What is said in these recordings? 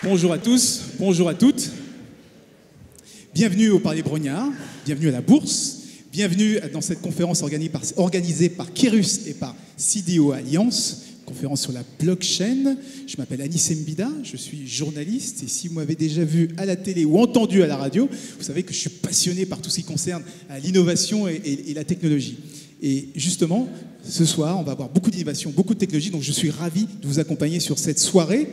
Bonjour à tous, bonjour à toutes. Bienvenue au Palais Brongniart, bienvenue à la Bourse, bienvenue dans cette conférence organisée par Kérus et par CDO Alliance, conférence sur la blockchain. Je m'appelle Anis Mbida, je suis journaliste et si vous m'avez déjà vu à la télé ou entendu à la radio, vous savez que je suis passionné par tout ce qui concerne l'innovation et la technologie. Et justement, ce soir, on va avoir beaucoup d'innovation, beaucoup de technologie, donc je suis ravi de vous accompagner sur cette soirée,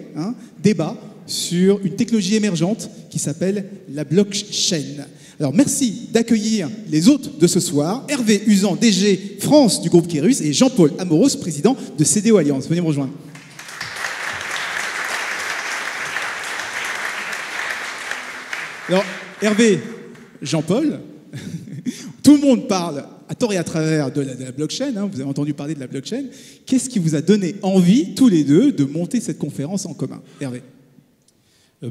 débat sur une technologie émergente qui s'appelle la blockchain. Alors merci d'accueillir les hôtes de ce soir, Hervé Usan, DG France du groupe Kérus, et Jean-Paul Amoros, président de CDO Alliance. Venez me rejoindre. Alors, Hervé, Jean-Paul, tout le monde parle à tort et à travers de la blockchain, vous avez entendu parler de la blockchain. Qu'est-ce qui vous a donné envie, tous les deux, de monter cette conférence en commun? Hervé.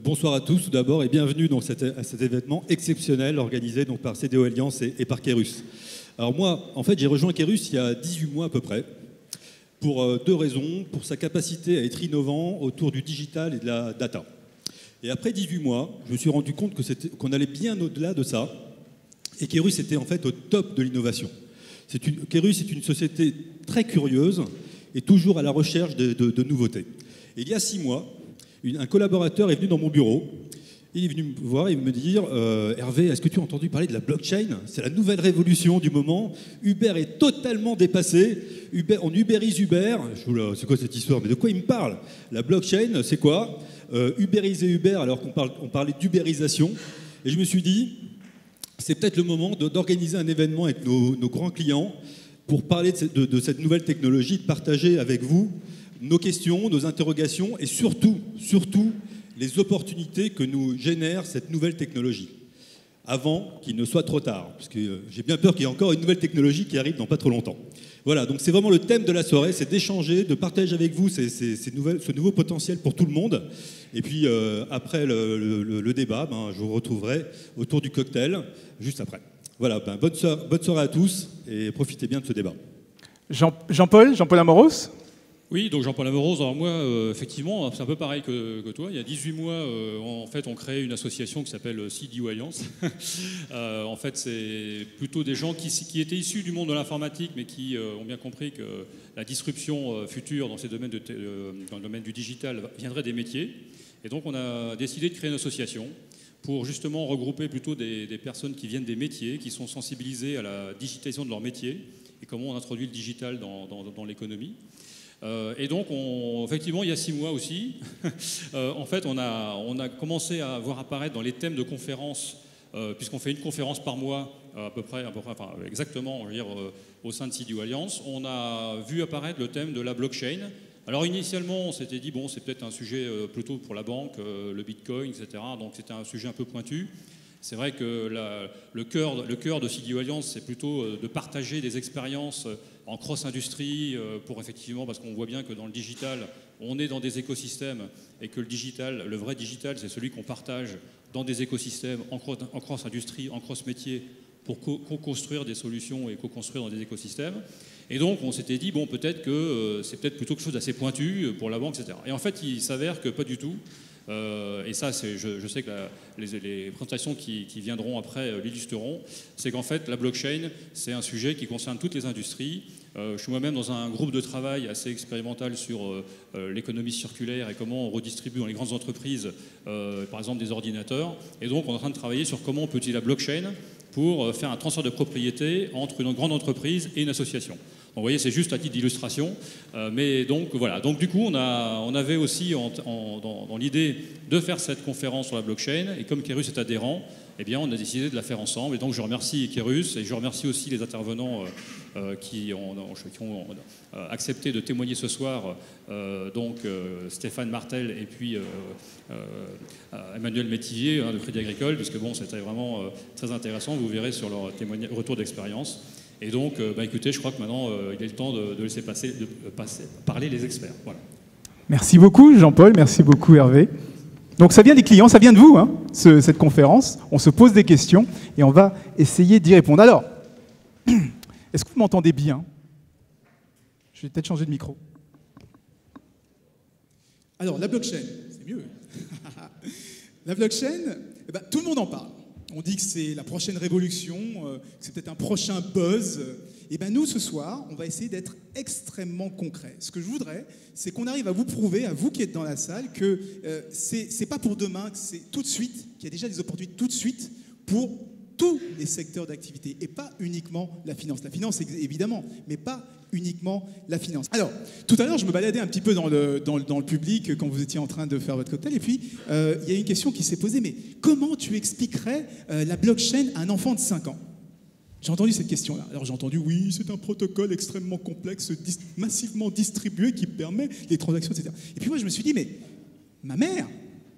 Bonsoir à tous, tout d'abord, et bienvenue à cet événement exceptionnel organisé donc, par CDO Alliance et par Kérus. Alors moi, en fait, j'ai rejoint Kérus il y a 18 mois à peu près, pour deux raisons. Pour sa capacité à être innovant autour du digital et de la data. Et après 18 mois, je me suis rendu compte qu'on allait bien au-delà de ça, et Kérus était en fait au top de l'innovation. Kérus est une société très curieuse et toujours à la recherche de nouveautés. Et il y a 6 mois, un collaborateur est venu dans mon bureau. Il est venu me voir et me dire Hervé, est-ce que tu as entendu parler de la blockchain? C'est la nouvelle révolution du moment. Uber est totalement dépassé. On ubérise Uber. C'est quoi cette histoire? Mais de quoi il me parle? La blockchain, c'est quoi? Ubériser Uber alors qu'on parlait d'ubérisation. Et je me suis dit, c'est peut-être le moment d'organiser un événement avec nos grands clients pour parler de cette nouvelle technologie, de partager avec vous nos questions, nos interrogations et surtout les opportunités que nous génère cette nouvelle technologie avant qu'il ne soit trop tard, parce que j'ai bien peur qu'il y ait encore une nouvelle technologie qui arrive dans pas trop longtemps. Voilà, donc c'est vraiment le thème de la soirée, c'est d'échanger, de partager avec vous ce nouveau potentiel pour tout le monde. Et puis après le débat, je vous retrouverai autour du cocktail juste après. Voilà, bonne soirée à tous et profitez bien de ce débat. Jean-Paul Amoros. Oui, donc Jean-Paul Amoros, alors moi, effectivement, c'est un peu pareil que toi. Il y a 18 mois, en fait, on crée une association qui s'appelle CDO Alliance. En fait, c'est plutôt des gens qui étaient issus du monde de l'informatique, mais qui ont bien compris que la disruption future dans dans le domaine du digital viendrait des métiers. Et donc, on a décidé de créer une association pour justement regrouper plutôt des personnes qui viennent des métiers, qui sont sensibilisées à la digitalisation de leur métier et comment on introduit le digital dans l'économie. Et donc, effectivement, il y a 6 mois aussi, en fait, on a commencé à voir apparaître dans les thèmes de conférences, puisqu'on fait une conférence par mois, enfin, exactement, je veux dire, au sein de CDO Alliance, on a vu apparaître le thème de la blockchain. Alors, initialement, on s'était dit, bon, c'est peut-être un sujet plutôt pour la banque, le bitcoin, etc. Donc, c'était un sujet un peu pointu. C'est vrai que le cœur de CDO Alliance, c'est plutôt de partager des expériences en cross-industrie parce qu'on voit bien que dans le digital, on est dans des écosystèmes et que le vrai digital, c'est celui qu'on partage dans des écosystèmes en cross-industrie, en cross-métier pour co-construire des solutions et co-construire dans des écosystèmes. Et donc, on s'était dit, bon, peut-être que c'est peut-être plutôt quelque chose d'assez pointu pour la banque, etc. Et en fait, il s'avère que pas du tout. Et ça, je sais que les présentations qui viendront après l'illustreront, c'est qu'en fait, la blockchain, c'est un sujet qui concerne toutes les industries. Je suis moi-même dans un groupe de travail assez expérimental sur l'économie circulaire et comment on redistribue dans les grandes entreprises, par exemple, des ordinateurs. Et donc, on est en train de travailler sur comment on peut utiliser la blockchain pour faire un transfert de propriété entre une grande entreprise et une association. Donc, vous voyez, c'est juste à titre d'illustration. Mais donc, voilà. Donc, du coup, on avait aussi dans l'idée de faire cette conférence sur la blockchain. Et comme Kérus est adhérent, eh bien, on a décidé de la faire ensemble. Et donc, je remercie Kérus et je remercie aussi les intervenants qui ont accepté de témoigner ce soir. Stéphane Martel et puis Emmanuel Métivier de Crédit Agricole, puisque bon, c'était vraiment très intéressant. Vous verrez sur leur retour d'expérience. Et donc, écoutez, je crois que maintenant, il est le temps de laisser parler les experts. Voilà. Merci beaucoup, Jean-Paul. Merci beaucoup, Hervé. Donc, ça vient des clients, ça vient de vous, cette conférence. On se pose des questions et on va essayer d'y répondre. Alors, est-ce que vous m'entendez bien? Je vais peut-être changer de micro. Alors, la blockchain, c'est mieux. La blockchain, tout le monde en parle. On dit que c'est la prochaine révolution, que c'est peut-être un prochain buzz. Nous, ce soir, on va essayer d'être extrêmement concret. Ce que je voudrais, c'est qu'on arrive à vous prouver, à vous qui êtes dans la salle, que c'est pas pour demain, que c'est tout de suite, qu'il y a déjà des opportunités tout de suite pour tous les secteurs d'activité et pas uniquement la finance. La finance, évidemment, mais pas uniquement la finance. Alors, tout à l'heure, je me baladais un petit peu dans le public quand vous étiez en train de faire votre cocktail et puis il y a une question qui s'est posée, mais comment tu expliquerais la blockchain à un enfant de 5 ans ? J'ai entendu cette question-là. Alors j'ai entendu, oui, c'est un protocole extrêmement complexe, massivement distribué qui permet les transactions, etc. Et puis moi, je me suis dit, mais ma mère,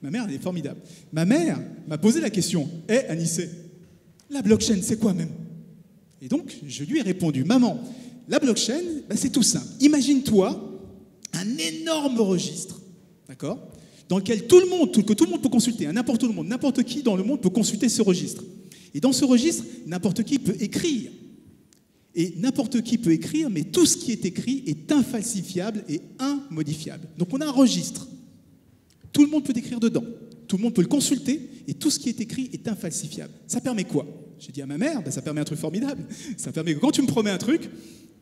elle est formidable. Ma mère m'a posé la question, Anissé, la blockchain, c'est quoi même ? Et donc, je lui ai répondu, maman, la blockchain, c'est tout simple. Imagine-toi un énorme registre, d'accord ? Dans lequel tout le monde peut consulter, n'importe qui dans le monde peut consulter ce registre. Et dans ce registre, n'importe qui peut écrire. Et n'importe qui peut écrire, mais tout ce qui est écrit est infalsifiable et immodifiable. Donc on a un registre. Tout le monde peut écrire dedans. Tout le monde peut le consulter et tout ce qui est écrit est infalsifiable. Ça permet quoi ? J'ai dit à ma mère, ça permet un truc formidable. Ça permet que quand tu me promets un truc,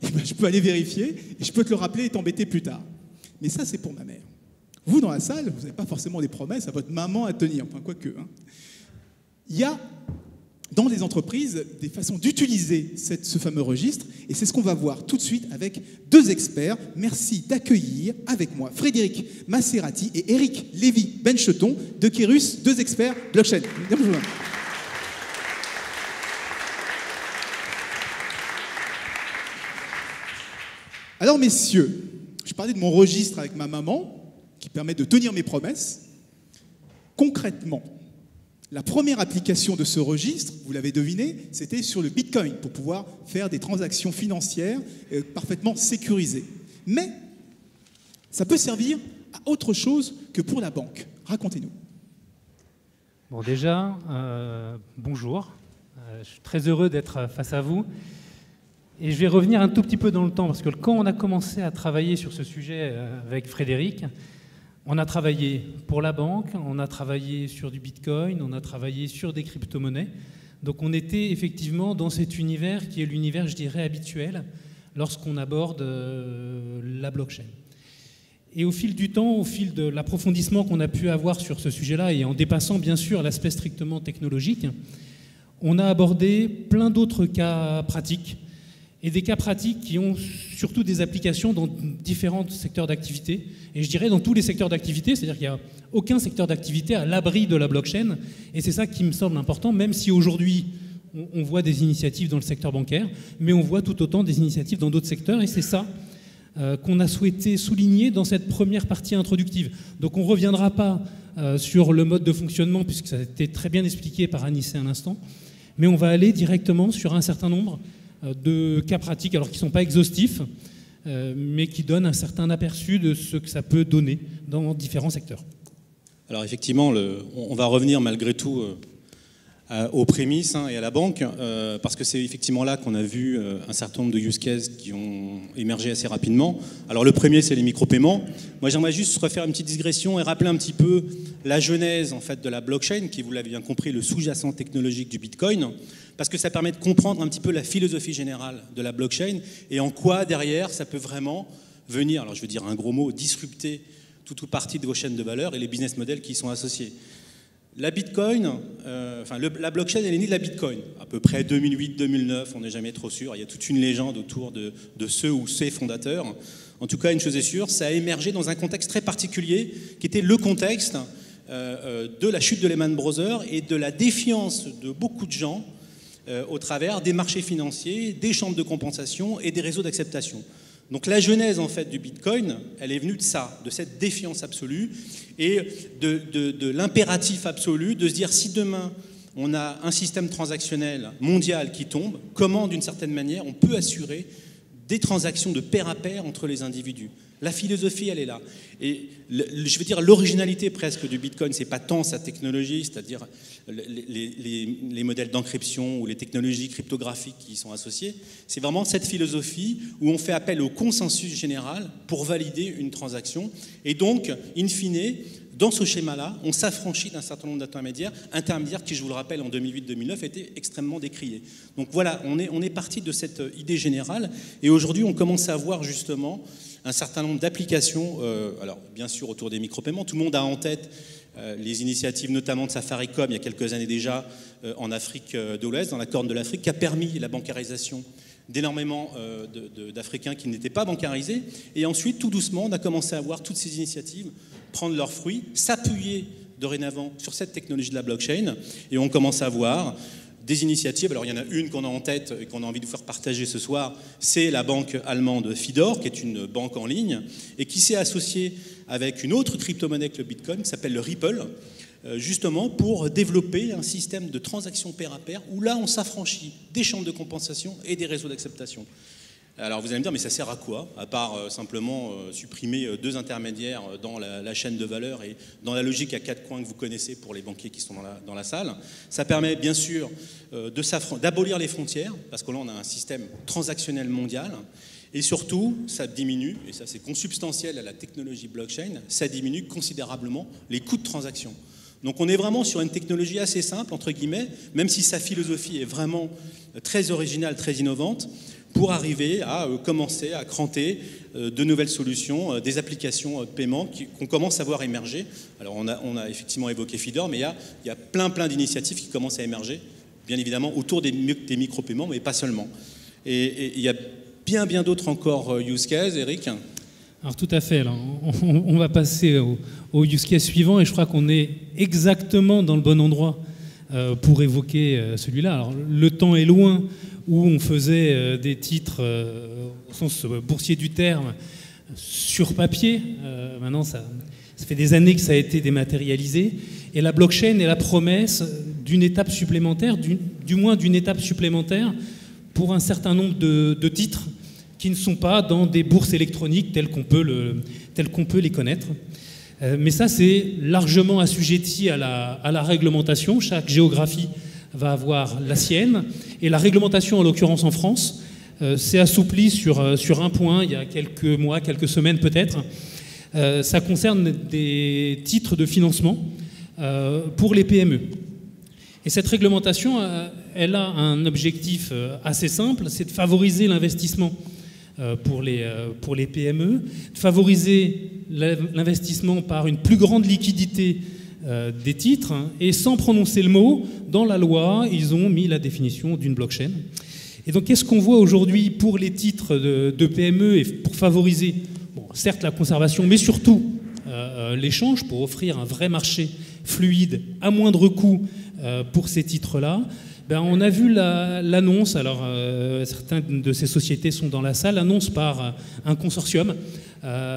je peux aller vérifier et je peux te le rappeler et t'embêter plus tard. Mais ça, c'est pour ma mère. Vous, dans la salle, vous n'avez pas forcément des promesses à votre maman à tenir. Enfin, quoique. Il y a dans les entreprises des façons d'utiliser ce fameux registre et c'est ce qu'on va voir tout de suite avec 2 experts. Merci d'accueillir avec moi Frédéric Masserati et Eric Lévy-Bencheton de Kérus, 2 experts blockchain. Bonjour. Alors messieurs, je parlais de mon registre avec ma maman qui permet de tenir mes promesses. Concrètement, la première application de ce registre, vous l'avez deviné, c'était sur le Bitcoin pour pouvoir faire des transactions financières parfaitement sécurisées. Mais ça peut servir à autre chose que pour la banque. Racontez-nous. Bon, déjà, bonjour. Je suis très heureux d'être face à vous. Et je vais revenir un tout petit peu dans le temps, parce que quand on a commencé à travailler sur ce sujet avec Frédéric, on a travaillé pour la banque, on a travaillé sur du Bitcoin, on a travaillé sur des crypto-monnaies. Donc on était effectivement dans cet univers qui est l'univers, je dirais, habituel lorsqu'on aborde la blockchain. Et au fil du temps, au fil de l'approfondissement qu'on a pu avoir sur ce sujet-là, et en dépassant bien sûr l'aspect strictement technologique, on a abordé plein d'autres cas pratiques, et des cas pratiques qui ont surtout des applications dans différents secteurs d'activité, et je dirais dans tous les secteurs d'activité, c'est-à-dire qu'il n'y a aucun secteur d'activité à l'abri de la blockchain, et c'est ça qui me semble important, même si aujourd'hui on voit des initiatives dans le secteur bancaire, mais on voit tout autant des initiatives dans d'autres secteurs, et c'est ça qu'on a souhaité souligner dans cette première partie introductive. Donc on ne reviendra pas sur le mode de fonctionnement, puisque ça a été très bien expliqué par Anissé à l'instant, mais on va aller directement sur un certain nombre de cas pratiques, alors qui ne sont pas exhaustifs, mais qui donnent un certain aperçu de ce que ça peut donner dans différents secteurs. Alors effectivement, on va revenir malgré tout aux prémices et à la banque, parce que c'est effectivement là qu'on a vu un certain nombre de use cases qui ont émergé assez rapidement. Alors le premier, c'est les micro-paiements. Moi, j'aimerais juste refaire une petite digression et rappeler un petit peu la genèse en fait, de la blockchain, qui, vous l'avez bien compris, le sous-jacent technologique du Bitcoin, parce que ça permet de comprendre un petit peu la philosophie générale de la blockchain et en quoi, derrière, ça peut vraiment venir, alors je veux dire un gros mot, disrupter toute ou partie de vos chaînes de valeur et les business models qui y sont associés. La Bitcoin, la blockchain, elle est née de la Bitcoin, à peu près 2008-2009, on n'est jamais trop sûr. Il y a toute une légende autour de ceux ou ces fondateurs. En tout cas, une chose est sûre, ça a émergé dans un contexte très particulier, qui était le contexte de la chute de Lehman Brothers et de la défiance de beaucoup de gens au travers des marchés financiers, des chambres de compensation et des réseaux d'acceptation. Donc la genèse en fait du Bitcoin, elle est venue de ça, de cette défiance absolue et de l'impératif absolu de se dire si demain on a un système transactionnel mondial qui tombe, comment d'une certaine manière on peut assurer des transactions de pair à pair entre les individus. La philosophie, elle est là. Et je veux dire, l'originalité presque du Bitcoin, c'est pas tant sa technologie, c'est-à-dire les modèles d'encryption ou les technologies cryptographiques qui y sont associées. C'est vraiment cette philosophie où on fait appel au consensus général pour valider une transaction et donc, in fine, dans ce schéma-là, on s'affranchit d'un certain nombre intermédiaires qui, je vous le rappelle, en 2008-2009, étaient extrêmement décriés. Donc voilà, on est parti de cette idée générale, et aujourd'hui, on commence à voir justement un certain nombre d'applications, alors bien sûr autour des micro-paiements. Tout le monde a en tête les initiatives notamment de Safaricom il y a quelques années déjà en Afrique de l'Ouest, dans la Corne de l'Afrique, qui a permis la bancarisation d'énormément d'Africains qui n'étaient pas bancarisés. Et ensuite, tout doucement, on a commencé à voir toutes ces initiatives prendre leurs fruits, s'appuyer dorénavant sur cette technologie de la blockchain, et on commence à voir des initiatives. Alors il y en a une qu'on a en tête et qu'on a envie de vous faire partager ce soir, c'est la banque allemande Fidor, qui est une banque en ligne, et qui s'est associée avec une autre crypto-monnaie que le Bitcoin, qui s'appelle le Ripple, justement pour développer un système de transactions pair à pair, où là on s'affranchit des champs de compensation et des réseaux d'acceptation. Alors vous allez me dire, mais ça sert à quoi? À part simplement supprimer deux intermédiaires dans la chaîne de valeur et dans la logique à quatre coins que vous connaissez pour les banquiers qui sont dans la salle. Ça permet bien sûr d'abolir les frontières, parce que là on a un système transactionnel mondial, et surtout ça diminue, et ça c'est consubstantiel à la technologie blockchain, ça diminue considérablement les coûts de transaction. Donc on est vraiment sur une technologie assez simple, entre guillemets, même si sa philosophie est vraiment très originale, très innovante, pour arriver à commencer à cranter de nouvelles solutions, des applications de paiement qu'on commence à voir émerger. Alors on a effectivement évoqué Fidor, mais il y a plein d'initiatives qui commencent à émerger, bien évidemment autour des micro-paiements, mais pas seulement. Et il y a bien d'autres encore use cases, Eric. Alors tout à fait, alors, on va passer au use case suivant, et je crois qu'on est exactement dans le bon endroit pour évoquer celui-là. Alors le temps est loin où on faisait des titres au sens boursier du terme sur papier. Maintenant, ça fait des années que ça a été dématérialisé. Et la blockchain est la promesse d'une étape supplémentaire, du moins d'une étape supplémentaire pour un certain nombre de titres qui ne sont pas dans des bourses électroniques telles qu'on peut les connaître. Mais ça, c'est largement assujetti à la réglementation. Chaque géographie va avoir la sienne. Et la réglementation, en l'occurrence en France, s'est assouplie sur un point il y a quelques mois, quelques semaines peut-être. Ça concerne des titres de financement pour les PME. Et cette réglementation, elle a un objectif assez simple, c'est de favoriser l'investissement pour les PME, de favoriser l'investissement par une plus grande liquidité des titres, et sans prononcer le mot, dans la loi, ils ont mis la définition d'une blockchain. Et donc, qu'est-ce qu'on voit aujourd'hui pour les titres de PME et pour favoriser, certes la conservation, mais surtout l'échange, pour offrir un vrai marché fluide à moindre coût pour ces titres-là? On a vu l'annonce, alors certaines de ces sociétés sont dans la salle, annonce par un consortium.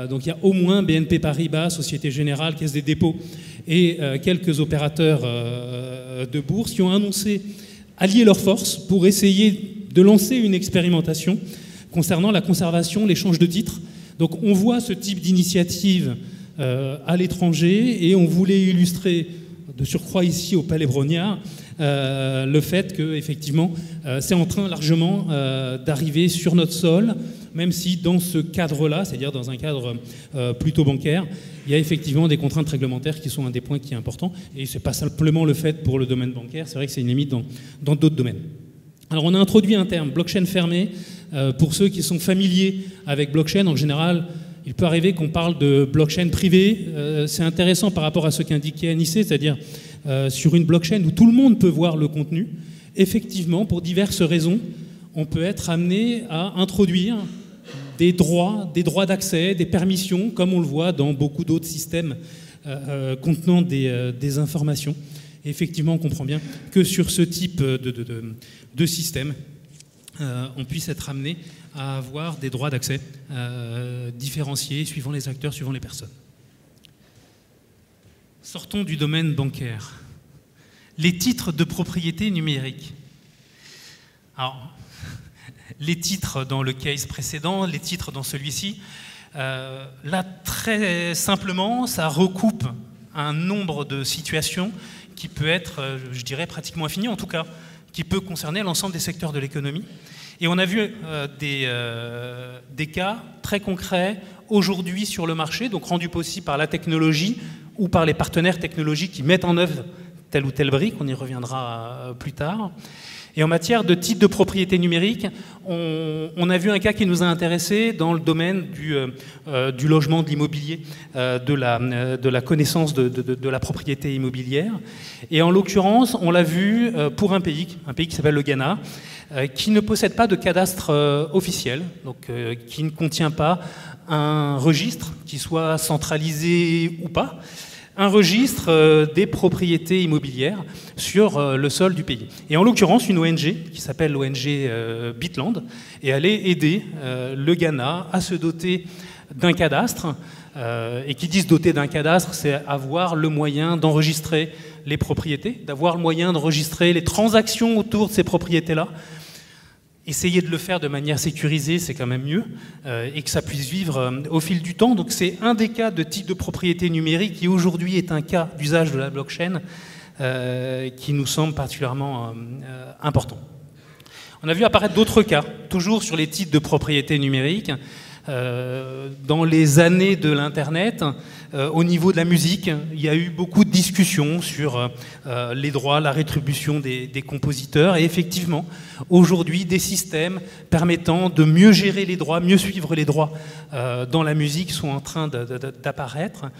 Donc il y a au moins BNP Paribas, Société Générale, Caisse des dépôts et quelques opérateurs de bourse qui ont annoncé allier leurs forces pour essayer de lancer une expérimentation concernant la conservation, l'échange de titres. Donc on voit ce type d'initiative à l'étranger, et on voulait illustrer de surcroît ici au Palais Brognard le fait que effectivement c'est en train largement d'arriver sur notre sol, même si dans ce cadre-là, c'est-à-dire dans un cadre plutôt bancaire, il y a effectivement des contraintes réglementaires qui sont un des points qui est important. Et ce n'est pas simplement le fait pour le domaine bancaire, c'est vrai que c'est une limite dans d'autres domaines. Alors on a introduit un terme, blockchain fermée. Pour ceux qui sont familiers avec blockchain, en général, il peut arriver qu'on parle de blockchain privée. C'est intéressant par rapport à ce qu'indiquait Anissé, c'est-à-dire sur une blockchain où tout le monde peut voir le contenu. Effectivement, pour diverses raisons, on peut être amené à introduire des droits d'accès, des permissions, comme on le voit dans beaucoup d'autres systèmes contenant des informations. Et effectivement, on comprend bien que sur ce type de système, on puisse être amené à avoir des droits d'accès différenciés suivant les acteurs, suivant les personnes. Sortons du domaine bancaire. Les titres de propriété numérique. Alors, les titres dans le case précédent, les titres dans celui-ci, là, très simplement, ça recoupe un nombre de situations qui peut être, je dirais, pratiquement infini, en tout cas, qui peut concerner l'ensemble des secteurs de l'économie. Et on a vu des cas très concrets aujourd'hui sur le marché, donc rendus possibles par la technologie. ou par les partenaires technologiques qui mettent en œuvre telle ou telle brique, on y reviendra plus tard. Et en matière de titres de propriété numérique, on a vu un cas qui nous a intéressés dans le domaine du logement, de l'immobilier, de la connaissance de la propriété immobilière. Et en l'occurrence, on l'a vu pour un pays qui s'appelle le Ghana, qui ne possède pas de cadastre officiel, donc qui ne contient pas un registre qui soit centralisé ou pas, un registre des propriétés immobilières sur le sol du pays. Et en l'occurrence, une ONG qui s'appelle l'ONG Bitland est allée aider le Ghana à se doter d'un cadastre. Et qui dit se doter d'un cadastre, c'est avoir le moyen d'enregistrer les propriétés, d'avoir le moyen d'enregistrer les transactions autour de ces propriétés-là. Essayer de le faire de manière sécurisée, c'est quand même mieux, et que ça puisse vivre au fil du temps. Donc c'est un des cas de type de propriété numérique qui aujourd'hui est un cas d'usage de la blockchain qui nous semble particulièrement important. On a vu apparaître d'autres cas, toujours sur les titres de propriété numérique. Dans les années de l'Internet, au niveau de la musique, il y a eu beaucoup de discussions sur les droits, la rétribution des compositeurs. Et effectivement, aujourd'hui, des systèmes permettant de mieux gérer les droits, mieux suivre les droits dans la musique sont en train d'apparaître.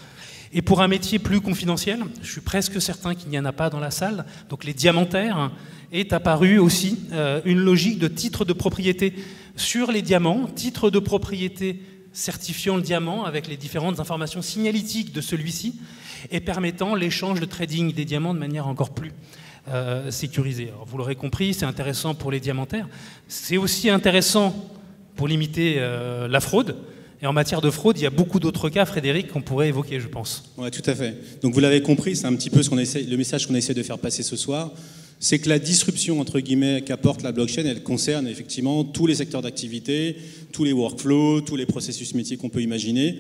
Et pour un métier plus confidentiel, je suis presque certain qu'il n'y en a pas dans la salle, donc les diamantaires, est apparue aussi une logique de titre de propriété sur les diamants, titre de propriété certifiant le diamant avec les différentes informations signalétiques de celui-ci et permettant l'échange de trading des diamants de manière encore plus sécurisée. Alors, vous l'aurez compris, c'est intéressant pour les diamantaires. C'est aussi intéressant pour limiter la fraude. Et en matière de fraude, il y a beaucoup d'autres cas, Frédéric, qu'on pourrait évoquer, je pense. Oui, tout à fait. Donc vous l'avez compris, c'est un petit peu le message qu'on essaie de faire passer ce soir. C'est que la disruption, entre guillemets, qu'apporte la blockchain, elle concerne effectivement tous les secteurs d'activité, tous les workflows, tous les processus métiers qu'on peut imaginer.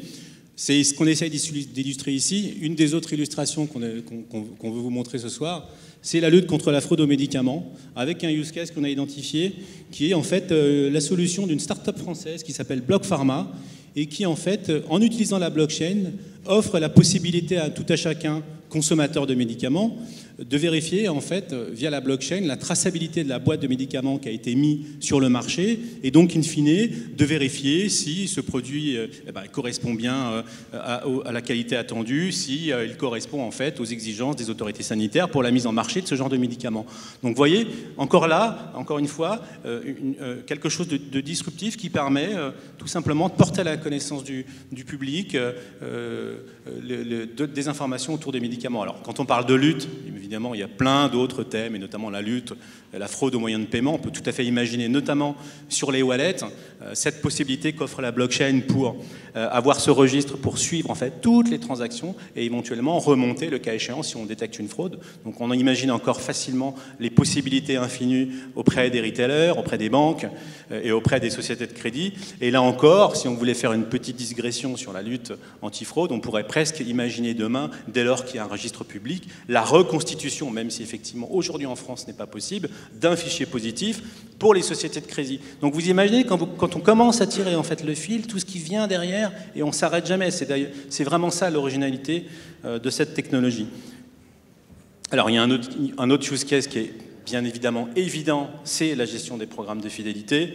C'est ce qu'on essaye d'illustrer ici. Une des autres illustrations qu'on veut vous montrer ce soir, c'est la lutte contre la fraude aux médicaments, avec un use case qu'on a identifié, qui est en fait la solution d'une start-up française qui s'appelle Block Pharma, et qui, en fait, en utilisant la blockchain, offre la possibilité à tout à chacun, consommateur de médicaments, de vérifier, en fait, via la blockchain, la traçabilité de la boîte de médicaments qui a été mise sur le marché, et donc, in fine, de vérifier si ce produit correspond bien à la qualité attendue, si il correspond, en fait, aux exigences des autorités sanitaires pour la mise en marché de ce genre de médicaments. Donc, vous voyez, encore là, encore une fois, quelque chose de disruptif qui permet tout simplement de porter à la connaissance du public des informations autour des médicaments. Alors, quand on parle de lutte, évidemment, il y a plein d'autres thèmes, et notamment la lutte, la fraude aux moyens de paiement. On peut tout à fait imaginer, notamment sur les wallets, cette possibilité qu'offre la blockchain pour avoir ce registre pour suivre en fait toutes les transactions et éventuellement remonter le cas échéant si on détecte une fraude. Donc on imagine encore facilement les possibilités infinies auprès des retailers, auprès des banques et auprès des sociétés de crédit. Et là encore, si on voulait faire une petite digression sur la lutte antifraude, on pourrait presque imaginer demain, dès lors qu'il y a un registre public, la reconstitution, même si effectivement aujourd'hui en France ce n'est pas possible, d'un fichier positif pour les sociétés de crédit. Donc vous imaginez quand on commence à tirer en fait le fil, tout ce qui vient derrière et on ne s'arrête jamais. C'est vraiment ça l'originalité de cette technologie. Alors il y a un autre use case qui est bien évidemment évident, c'est la gestion des programmes de fidélité.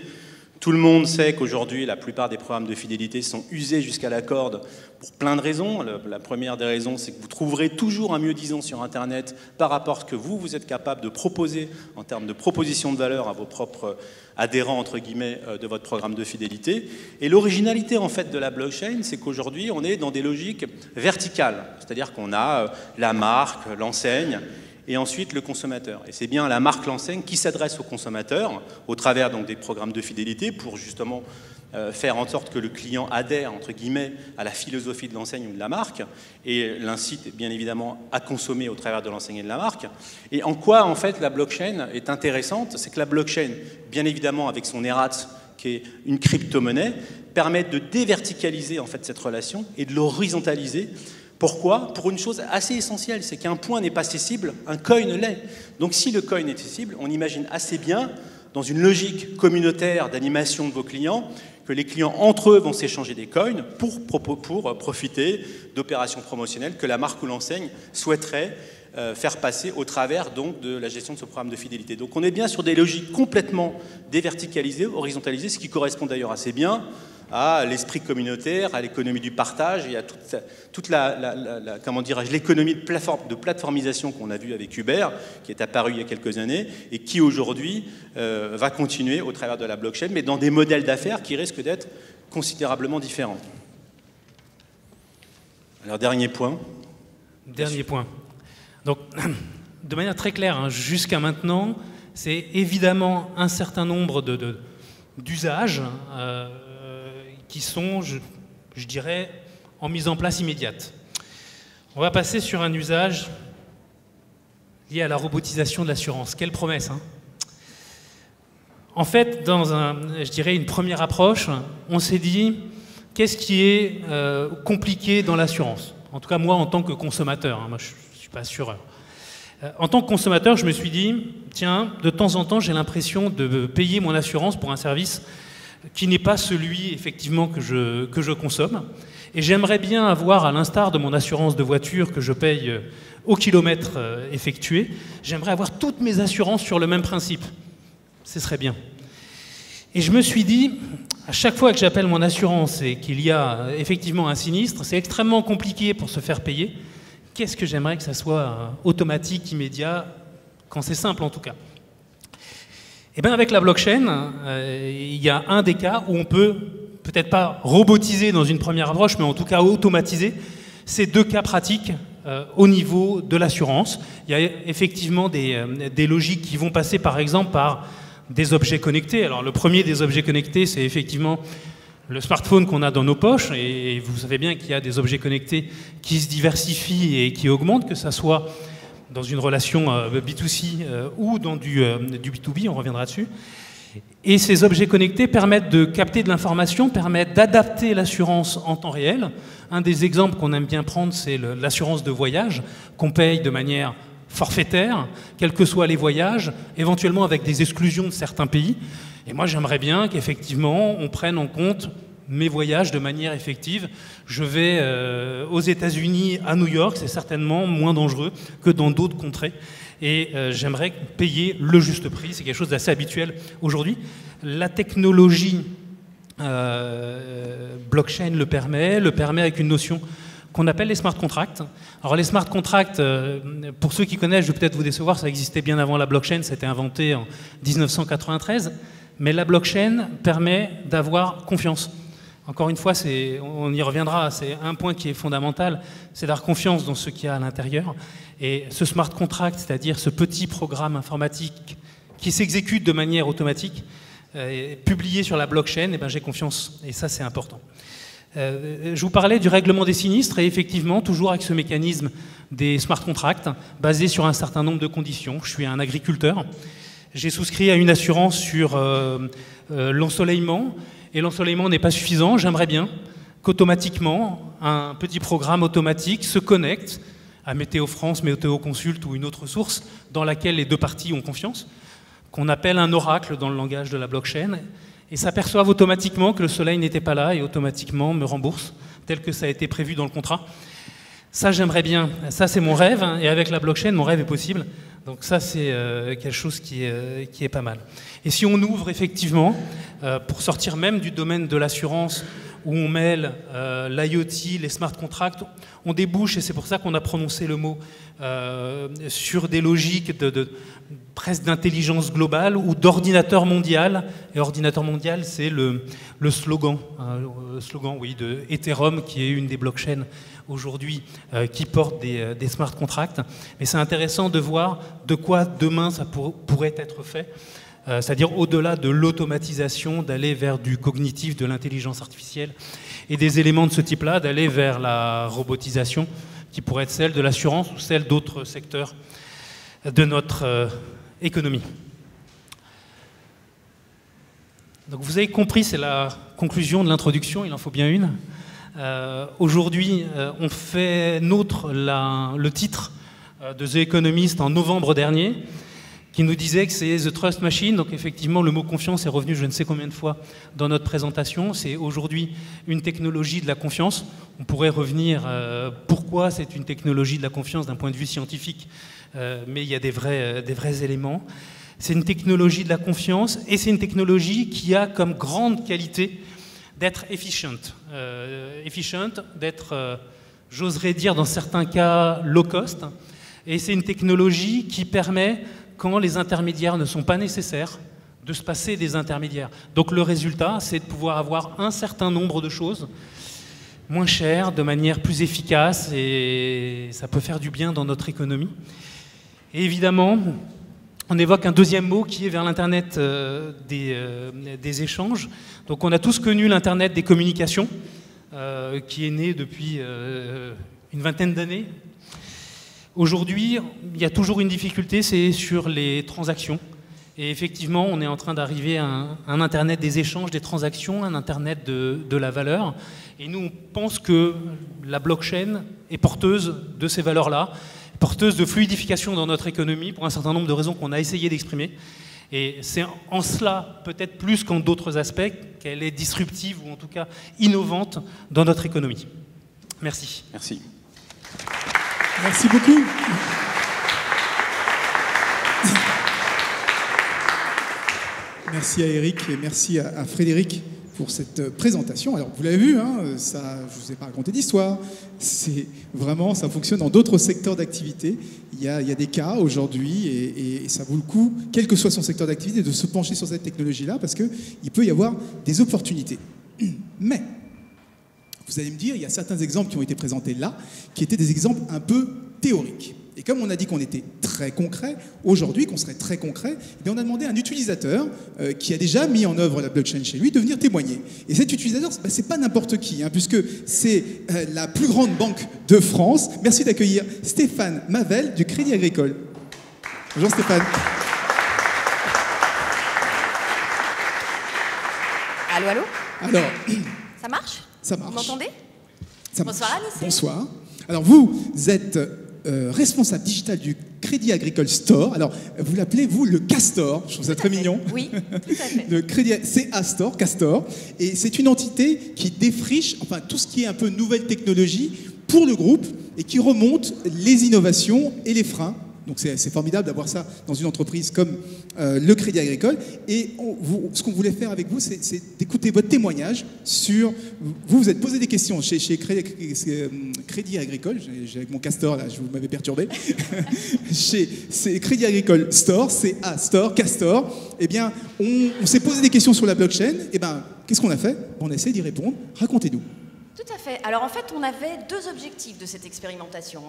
Tout le monde sait qu'aujourd'hui, la plupart des programmes de fidélité sont usés jusqu'à la corde pour plein de raisons. La première des raisons, c'est que vous trouverez toujours un mieux-disant sur Internet par rapport à ce que vous êtes capable de proposer en termes de proposition de valeur à vos propres adhérents, entre guillemets, de votre programme de fidélité. Et l'originalité, en fait, de la blockchain, c'est qu'aujourd'hui, on est dans des logiques verticales. C'est-à-dire qu'on a la marque, l'enseigne, et ensuite le consommateur. Et c'est bien la marque, l'enseigne qui s'adresse au consommateur au travers donc, des programmes de fidélité pour justement faire en sorte que le client adhère, entre guillemets, à la philosophie de l'enseigne ou de la marque et l'incite bien évidemment à consommer au travers de l'enseigne et de la marque. Et en quoi, en fait, la blockchain est intéressante? C'est que la blockchain, bien évidemment, avec son ERAT, qui est une crypto-monnaie, permet de déverticaliser en fait, cette relation et de l'horizontaliser. Pourquoi? Pour une chose assez essentielle, c'est qu'un point n'est pas cessible, un coin l'est. Donc si le coin est cessible, on imagine assez bien dans une logique communautaire d'animation de vos clients, que les clients entre eux vont s'échanger des coins pour profiter d'opérations promotionnelles que la marque ou l'enseigne souhaiterait faire passer au travers donc de la gestion de ce programme de fidélité. Donc on est bien sur des logiques complètement déverticalisées, horizontalisées, ce qui correspond d'ailleurs assez bien à l'esprit communautaire, à l'économie du partage et à toute comment dirais-je, l'économie de plateformisation qu'on a vue avec Uber, qui est apparue il y a quelques années et qui aujourd'hui va continuer au travers de la blockchain, mais dans des modèles d'affaires qui risquent d'être considérablement différents. Alors, dernier point. Dernier point. Donc, de manière très claire, hein, jusqu'à maintenant, c'est évidemment un certain nombre d'usages qui sont, je dirais, en mise en place immédiate. On va passer sur un usage lié à la robotisation de l'assurance. Quelle promesse, hein! En fait, dans je dirais une première approche, on s'est dit, qu'est-ce qui est compliqué dans l'assurance? En tout cas, moi, en tant que consommateur, hein, moi, je ne suis pas assureur. En tant que consommateur, je me suis dit, tiens, de temps en temps, j'ai l'impression de payer mon assurance pour un service qui n'est pas celui, effectivement, que je consomme. Et j'aimerais bien avoir, à l'instar de mon assurance de voiture que je paye au kilomètre effectué, j'aimerais avoir toutes mes assurances sur le même principe. Ce serait bien. Et je me suis dit, à chaque fois que j'appelle mon assurance et qu'il y a effectivement un sinistre, c'est extrêmement compliqué pour se faire payer. Qu'est-ce que j'aimerais que ça soit automatique, immédiat, quand c'est simple en tout cas. Et bien avec la blockchain, il y a un des cas où on peut, peut-être pas robotiser dans une première approche, mais en tout cas automatiser ces deux cas pratiques au niveau de l'assurance. Il y a effectivement des logiques qui vont passer par exemple par des objets connectés. Alors le premier des objets connectés, c'est effectivement le smartphone qu'on a dans nos poches, et vous savez bien qu'il y a des objets connectés qui se diversifient et qui augmentent, que ça soit dans une relation B2C ou dans du B2B, on reviendra dessus. Et ces objets connectés permettent de capter de l'information, permettent d'adapter l'assurance en temps réel. Un des exemples qu'on aime bien prendre, c'est l'assurance de voyage, qu'on paye de manière forfaitaire, quels que soient les voyages, éventuellement avec des exclusions de certains pays. Et moi, j'aimerais bien qu'effectivement, on prenne en compte mes voyages de manière effective. Je vais aux États-Unis, à New York, c'est certainement moins dangereux que dans d'autres contrées. Et j'aimerais payer le juste prix. C'est quelque chose d'assez habituel aujourd'hui. La technologie blockchain le permet avec une notion qu'on appelle les smart contracts. Alors les smart contracts, pour ceux qui connaissent, je vais peut-être vous décevoir, ça existait bien avant la blockchain, ça a été inventé en 1993, mais la blockchain permet d'avoir confiance. Encore une fois, on y reviendra, c'est un point qui est fondamental, c'est d'avoir confiance dans ce qu'il y a à l'intérieur. Et ce smart contract, c'est-à-dire ce petit programme informatique qui s'exécute de manière automatique, publié sur la blockchain, eh ben, j'ai confiance, et ça c'est important. Je vous parlais du règlement des sinistres et effectivement, toujours avec ce mécanisme des smart contracts, basé sur un certain nombre de conditions. Je suis un agriculteur, j'ai souscrit à une assurance sur l'ensoleillement, et l'ensoleillement n'est pas suffisant. J'aimerais bien qu'automatiquement, un petit programme automatique se connecte à Météo France, Météo Consult ou une autre source dans laquelle les deux parties ont confiance, qu'on appelle un oracle dans le langage de la blockchain, et s'aperçoivent automatiquement que le soleil n'était pas là et automatiquement me rembourse, tel que ça a été prévu dans le contrat. Ça, j'aimerais bien. Ça, c'est mon rêve, hein, et avec la blockchain, mon rêve est possible. Donc ça, c'est quelque chose qui est pas mal. Et si on ouvre effectivement, pour sortir même du domaine de l'assurance, où on mêle l'IoT, les smart contracts, on débouche, et c'est pour ça qu'on a prononcé le mot, sur des logiques presque d'intelligence globale ou d'ordinateur mondial. Et ordinateur mondial, c'est le slogan, oui, de Ethereum, qui est une des blockchains aujourd'hui qui porte des smart contracts. Mais c'est intéressant de voir de quoi demain ça pourrait être fait. C'est-à-dire au-delà de l'automatisation, d'aller vers du cognitif, de l'intelligence artificielle et des éléments de ce type-là, d'aller vers la robotisation qui pourrait être celle de l'assurance ou celle d'autres secteurs de notre économie. Donc vous avez compris, c'est la conclusion de l'introduction, il en faut bien une. Aujourd'hui, on fait nôtre le titre de The Economist en novembre dernier. qui nous disait que c'est The Trust Machine. Donc effectivement, le mot confiance est revenu je ne sais combien de fois dans notre présentation. C'est aujourd'hui une technologie de la confiance. On pourrait revenir pourquoi c'est une technologie de la confiance d'un point de vue scientifique, mais il y a des vrais éléments. C'est une technologie de la confiance et c'est une technologie qui a comme grande qualité d'être efficient, d'être, j'oserais dire dans certains cas, low cost. Et c'est une technologie qui permet, quand les intermédiaires ne sont pas nécessaires, de se passer des intermédiaires. Donc le résultat, c'est de pouvoir avoir un certain nombre de choses moins chères, de manière plus efficace, et ça peut faire du bien dans notre économie. Et évidemment, on évoque un deuxième mot qui est vers l'Internet des échanges. Donc on a tous connu l'Internet des communications, qui est né depuis une vingtaine d'années. Aujourd'hui, il y a toujours une difficulté, c'est sur les transactions. Et effectivement, on est en train d'arriver à un Internet des échanges, des transactions, un Internet de la valeur. Et nous, on pense que la blockchain est porteuse de ces valeurs-là, porteuse de fluidification dans notre économie pour un certain nombre de raisons qu'on a essayé d'exprimer. Et c'est en cela, peut-être plus qu'en d'autres aspects, qu'elle est disruptive ou en tout cas innovante dans notre économie. Merci. Merci. Merci beaucoup. Merci à Eric et merci à Frédéric pour cette présentation. Alors, vous l'avez vu, hein, ça, je ne vous ai pas raconté d'histoire. C'est vraiment, ça fonctionne dans d'autres secteurs d'activité. Il y a des cas aujourd'hui et ça vaut le coup, quel que soit son secteur d'activité, de se pencher sur cette technologie-là parce qu'il peut y avoir des opportunités. Mais, vous allez me dire, il y a certains exemples qui ont été présentés là, qui étaient des exemples un peu théoriques. Et comme on a dit qu'on était très concret, aujourd'hui, qu'on serait très concret, eh on a demandé à un utilisateur qui a déjà mis en œuvre la blockchain chez lui de venir témoigner. Et cet utilisateur, c'est pas n'importe qui, hein, puisque c'est la plus grande banque de France. Merci d'accueillir Stéphane Mavel du Crédit Agricole. Bonjour Stéphane. Allô, allô ? Alors, ça marche ? Ça marche. Vous m'entendez ? Bonsoir Anissé. Bonsoir. Alors vous êtes responsable digital du Crédit Agricole Store. Alors vous l'appelez vous le Castor. Je trouve ça très mignon. Oui, tout à fait. Le Crédit CA Store, Castor. Et c'est une entité qui défriche enfin tout ce qui est un peu nouvelle technologie pour le groupe et qui remonte les innovations et les freins. Donc c'est formidable d'avoir ça dans une entreprise comme le Crédit Agricole. Et ce qu'on voulait faire avec vous, c'est d'écouter votre témoignage sur... Vous êtes posé des questions chez Crédit Agricole. J'ai avec mon castor, là, vous m'avez perturbé. Chez Crédit Agricole Store, CA Store, Castor. Eh bien, on s'est posé des questions sur la blockchain. Eh bien, qu'est-ce qu'on a fait ? On a essayé d'y répondre. Racontez-nous. Tout à fait. Alors en fait, on avait deux objectifs de cette expérimentation.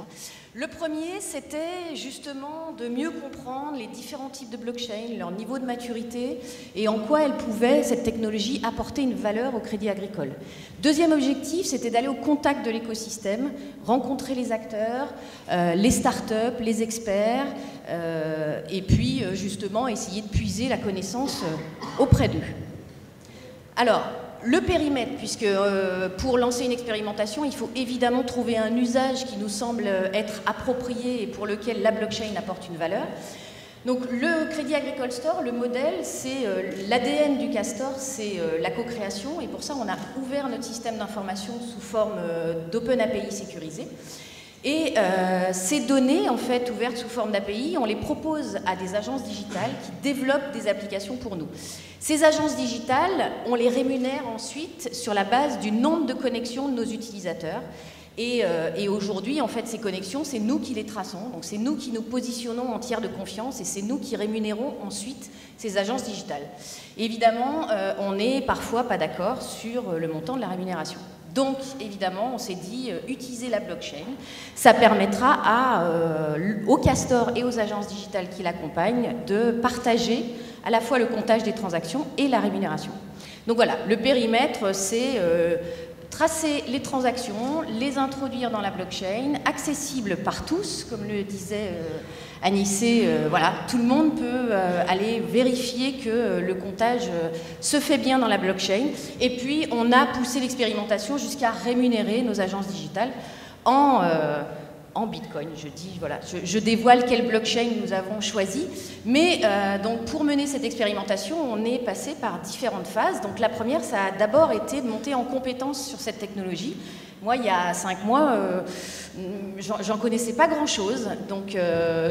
Le premier, c'était justement de mieux comprendre les différents types de blockchain, leur niveau de maturité et en quoi elle pouvait, cette technologie, apporter une valeur au Crédit Agricole. Deuxième objectif, c'était d'aller au contact de l'écosystème, rencontrer les acteurs, les startups, les experts, et puis justement essayer de puiser la connaissance auprès d'eux. Alors, le périmètre, puisque pour lancer une expérimentation, il faut évidemment trouver un usage qui nous semble être approprié et pour lequel la blockchain apporte une valeur. Donc le Crédit Agricole Store, le modèle, c'est l'ADN du Castor, c'est la co-création et pour ça on a ouvert notre système d'information sous forme d'Open API sécurisé. Et ces données, en fait, ouvertes sous forme d'API, on les propose à des agences digitales qui développent des applications pour nous. Ces agences digitales, on les rémunère ensuite sur la base du nombre de connexions de nos utilisateurs. Et aujourd'hui, en fait, ces connexions, c'est nous qui les traçons. Donc, c'est nous qui nous positionnons en tiers de confiance et c'est nous qui rémunérons ensuite ces agences digitales. Évidemment, on n'est parfois pas d'accord sur le montant de la rémunération. Donc, évidemment, on s'est dit, utiliser la blockchain, ça permettra au Castor et aux agences digitales qui l'accompagnent de partager à la fois le comptage des transactions et la rémunération. Donc voilà, le périmètre, c'est tracer les transactions, les introduire dans la blockchain, accessible par tous, comme le disait Anissé, voilà, tout le monde peut aller vérifier que le comptage se fait bien dans la blockchain. Et puis, on a poussé l'expérimentation jusqu'à rémunérer nos agences digitales en en Bitcoin. Je dévoile quelle blockchain nous avons choisi. Mais donc pour mener cette expérimentation, on est passé par différentes phases. Donc la première, ça a d'abord été de monter en compétence sur cette technologie. Moi, il y a 5 mois, j'en connaissais pas grand-chose. Donc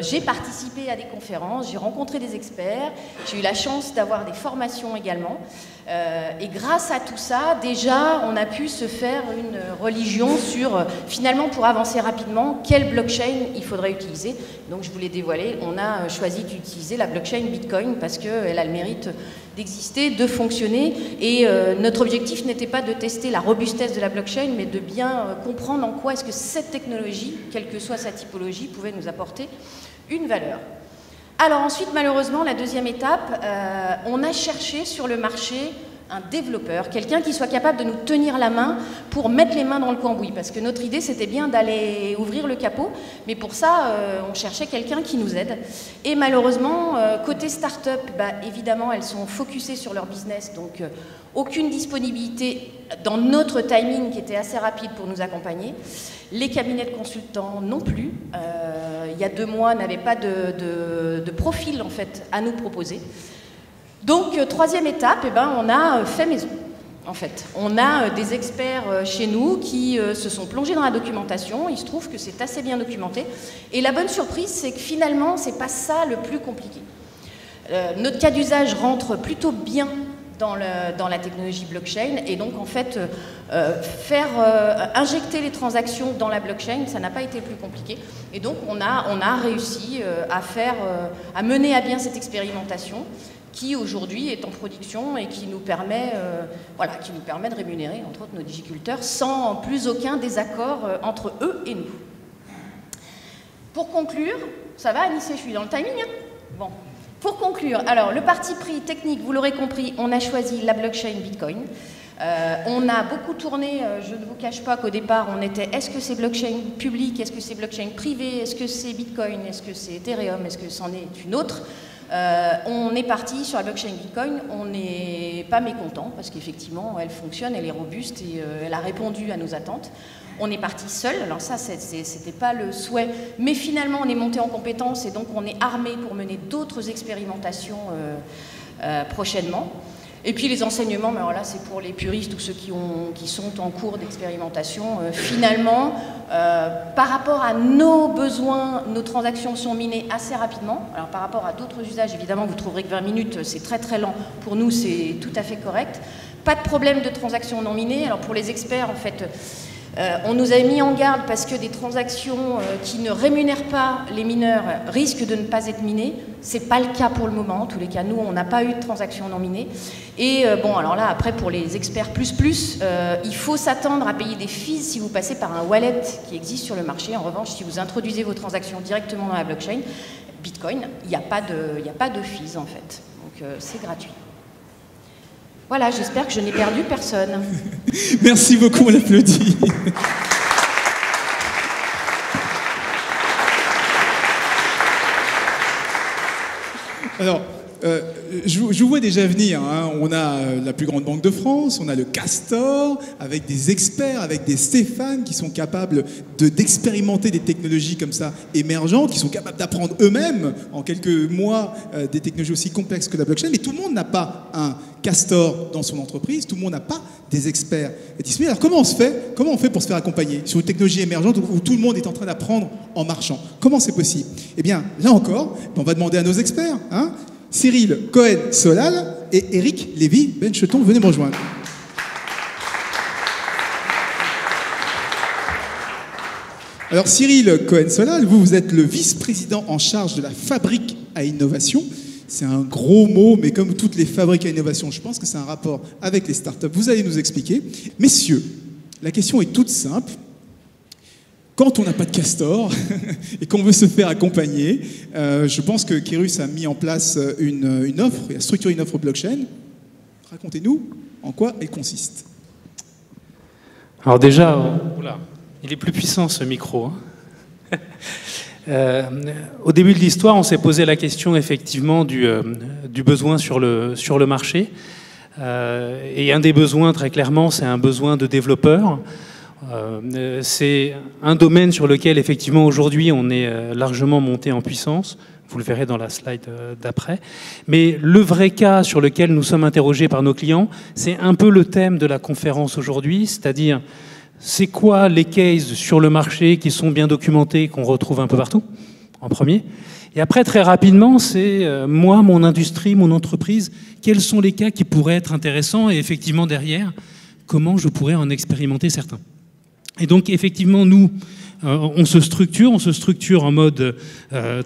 j'ai participé à des conférences, j'ai rencontré des experts, j'ai eu la chance d'avoir des formations également. Et grâce à tout ça, déjà, on a pu se faire une religion sur, finalement, pour avancer rapidement, quelle blockchain il faudrait utiliser. Donc, je vous l'ai dévoilé, on a choisi d'utiliser la blockchain Bitcoin parce qu'elle a le mérite d'exister, de fonctionner. Et notre objectif n'était pas de tester la robustesse de la blockchain, mais de bien comprendre en quoi est-ce que cette technologie, quelle que soit sa typologie, pouvait nous apporter une valeur. Alors ensuite, malheureusement, la deuxième étape, on a cherché sur le marché un développeur, quelqu'un qui soit capable de nous tenir la main pour mettre les mains dans le cambouis. Parce que notre idée, c'était bien d'aller ouvrir le capot, mais pour ça, on cherchait quelqu'un qui nous aide. Et malheureusement, côté start-up, évidemment, elles sont focusées sur leur business, donc aucune disponibilité dans notre timing qui était assez rapide pour nous accompagner. Les cabinets de consultants non plus. Il y a 2 mois, n'avaient pas de profil en fait à nous proposer. Donc, troisième étape, on a fait maison. En fait, on a des experts chez nous qui se sont plongés dans la documentation. Il se trouve que c'est assez bien documenté. Et la bonne surprise, c'est que finalement, c'est pas ça le plus compliqué. Notre cas d'usage rentre plutôt bien dans la technologie blockchain, et donc en fait injecter les transactions dans la blockchain, ça n'a pas été le plus compliqué, et donc on a réussi à mener à bien cette expérimentation qui aujourd'hui est en production et qui nous permet de rémunérer entre autres nos difficulteurs sans plus aucun désaccord entre eux et nous. Pour conclure, ça va Anissé, je suis dans le timing hein. Bon. Pour conclure, alors le parti pris technique, vous l'aurez compris, on a choisi la blockchain Bitcoin. On a beaucoup tourné, je ne vous cache pas qu'au départ, on était est-ce que c'est blockchain public, est-ce que c'est blockchain privé, est-ce que c'est Bitcoin, est-ce que c'est Ethereum, est-ce que c'en est une autre. On est parti sur la blockchain Bitcoin, on n'est pas mécontent parce qu'effectivement, elle fonctionne, elle est robuste et elle a répondu à nos attentes. On est parti seul, alors ça c'était pas le souhait, mais finalement on est monté en compétence et donc on est armé pour mener d'autres expérimentations prochainement. Et puis les enseignements, mais alors là c'est pour les puristes ou ceux qui sont en cours d'expérimentation. Finalement, par rapport à nos besoins, nos transactions sont minées assez rapidement. Alors par rapport à d'autres usages, évidemment vous trouverez que 20 minutes c'est très très lent. Pour nous c'est tout à fait correct. Pas de problème de transactions non minées. Alors pour les experts en fait, on nous a mis en garde parce que des transactions qui ne rémunèrent pas les mineurs risquent de ne pas être minées. Ce n'est pas le cas pour le moment. En tous les cas, nous, on n'a pas eu de transactions non minées. Et bon, alors là, après, pour les experts il faut s'attendre à payer des fees si vous passez par un wallet qui existe sur le marché. En revanche, si vous introduisez vos transactions directement dans la blockchain, Bitcoin, il n'y a pas de fees, en fait. Donc, c'est gratuit. Voilà, j'espère que je n'ai perdu personne. Merci beaucoup, on l'applaudit. Alors, je vous vois déjà venir, hein. On a la plus grande banque de France, on a le Castor, avec des experts, avec des Stéphane qui sont capables d'expérimenter des technologies comme ça émergentes, qui sont capables d'apprendre eux-mêmes en quelques mois des technologies aussi complexes que la blockchain. Mais tout le monde n'a pas un Castor dans son entreprise, tout le monde n'a pas des experts disponibles. Alors comment on fait pour se faire accompagner sur une technologie émergente où tout le monde est en train d'apprendre en marchant? Comment c'est possible? Eh bien, là encore, on va demander à nos experts, hein. Cyril Cohen-Solal et Eric Lévy-Bencheton, venez me rejoindre. Alors Cyril Cohen-Solal, vous êtes le vice-président en charge de la fabrique à innovation. C'est un gros mot, mais comme toutes les fabriques à innovation, je pense que c'est un rapport avec les startups. Vous allez nous expliquer. Messieurs, la question est toute simple. Quand on n'a pas de castor et qu'on veut se faire accompagner, je pense que Kérus a mis en place une offre, il a structuré une offre blockchain. Racontez-nous en quoi elle consiste. Alors déjà, il est plus puissant ce micro. Au début de l'histoire, on s'est posé la question effectivement du besoin sur le marché. Et un des besoins, très clairement, c'est un besoin de développeurs. C'est un domaine sur lequel, effectivement, aujourd'hui, on est largement monté en puissance. Vous le verrez dans la slide d'après. Mais le vrai cas sur lequel nous sommes interrogés par nos clients, c'est un peu le thème de la conférence aujourd'hui, c'est-à-dire c'est quoi les cases sur le marché qui sont bien documentés, qu'on retrouve un peu partout, en premier. Et après, très rapidement, c'est moi, mon industrie, mon entreprise, quels sont les cas qui pourraient être intéressants et effectivement derrière, comment je pourrais en expérimenter certains. Et donc, effectivement, nous, on se structure en mode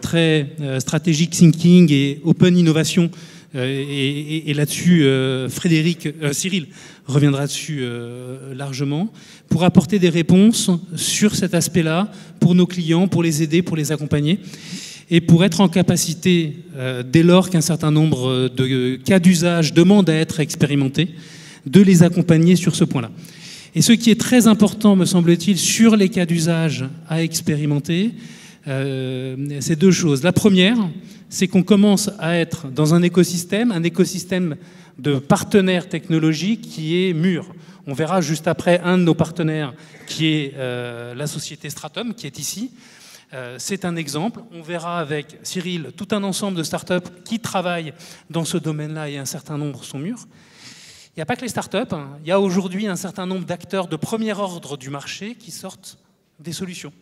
très strategic thinking et open innovation. Et là-dessus, Cyril reviendra dessus largement, pour apporter des réponses sur cet aspect-là, pour nos clients, pour les aider, pour les accompagner, et pour être en capacité, dès lors qu'un certain nombre de cas d'usage demandent à être expérimentés, de les accompagner sur ce point-là. Et ce qui est très important, me semble-t-il, sur les cas d'usage à expérimenter, c'est deux choses. La première, c'est qu'on commence à être dans un écosystème de partenaires technologiques qui est mûr. On verra juste après un de nos partenaires qui est la société Stratum, qui est ici. C'est un exemple. On verra avec Cyril tout un ensemble de startups qui travaillent dans ce domaine-là et un certain nombre sont mûrs. Il n'y a pas que les startups, il y a aujourd'hui un certain nombre d'acteurs de premier ordre du marché qui sortent des solutions.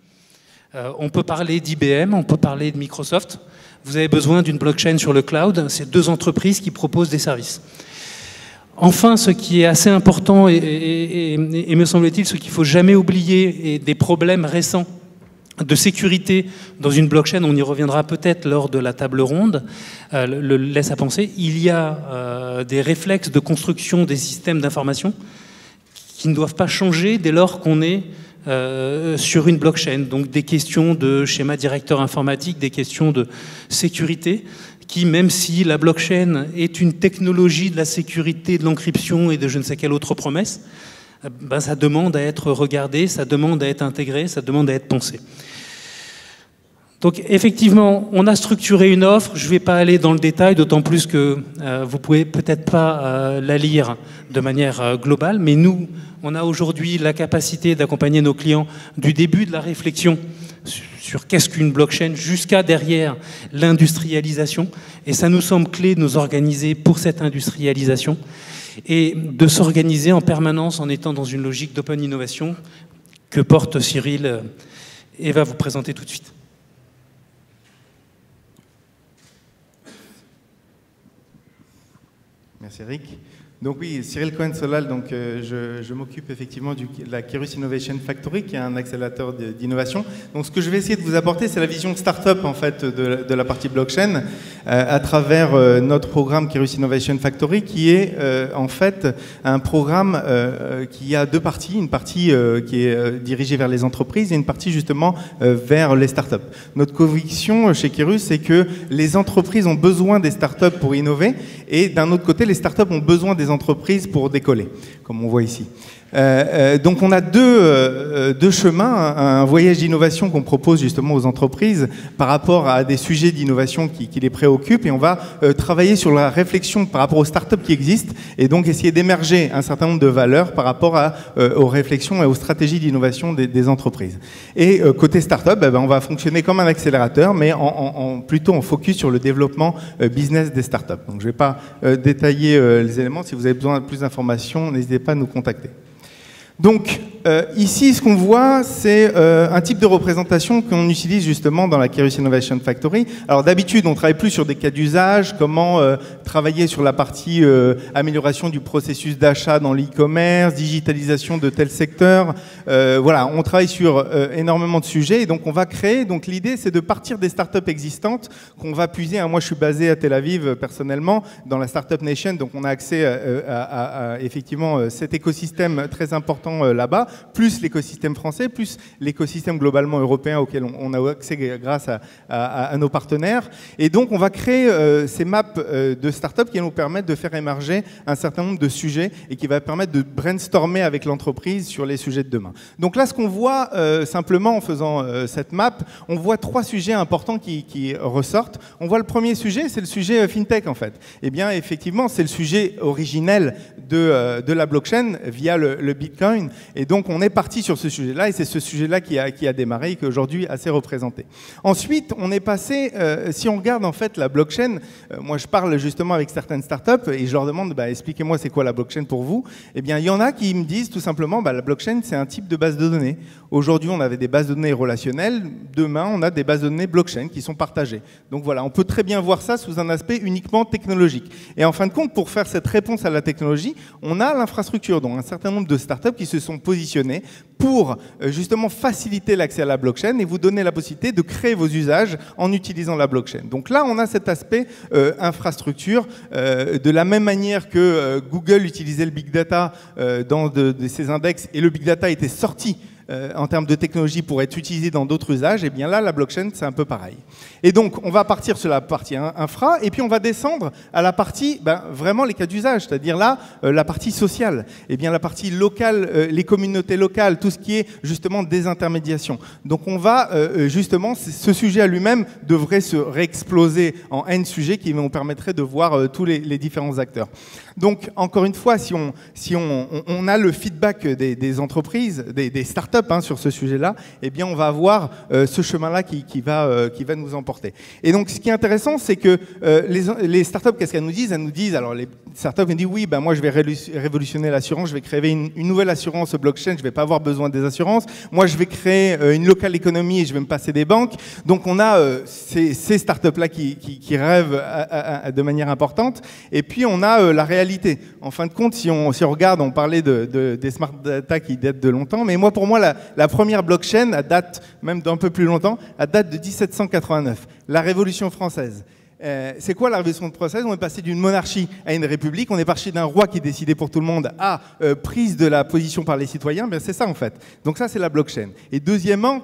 On peut parler d'IBM, on peut parler de Microsoft. Vous avez besoin d'une blockchain sur le cloud, c'est deux entreprises qui proposent des services. Enfin, ce qui est assez important et me semble-t-il, ce qu'il ne faut jamais oublier, et des problèmes récents de sécurité dans une blockchain, on y reviendra peut-être lors de la table ronde, le laisse à penser. Il y a des réflexes de construction des systèmes d'information qui ne doivent pas changer dès lors qu'on est sur une blockchain. Donc des questions de schéma directeur informatique, des questions de sécurité, qui, même si la blockchain est une technologie de la sécurité, de l'encryption et de je ne sais quelle autre promesse, ben, ça demande à être regardé, ça demande à être intégré, ça demande à être pensé. Donc effectivement, on a structuré une offre, je ne vais pas aller dans le détail, d'autant plus que vous ne pouvez peut-être pas la lire de manière globale, mais nous, on a aujourd'hui la capacité d'accompagner nos clients du début de la réflexion sur qu'est-ce qu'une blockchain jusqu'à derrière l'industrialisation, et ça nous semble clé de nous organiser pour cette industrialisation et de s'organiser en permanence en étant dans une logique d'open innovation que porte Cyril et va vous présenter tout de suite. Merci Eric. Donc oui, Cyril Cohen-Solal, donc je m'occupe effectivement de la Kérus Innovation Factory, qui est un accélérateur d'innovation. Donc ce que je vais essayer de vous apporter, c'est la vision start-up en fait de la partie blockchain à travers notre programme Kérus Innovation Factory, qui est en fait un programme qui a deux parties, une partie qui est dirigée vers les entreprises et une partie justement vers les start-up. Notre conviction chez Kérus, c'est que les entreprises ont besoin des start-up pour innover, et d'un autre côté, les start-up ont besoin des entreprises pour décoller, comme on voit ici. Donc on a deux chemins, un voyage d'innovation qu'on propose justement aux entreprises par rapport à des sujets d'innovation qui les préoccupent, et on va travailler sur la réflexion par rapport aux startups qui existent et donc essayer d'émerger un certain nombre de valeurs par rapport aux réflexions et aux stratégies d'innovation des entreprises. Et côté startup, on va fonctionner comme un accélérateur, mais plutôt en focus sur le développement business des startups. Donc je ne vais pas détailler les éléments. Si vous avez besoin de plus d'informations, n'hésitez pas à nous contacter. Donc ici, ce qu'on voit, c'est un type de représentation qu'on utilise justement dans la Kérus Innovation Factory. Alors d'habitude, on travaille plus sur des cas d'usage, comment travailler sur la partie amélioration du processus d'achat dans l'e-commerce, digitalisation de tel secteur. Voilà, on travaille sur énormément de sujets, et donc on va créer. Donc l'idée, c'est de partir des startups existantes qu'on va puiser. Moi, je suis basé à Tel Aviv personnellement, dans la Startup Nation, donc on a accès à effectivement cet écosystème très important là-bas, plus l'écosystème français, plus l'écosystème globalement européen auquel on a accès grâce à nos partenaires. Et donc, on va créer ces maps de startups qui vont nous permettre de faire émerger un certain nombre de sujets et qui va permettre de brainstormer avec l'entreprise sur les sujets de demain. Donc là, ce qu'on voit simplement en faisant cette map, on voit trois sujets importants qui ressortent. On voit le premier sujet, c'est le sujet FinTech en fait. Eh bien, effectivement, c'est le sujet originel de la blockchain via le Bitcoin. Et donc, donc on est parti sur ce sujet-là, et c'est ce sujet-là qui a démarré et qui est aujourd'hui assez représenté. Ensuite, on est passé, si on regarde en fait la blockchain, moi je parle justement avec certaines startups et je leur demande, expliquez-moi c'est quoi la blockchain pour vous. Eh bien, il y en a qui me disent tout simplement, la blockchain c'est un type de base de données. Aujourd'hui, on avait des bases de données relationnelles, demain on a des bases de données blockchain qui sont partagées. Donc voilà, on peut très bien voir ça sous un aspect uniquement technologique. Et en fin de compte, pour faire cette réponse à la technologie, on a l'infrastructure, donc un certain nombre de startups qui se sont positionnées pour justement faciliter l'accès à la blockchain et vous donner la possibilité de créer vos usages en utilisant la blockchain. Donc là, on a cet aspect infrastructure, de la même manière que Google utilisait le big data dans de ses index et le big data était sorti en termes de technologie pour être utilisé dans d'autres usages, et bien là, la blockchain, c'est un peu pareil. Et donc, on va partir sur la partie infra, et puis on va descendre à la partie, vraiment les cas d'usage, c'est-à-dire là, la partie sociale, et bien la partie locale, les communautés locales, tout ce qui est justement désintermédiation. Donc, on va justement, ce sujet à lui-même devrait se réexploser en N sujets qui nous permettraient de voir tous les différents acteurs. Donc, encore une fois, si on a le feedback des entreprises, des startups sur ce sujet-là, eh bien, on va avoir ce chemin-là qui va nous emporter. Et donc, ce qui est intéressant, c'est que les startups, qu'est-ce qu'elles nous disent? Elles nous disent, alors les startups nous disent, oui, moi, je vais révolutionner l'assurance, je vais créer une nouvelle assurance blockchain, je ne vais pas avoir besoin des assurances. Moi, je vais créer une local economy et je vais me passer des banques. Donc, on a ces startups-là qui rêvent de manière importante. Et puis, on a la réalité. En fin de compte, si on regarde, on parlait des smart data qui datent de longtemps, mais moi, pour moi, la première blockchain, elle date même d'un peu plus longtemps, elle date de 1789, la Révolution française. C'est quoi la Révolution française? On est passé d'une monarchie à une république, on est passé d'un roi qui décidait pour tout le monde à prise de la position par les citoyens, c'est ça en fait. Donc ça c'est la blockchain. Et deuxièmement,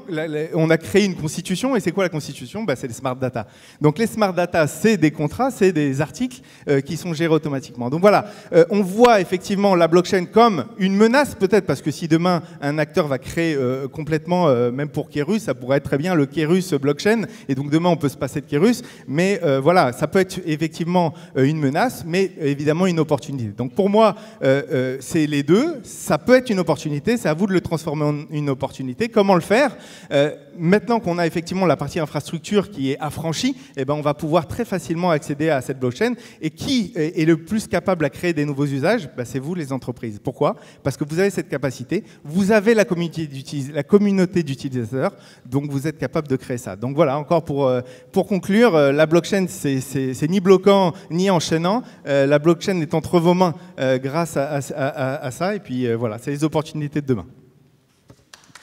on a créé une constitution, et c'est quoi la constitution? C'est les smart data. Donc les smart data, c'est des contrats, c'est des articles qui sont gérés automatiquement. Donc voilà, on voit effectivement la blockchain comme une menace peut-être, parce que si demain un acteur va créer complètement, même pour Kérus, ça pourrait être très bien le Kérus blockchain, et donc demain on peut se passer de Kérus, mais voilà, ça peut être effectivement une menace, mais évidemment une opportunité. Donc pour moi, c'est les deux. Ça peut être une opportunité, c'est à vous de le transformer en une opportunité. Comment le faire? Maintenant qu'on a effectivement la partie infrastructure qui est affranchie, on va pouvoir très facilement accéder à cette blockchain. Et qui est le plus capable à créer des nouveaux usages? C'est vous, les entreprises. Pourquoi? Parce que vous avez cette capacité, vous avez la communauté d'utilisateurs, donc vous êtes capable de créer ça. Donc voilà, encore pour conclure, la blockchain, c'est ni bloquant ni enchaînant. La blockchain est entre vos mains grâce à ça. Et puis voilà, c'est les opportunités de demain.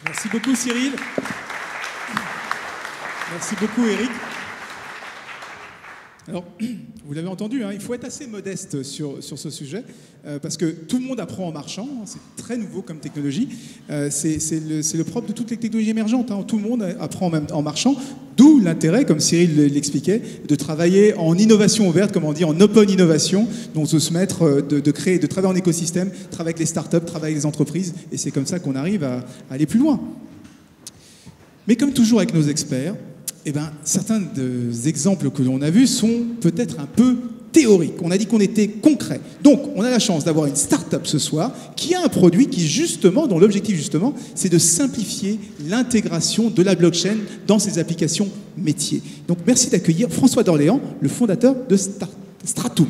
Merci beaucoup Cyril. Merci beaucoup Eric. Alors, vous l'avez entendu, il faut être assez modeste sur ce sujet, parce que tout le monde apprend en marchant, c'est très nouveau comme technologie, c'est le propre de toutes les technologies émergentes, tout le monde apprend en marchant, d'où l'intérêt, comme Cyril l'expliquait, de travailler en innovation ouverte, comme on dit, en open innovation, donc de se mettre, de créer, de travailler en écosystème, travailler avec les startups, travailler avec les entreprises, et c'est comme ça qu'on arrive à aller plus loin. Mais comme toujours avec nos experts, certains des exemples que l'on a vus sont peut-être un peu théoriques. On a dit qu'on était concret. Donc, on a la chance d'avoir une start-up ce soir qui a un produit qui, justement, dont l'objectif, justement, c'est de simplifier l'intégration de la blockchain dans ses applications métiers. Donc, merci d'accueillir François d'Orléans, le fondateur de Stratum.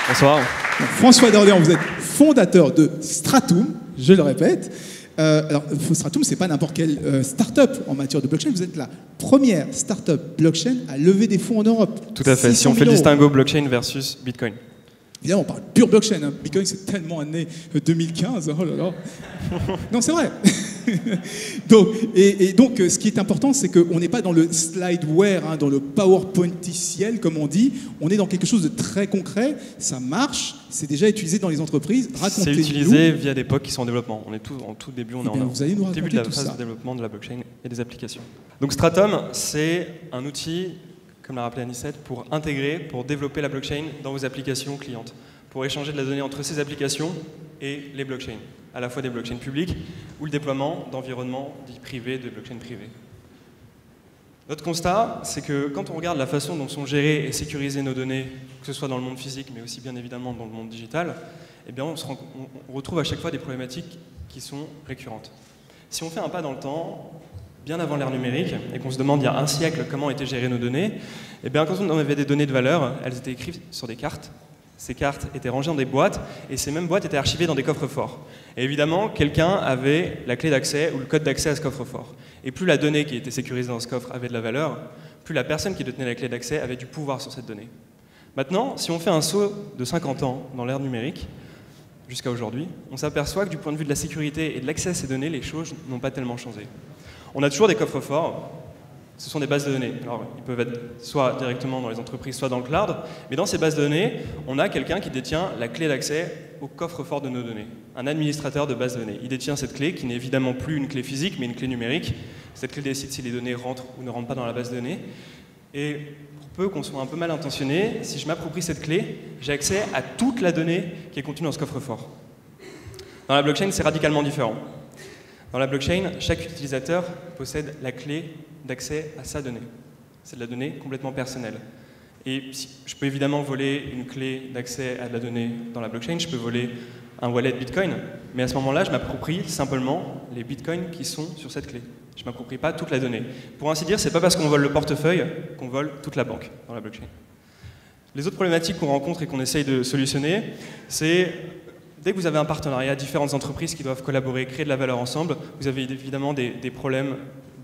Bonsoir. Donc, François d'Orléans, vous êtes fondateur de Stratum, je le répète. Alors, Stratum, ce n'est pas n'importe quelle start-up en matière de blockchain. Vous êtes la première start-up blockchain à lever des fonds en Europe. Tout à fait, si on fait le distinguo blockchain versus Bitcoin. Évidemment, on parle pure blockchain. Bitcoin, c'est tellement années 2015. Oh là là. Non, c'est vrai. Donc, ce qui est important, c'est qu'on n'est pas dans le slideware, dans le PowerPointiciel, comme on dit. On est dans quelque chose de très concret. Ça marche. C'est déjà utilisé dans les entreprises. C'est utilisé via des POC qui sont en développement. On est en tout début, on est en début de la phase de développement de la blockchain et des applications. Donc Stratum, c'est un outil, comme l'a rappelé Anicette, pour intégrer, pour développer la blockchain dans vos applications clientes, pour échanger de la donnée entre ces applications et les blockchains, à la fois des blockchains publiques ou le déploiement d'environnements dits privés, de blockchains privées. Notre constat, c'est que quand on regarde la façon dont sont gérées et sécurisées nos données, que ce soit dans le monde physique, mais aussi bien évidemment dans le monde digital, eh bien on retrouve à chaque fois des problématiques qui sont récurrentes. Si on fait un pas dans le temps, bien avant l'ère numérique, et qu'on se demande il y a un siècle comment étaient gérées nos données, eh bien quand on avait des données de valeur, elles étaient écrites sur des cartes. Ces cartes étaient rangées dans des boîtes, et ces mêmes boîtes étaient archivées dans des coffres forts. Et évidemment, quelqu'un avait la clé d'accès ou le code d'accès à ce coffre-fort. Et plus la donnée qui était sécurisée dans ce coffre avait de la valeur, plus la personne qui détenait la clé d'accès avait du pouvoir sur cette donnée. Maintenant, si on fait un saut de 50 ans dans l'ère numérique, jusqu'à aujourd'hui, on s'aperçoit que du point de vue de la sécurité et de l'accès à ces données, les choses n'ont pas tellement changé. On a toujours des coffres forts. Ce sont des bases de données. Alors, ils peuvent être soit directement dans les entreprises, soit dans le cloud. Mais dans ces bases de données, on a quelqu'un qui détient la clé d'accès au coffre-fort de nos données. Un administrateur de base de données. Il détient cette clé, qui n'est évidemment plus une clé physique, mais une clé numérique. Cette clé décide si les données rentrent ou ne rentrent pas dans la base de données. Et pour peu qu'on soit un peu mal intentionné, si je m'approprie cette clé, j'ai accès à toute la donnée qui est contenue dans ce coffre-fort. Dans la blockchain, c'est radicalement différent. Dans la blockchain, chaque utilisateur possède la clé d'accès à sa donnée. C'est de la donnée complètement personnelle. Et je peux évidemment voler une clé d'accès à de la donnée dans la blockchain, je peux voler un wallet Bitcoin, mais à ce moment-là, je m'approprie simplement les Bitcoins qui sont sur cette clé. Je ne m'approprie pas toute la donnée. Pour ainsi dire, ce n'est pas parce qu'on vole le portefeuille qu'on vole toute la banque dans la blockchain. Les autres problématiques qu'on rencontre et qu'on essaye de solutionner, c'est dès que vous avez un partenariat, différentes entreprises qui doivent collaborer, créer de la valeur ensemble, vous avez évidemment des problèmes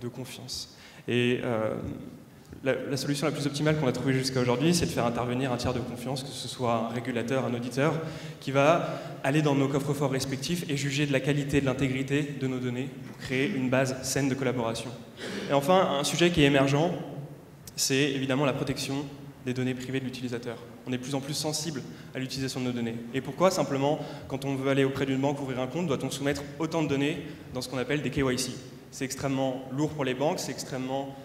de confiance. Et la solution la plus optimale qu'on a trouvée jusqu'à aujourd'hui, c'est de faire intervenir un tiers de confiance, que ce soit un régulateur, un auditeur, qui va aller dans nos coffres-forts respectifs et juger de la qualité et de l'intégrité de nos données pour créer une base saine de collaboration. Et enfin, un sujet qui est émergent, c'est évidemment la protection des données privées de l'utilisateur. On est de plus en plus sensible à l'utilisation de nos données. Et pourquoi, simplement, quand on veut aller auprès d'une banque ouvrir un compte, doit-on soumettre autant de données dans ce qu'on appelle des KYC? C'est extrêmement lourd pour les banques, c'est extrêmement...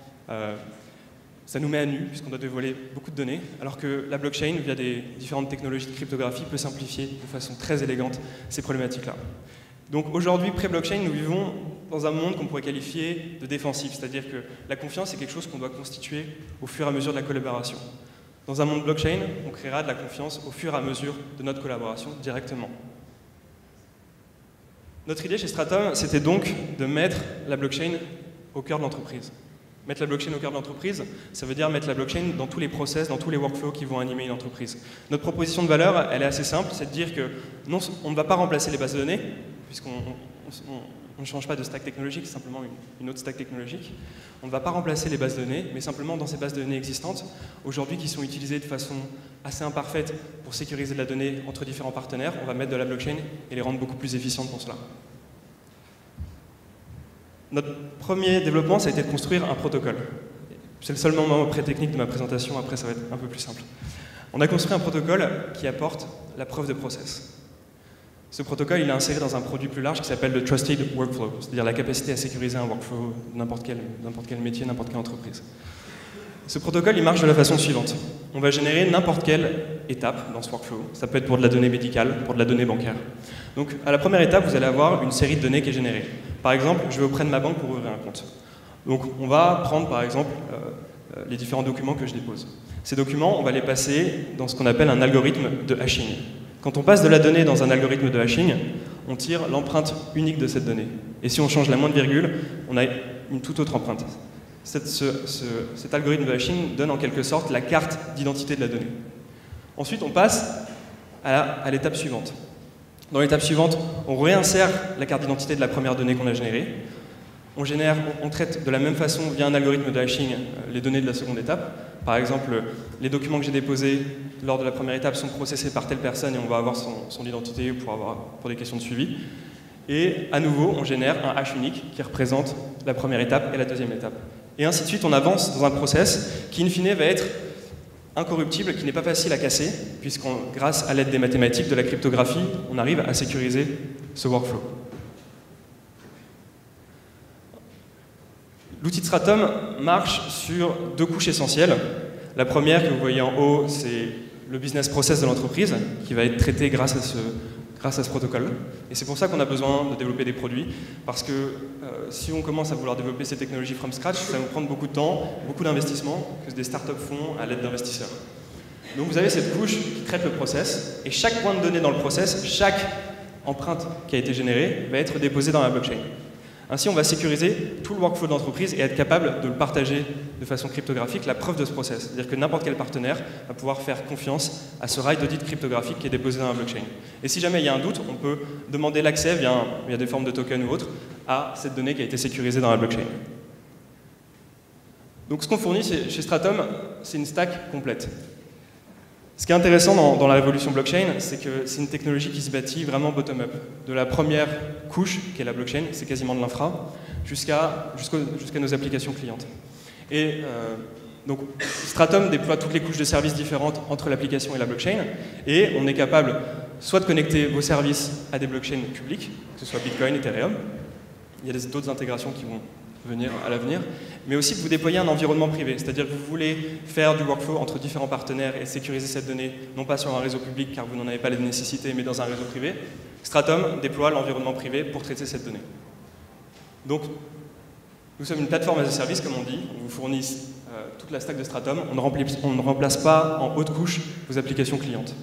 ça nous met à nu, puisqu'on doit dévoiler beaucoup de données, alors que la blockchain, via des différentes technologies de cryptographie, peut simplifier de façon très élégante ces problématiques-là. Donc aujourd'hui, pré-blockchain, nous vivons dans un monde qu'on pourrait qualifier de défensif, c'est-à-dire que la confiance est quelque chose qu'on doit constituer au fur et à mesure de la collaboration. Dans un monde blockchain, on créera de la confiance au fur et à mesure de notre collaboration directement. Notre idée chez Stratum, c'était donc de mettre la blockchain au cœur de l'entreprise. Mettre la blockchain au cœur de l'entreprise, ça veut dire mettre la blockchain dans tous les process, dans tous les workflows qui vont animer une entreprise. Notre proposition de valeur, elle est assez simple, c'est de dire que non, on ne va pas remplacer les bases de données, puisqu'on ne change pas de stack technologique, c'est simplement une autre stack technologique. On ne va pas remplacer les bases de données, mais simplement dans ces bases de données existantes, aujourd'hui qui sont utilisées de façon assez imparfaite pour sécuriser de la donnée entre différents partenaires, on va mettre de la blockchain et les rendre beaucoup plus efficientes pour cela. Notre premier développement, ça a été de construire un protocole. C'est le seul moment pré-technique de ma présentation, après ça va être un peu plus simple. On a construit un protocole qui apporte la preuve de process. Ce protocole, il est inséré dans un produit plus large qui s'appelle le Trusted Workflow, c'est-à-dire la capacité à sécuriser un workflow de n'importe quel métier, n'importe quelle entreprise. Ce protocole, il marche de la façon suivante. On va générer n'importe quelle étape dans ce workflow. Ça peut être pour de la donnée médicale, pour de la donnée bancaire. Donc, à la première étape, vous allez avoir une série de données qui est générée. Par exemple, je vais auprès de ma banque pour ouvrir un compte. Donc, on va prendre, par exemple, les différents documents que je dépose. Ces documents, on va les passer dans ce qu'on appelle un algorithme de hashing. Quand on passe de la donnée dans un algorithme de hashing, on tire l'empreinte unique de cette donnée. Et si on change la moindre virgule, on a une toute autre empreinte. Cet algorithme de hashing donne en quelque sorte la carte d'identité de la donnée. Ensuite, on passe à l'étape suivante. Dans l'étape suivante, on réinsère la carte d'identité de la première donnée qu'on a générée. On traite de la même façon, via un algorithme de hashing, les données de la seconde étape. Par exemple, les documents que j'ai déposés lors de la première étape sont processés par telle personne et on va avoir son identité pour des questions de suivi. Et à nouveau, on génère un hash unique qui représente la première étape et la deuxième étape. Et ainsi de suite, on avance dans un process qui, in fine, va être incorruptible, qui n'est pas facile à casser, puisqu'on, grâce à l'aide des mathématiques, de la cryptographie, on arrive à sécuriser ce workflow. L'outil de Stratum marche sur deux couches essentielles. La première que vous voyez en haut, c'est le business process de l'entreprise, qui va être traité grâce à grâce à ce protocole. Et c'est pour ça qu'on a besoin de développer des produits, parce que si on commence à vouloir développer ces technologies from scratch, ça va nous prendre beaucoup de temps, beaucoup d'investissement que des startups font à l'aide d'investisseurs. Donc vous avez cette couche qui traite le process, et chaque point de données dans le process, chaque empreinte qui a été générée, va être déposée dans la blockchain. Ainsi, on va sécuriser tout le workflow de l'entreprise et être capable de le partager de façon cryptographique, la preuve de ce process. C'est-à-dire que n'importe quel partenaire va pouvoir faire confiance à ce rail d'audit cryptographique qui est déposé dans la blockchain. Et si jamais il y a un doute, on peut demander l'accès via des formes de tokens ou autres à cette donnée qui a été sécurisée dans la blockchain. Donc ce qu'on fournit chez Stratum, c'est une stack complète. Ce qui est intéressant dans la révolution blockchain, c'est que c'est une technologie qui se bâtit vraiment bottom-up. De la première couche, qui est la blockchain, c'est quasiment de l'infra, jusqu'à nos applications clientes. Et donc Stratum déploie toutes les couches de services différentes entre l'application et la blockchain, et on est capable soit de connecter vos services à des blockchains publiques, que ce soit Bitcoin, Ethereum, il y a d'autres intégrations qui vont venir à l'avenir, mais aussi de vous déployer un environnement privé, c'est-à-dire que vous voulez faire du workflow entre différents partenaires et sécuriser cette donnée, non pas sur un réseau public car vous n'en avez pas les nécessités, mais dans un réseau privé. Stratum déploie l'environnement privé pour traiter cette donnée. Donc, nous sommes une plateforme as a service, comme on dit, on vous fournit toute la stack de Stratum, on ne remplace pas en haute couche vos applications clientes.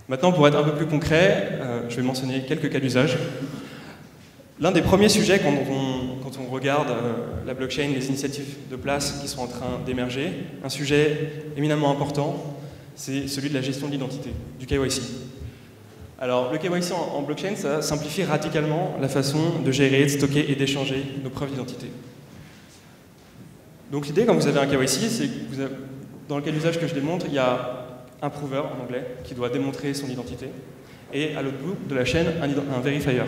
Maintenant, pour être un peu plus concret, je vais mentionner quelques cas d'usage. L'un des premiers sujets quand on regarde la blockchain, les initiatives de place qui sont en train d'émerger, un sujet éminemment important, c'est celui de la gestion de l'identité, du KYC. Alors, le KYC en blockchain, ça simplifie radicalement la façon de gérer, de stocker et d'échanger nos preuves d'identité. Donc l'idée, quand vous avez un KYC, c'est que dans le cas d'usage que je démontre, il y a un prover en anglais qui doit démontrer son identité, et à l'autre bout de la chaîne, un verifier.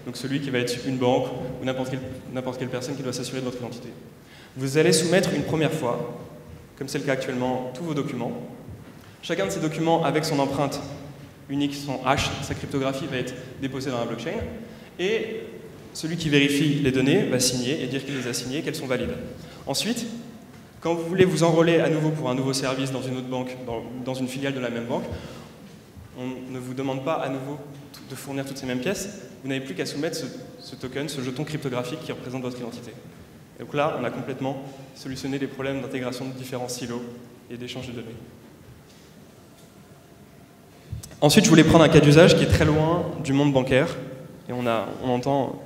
Donc celui qui va être une banque ou n'importe quelle personne qui doit s'assurer de votre identité. Vous allez soumettre une première fois, comme c'est le cas actuellement, tous vos documents. Chacun de ces documents avec son empreinte unique, son hash, sa cryptographie va être déposée dans la blockchain. Et celui qui vérifie les données va signer et dire qu'il les a signées, qu'elles sont valides. Ensuite, quand vous voulez vous enrôler à nouveau pour un nouveau service dans une autre banque, dans une filiale de la même banque, on ne vous demande pas à nouveau de fournir toutes ces mêmes pièces, vous n'avez plus qu'à soumettre ce token, ce jeton cryptographique qui représente votre identité. Et donc là, on a complètement solutionné les problèmes d'intégration de différents silos et d'échange de données. Ensuite, je voulais prendre un cas d'usage qui est très loin du monde bancaire. Et on entend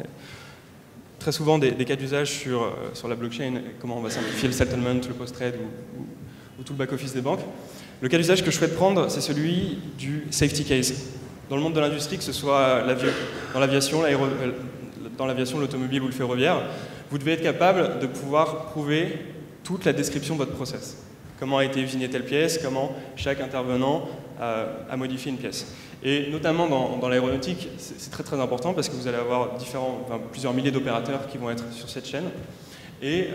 très souvent des cas d'usage sur la blockchain, comment on va simplifier le settlement, le post-trade ou tout le back-office des banques. Le cas d'usage que je souhaite prendre, c'est celui du safety case. Dans le monde de l'industrie, que ce soit dans l'aviation, l'automobile ou le ferroviaire, vous devez être capable de pouvoir prouver toute la description de votre process. Comment a été usinée telle pièce, comment chaque intervenant a modifié une pièce. Et notamment dans l'aéronautique, c'est très très important parce que vous allez avoir plusieurs milliers d'opérateurs qui vont être sur cette chaîne. Et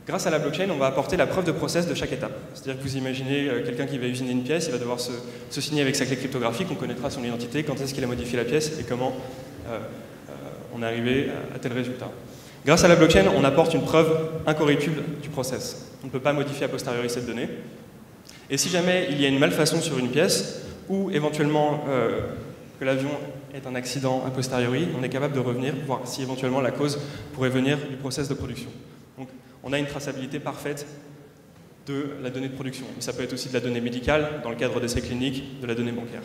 grâce à la blockchain, on va apporter la preuve de process de chaque étape. C'est-à-dire que vous imaginez quelqu'un qui va usiner une pièce, il va devoir se signer avec sa clé cryptographique, on connaîtra son identité, quand est-ce qu'il a modifié la pièce et comment on est arrivé à tel résultat. Grâce à la blockchain, on apporte une preuve incorruptible du process. On ne peut pas modifier a posteriori cette donnée. Et si jamais il y a une malfaçon sur une pièce, ou éventuellement que l'avion est un accident a posteriori, on est capable de revenir, voir si éventuellement la cause pourrait venir du process de production. Donc, on a une traçabilité parfaite de la donnée de production. Mais ça peut être aussi de la donnée médicale, dans le cadre d'essais cliniques, de la donnée bancaire.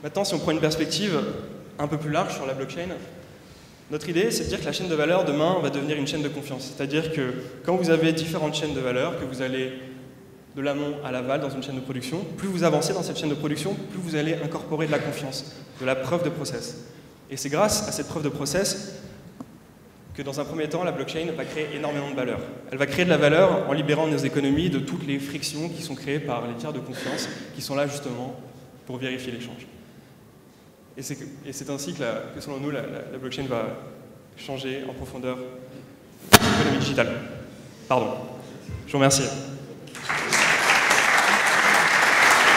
Maintenant, si on prend une perspective un peu plus large sur la blockchain, notre idée, c'est de dire que la chaîne de valeur, demain, va devenir une chaîne de confiance. C'est-à-dire que quand vous avez différentes chaînes de valeur, que vous allez de l'amont à l'aval dans une chaîne de production, plus vous avancez dans cette chaîne de production, plus vous allez incorporer de la confiance, de la preuve de process. Et c'est grâce à cette preuve de process que dans un premier temps, la blockchain va créer énormément de valeur. Elle va créer de la valeur en libérant nos économies de toutes les frictions qui sont créées par les tiers de confiance, qui sont là justement pour vérifier l'échange. Et c'est ainsi que selon nous, la blockchain va changer en profondeur l'économie digitale. Pardon. Je vous remercie.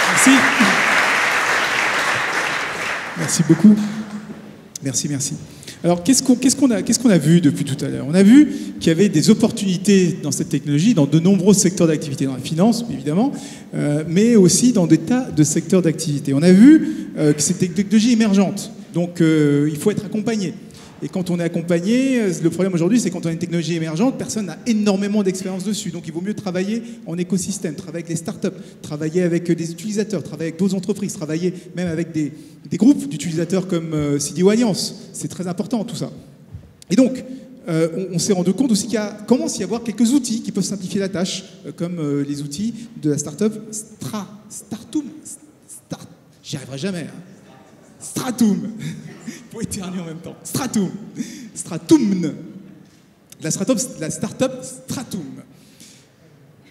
Merci. Merci beaucoup. Merci. Alors, qu'est-ce qu'on a vu depuis tout à l'heure? On a vu qu'il y avait des opportunités dans cette technologie, dans de nombreux secteurs d'activité, dans la finance, évidemment, mais aussi dans des tas de secteurs d'activité. On a vu que c'était une technologie émergente, donc il faut être accompagné. Et quand on est accompagné, le problème aujourd'hui, c'est quand on a une technologie émergente, personne n'a énormément d'expérience dessus. Donc il vaut mieux travailler en écosystème, travailler avec les startups, travailler avec des utilisateurs, travailler avec d'autres entreprises, travailler même avec des groupes d'utilisateurs comme CDO Alliance. C'est très important tout ça. Et donc, on s'est rendu compte aussi qu'il commence à y avoir quelques outils qui peuvent simplifier la tâche, comme les outils de la startup Stratum. J'y arriverai jamais. Hein. Stratum. Il faut éternuer en même temps. Stratum. La startup Stratum.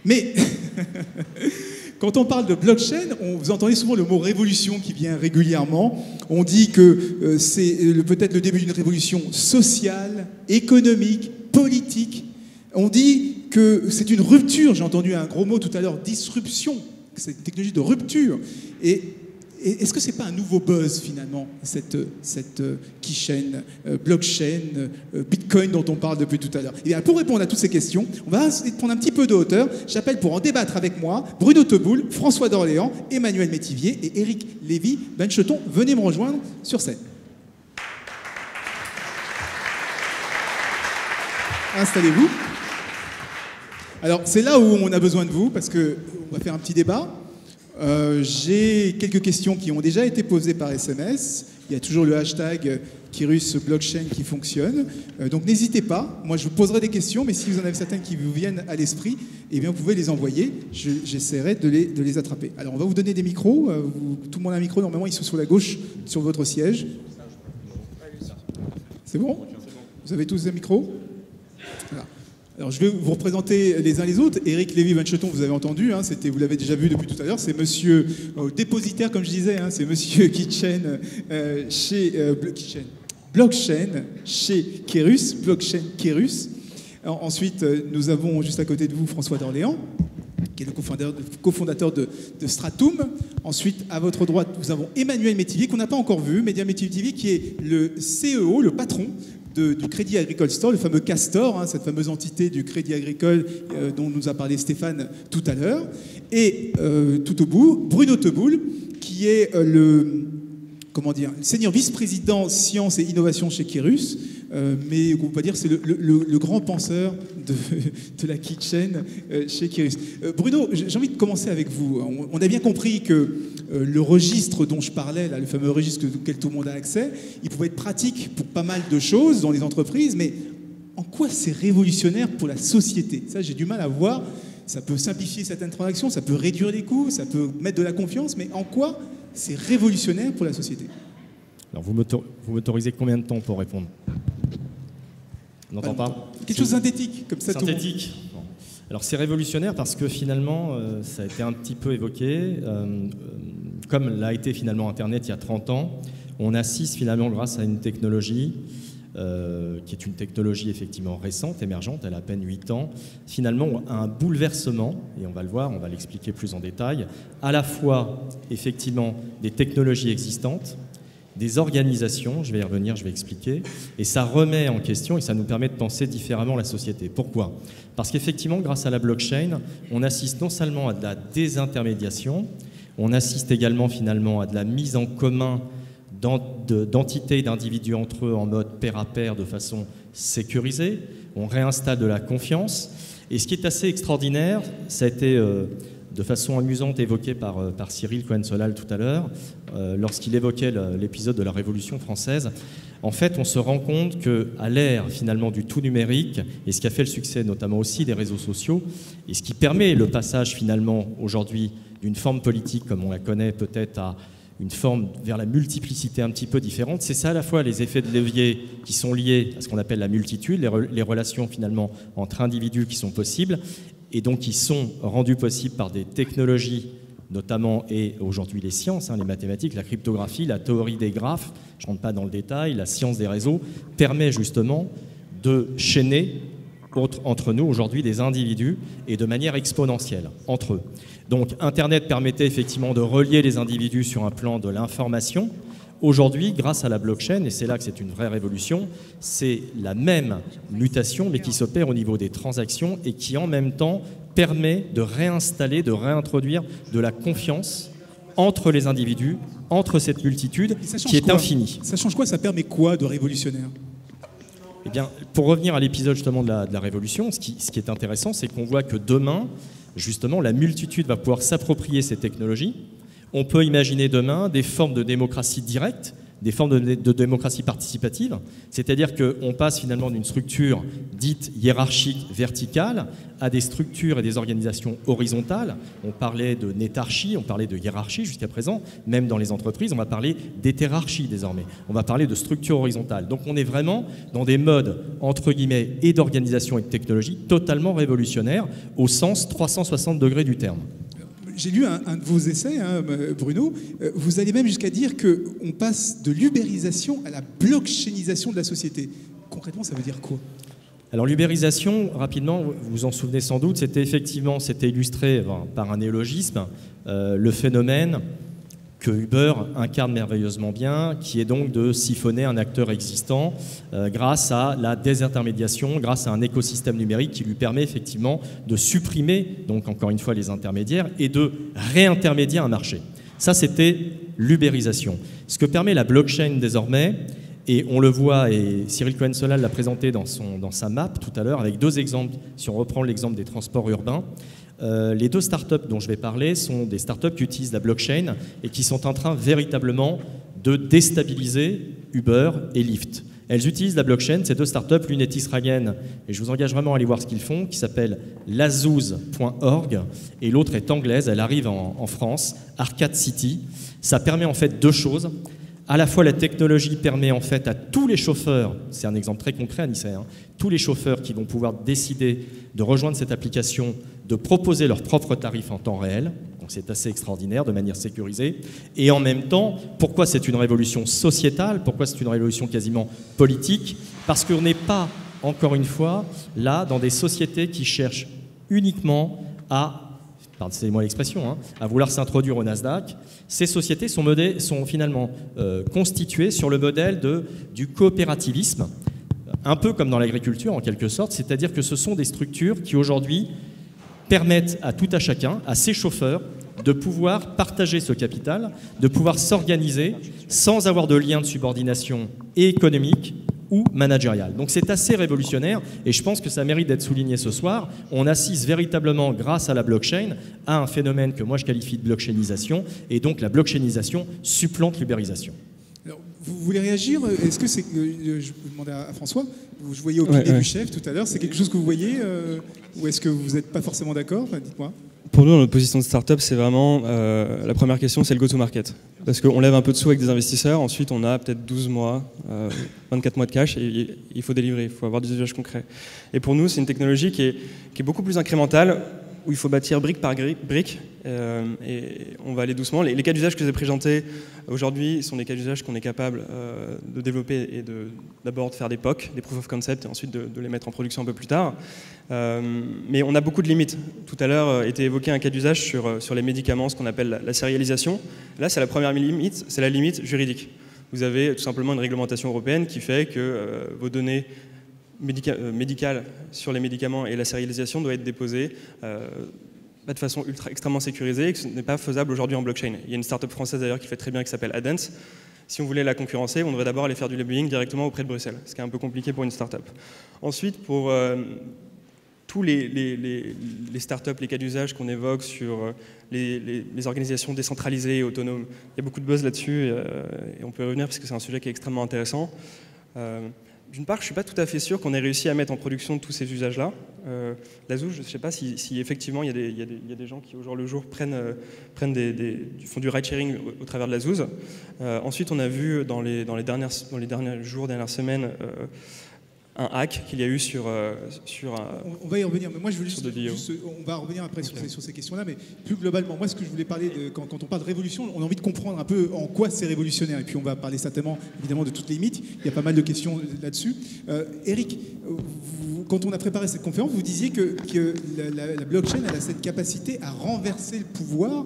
Mais quand on parle de blockchain, vous entendez souvent le mot révolution qui vient régulièrement. On dit que c'est peut-être le début d'une révolution sociale, économique, politique. On dit que c'est une rupture. J'ai entendu un gros mot tout à l'heure, disruption. C'est une technologie de rupture. Et est-ce que ce n'est pas un nouveau buzz, finalement, cette keychain, blockchain, bitcoin dont on parle depuis tout à l'heure? Et bien, pour répondre à toutes ces questions, on va prendre un petit peu de hauteur. J'appelle pour en débattre avec moi Bruno Teboul, François d'Orléans, Emmanuel Métivier et Éric Lévy-Bencheton. Venez me rejoindre sur scène. Installez-vous. Alors, c'est là où on a besoin de vous, parce qu'on va faire un petit débat. J'ai quelques questions qui ont déjà été posées par SMS. Il y a toujours le hashtag Kyrus Blockchain qui fonctionne. Donc n'hésitez pas. Moi, je vous poserai des questions, mais si vous en avez certaines qui vous viennent à l'esprit, eh bien, vous pouvez les envoyer. J'essaierai de les attraper. Alors, on va vous donner des micros. Tout le monde a un micro. Normalement, ils sont sur la gauche, sur votre siège. C'est bon? Vous avez tous un micro? Voilà. Alors, je vais vous représenter les uns les autres. Éric Lévy-Bencheton, vous avez entendu, hein, vous l'avez déjà vu depuis tout à l'heure, c'est monsieur dépositaire, comme je disais, hein, c'est monsieur Keychain chez Blockchain chez Kyrus, Blockchain Kyrus. Ensuite, nous avons juste à côté de vous François d'Orléans, qui est le cofondateur de Stratum. Ensuite, à votre droite, nous avons Emmanuel Métivier, qu'on n'a pas encore vu, Média Métivier, qui est le CEO, le patron du Crédit Agricole Store, le fameux Castor, hein, cette fameuse entité du Crédit Agricole dont nous a parlé Stéphane tout à l'heure. Et tout au bout, Bruno Teboul, qui est le senior vice-président sciences et innovation chez Kyrus, mais on peut dire c'est le grand penseur de la keychain chez Kyrus. Bruno, j'ai envie de commencer avec vous. On a bien compris que le registre dont je parlais, là, le fameux registre auquel tout le monde a accès, il pouvait être pratique pour pas mal de choses dans les entreprises, mais en quoi c'est révolutionnaire pour la société? Ça, j'ai du mal à voir. Ça peut simplifier certaines transactions, ça peut réduire les coûts, ça peut mettre de la confiance, mais en quoi c'est révolutionnaire pour la société? Alors, vous m'autorisez combien de temps pour répondre? On n'entend pas? Quelque chose de synthétique, comme ça. Synthétique. Bon. Alors, c'est révolutionnaire parce que finalement, ça a été un petit peu évoqué. Comme l'a été finalement Internet il y a 30 ans, on assiste finalement grâce à une technologie qui est une technologie effectivement récente, émergente, elle a à peine 8 ans, finalement à un bouleversement, et on va le voir, on va l'expliquer plus en détail, à la fois effectivement des technologies existantes, des organisations, je vais y revenir, je vais expliquer, et ça remet en question et ça nous permet de penser différemment la société. Pourquoi? Parce qu'effectivement, grâce à la blockchain, on assiste non seulement à de la désintermédiation, on assiste également finalement à de la mise en commun d'entités et d'individus entre eux en mode pair à pair de façon sécurisée, on réinstalle de la confiance, et ce qui est assez extraordinaire, ça a été de façon amusante évoqué par Cyril Cohen-Solal tout à l'heure, lorsqu'il évoquait l'épisode de la Révolution française. En fait, on se rend compte qu'à l'ère finalement du tout numérique, et ce qui a fait le succès notamment aussi des réseaux sociaux, et ce qui permet le passage finalement aujourd'hui d'une forme politique comme on la connaît peut-être à une forme vers la multiplicité un petit peu différente, c'est ça à la fois les effets de levier qui sont liés à ce qu'on appelle la multitude, les relations finalement entre individus qui sont possibles, et donc qui sont rendus possibles par des technologies notamment, et aujourd'hui les sciences, les mathématiques, la cryptographie, la théorie des graphes, je ne rentre pas dans le détail, la science des réseaux, permet justement de chaîner entre nous aujourd'hui des individus et de manière exponentielle entre eux. Donc Internet permettait effectivement de relier les individus sur un plan de l'information Aujourd'hui, grâce à la blockchain, et c'est là que c'est une vraie révolution, c'est la même mutation, mais qui s'opère au niveau des transactions et qui, en même temps, permet de réinstaller, de réintroduire de la confiance entre les individus, entre cette multitude qui est infinie. Ça change quoi? Ça permet quoi de révolutionnaire? Eh bien, pour revenir à l'épisode justement de la révolution, ce qui est intéressant, c'est qu'on voit que demain, justement, la multitude va pouvoir s'approprier ces technologies. On peut imaginer demain des formes de démocratie directe, des formes de démocratie participative, c'est-à-dire qu'on passe finalement d'une structure dite hiérarchique verticale à des structures et des organisations horizontales. On parlait de nétarchie, on parlait de hiérarchie jusqu'à présent, même dans les entreprises, on va parler d'hétérarchie désormais, on va parler de structure horizontale. Donc on est vraiment dans des modes, entre guillemets, et d'organisation et de technologie totalement révolutionnaires au sens 360 degrés du terme. J'ai lu un de vos essais, hein, Bruno. Vous allez même jusqu'à dire qu'on passe de l'ubérisation à la blockchainisation de la société. Concrètement, ça veut dire quoi? Alors l'ubérisation, rapidement, vous vous en souvenez sans doute, c'était illustré par un néologisme, le phénomène que Uber incarne merveilleusement bien, qui est donc de siphonner un acteur existant grâce à la désintermédiation, grâce à un écosystème numérique qui lui permet effectivement de supprimer, donc encore une fois, les intermédiaires et de réintermédier un marché. Ça, c'était l'ubérisation. Ce que permet la blockchain désormais, et on le voit, et Cyril Cohen-Solal l'a présenté dans sa map tout à l'heure, avec deux exemples, si on reprend l'exemple des transports urbains. Les deux startups dont je vais parler sont des startups qui utilisent la blockchain et qui sont en train véritablement de déstabiliser Uber et Lyft. Elles utilisent la blockchain, ces deux startups, l'une est israélienne, et je vous engage vraiment à aller voir ce qu'ils font, qui s'appelle lazooz.org, et l'autre est anglaise, elle arrive en France, Arcade City. Ça permet en fait deux choses. À la fois, la technologie permet en fait à tous les chauffeurs, c'est un exemple très concret à Nice, hein, tous les chauffeurs qui vont pouvoir décider de rejoindre cette application, de proposer leurs propres tarifs en temps réel. Donc c'est assez extraordinaire, de manière sécurisée. Et en même temps, pourquoi c'est une révolution sociétale? Pourquoi c'est une révolution quasiment politique? Parce qu'on n'est pas, encore une fois, là dans des sociétés qui cherchent uniquement à, pardonnez-moi l'expression, à vouloir s'introduire au Nasdaq. Ces sociétés sont finalement constituées sur le modèle du coopérativisme, un peu comme dans l'agriculture en quelque sorte, c'est-à-dire que ce sont des structures qui aujourd'hui permettent à tout à chacun, à ces chauffeurs, de pouvoir partager ce capital, de pouvoir s'organiser sans avoir de lien de subordination économique ou managérial. Donc c'est assez révolutionnaire et je pense que ça mérite d'être souligné ce soir. On assiste véritablement, grâce à la blockchain, à un phénomène que moi je qualifie de blockchainisation, et donc la blockchainisation supplante l'ubérisation. Alors, vous voulez réagir? Est-ce que c'est... je vous demandais à François, je voyais au pied du chef tout à l'heure, c'est quelque chose que vous voyez ou est-ce que vous n'êtes pas forcément d'accord? Enfin, dites-moi. Pour nous, dans notre position de start-up, c'est vraiment la première question, c'est le go-to-market. Parce qu'on lève un peu de sous avec des investisseurs, ensuite on a peut-être 12 mois, 24 mois de cash, et il faut délivrer, il faut avoir des usages concrets. Et pour nous, c'est une technologie qui est beaucoup plus incrémentale, où il faut bâtir brique par brique, et on va aller doucement. Les cas d'usage que je vous ai présentés aujourd'hui sont des cas d'usage qu'on est capable de développer et d'abord de faire des POC, des proof of concept, et ensuite de les mettre en production un peu plus tard. Mais on a beaucoup de limites. Tout à l'heure était évoqué un cas d'usage sur les médicaments, ce qu'on appelle la sérialisation. Là, c'est la première limite, c'est la limite juridique. Vous avez tout simplement une réglementation européenne qui fait que vos données médicale sur les médicaments et la sérialisation doit être déposée de façon extrêmement sécurisée et que ce n'est pas faisable aujourd'hui en blockchain. Il y a une start-up française d'ailleurs qui fait très bien, qui s'appelle Adence. Si on voulait la concurrencer, on devrait d'abord aller faire du lobbying directement auprès de Bruxelles, ce qui est un peu compliqué pour une start-up. Ensuite, pour tous les start-up, les cas d'usage qu'on évoque sur les organisations décentralisées et autonomes, il y a beaucoup de buzz là-dessus et on peut y revenir parce que c'est un sujet qui est extrêmement intéressant. D'une part, je ne suis pas tout à fait sûr qu'on ait réussi à mettre en production tous ces usages-là. Lazooz, je ne sais pas si effectivement il y a des gens qui au jour le jour font du ride-sharing au travers de Lazooz. Ensuite, on a vu dans les derniers jours, dernières semaines, hack qu'il y a eu sur on va y revenir, mais moi je voulais juste on va revenir après sur ces questions-là, mais plus globalement, moi ce que je voulais parler, quand on parle de révolution, on a envie de comprendre un peu en quoi c'est révolutionnaire, et puis on va parler certainement évidemment de toutes les mythes, il y a pas mal de questions là-dessus. Eric, quand on a préparé cette conférence, vous disiez que la blockchain elle a cette capacité à renverser le pouvoir.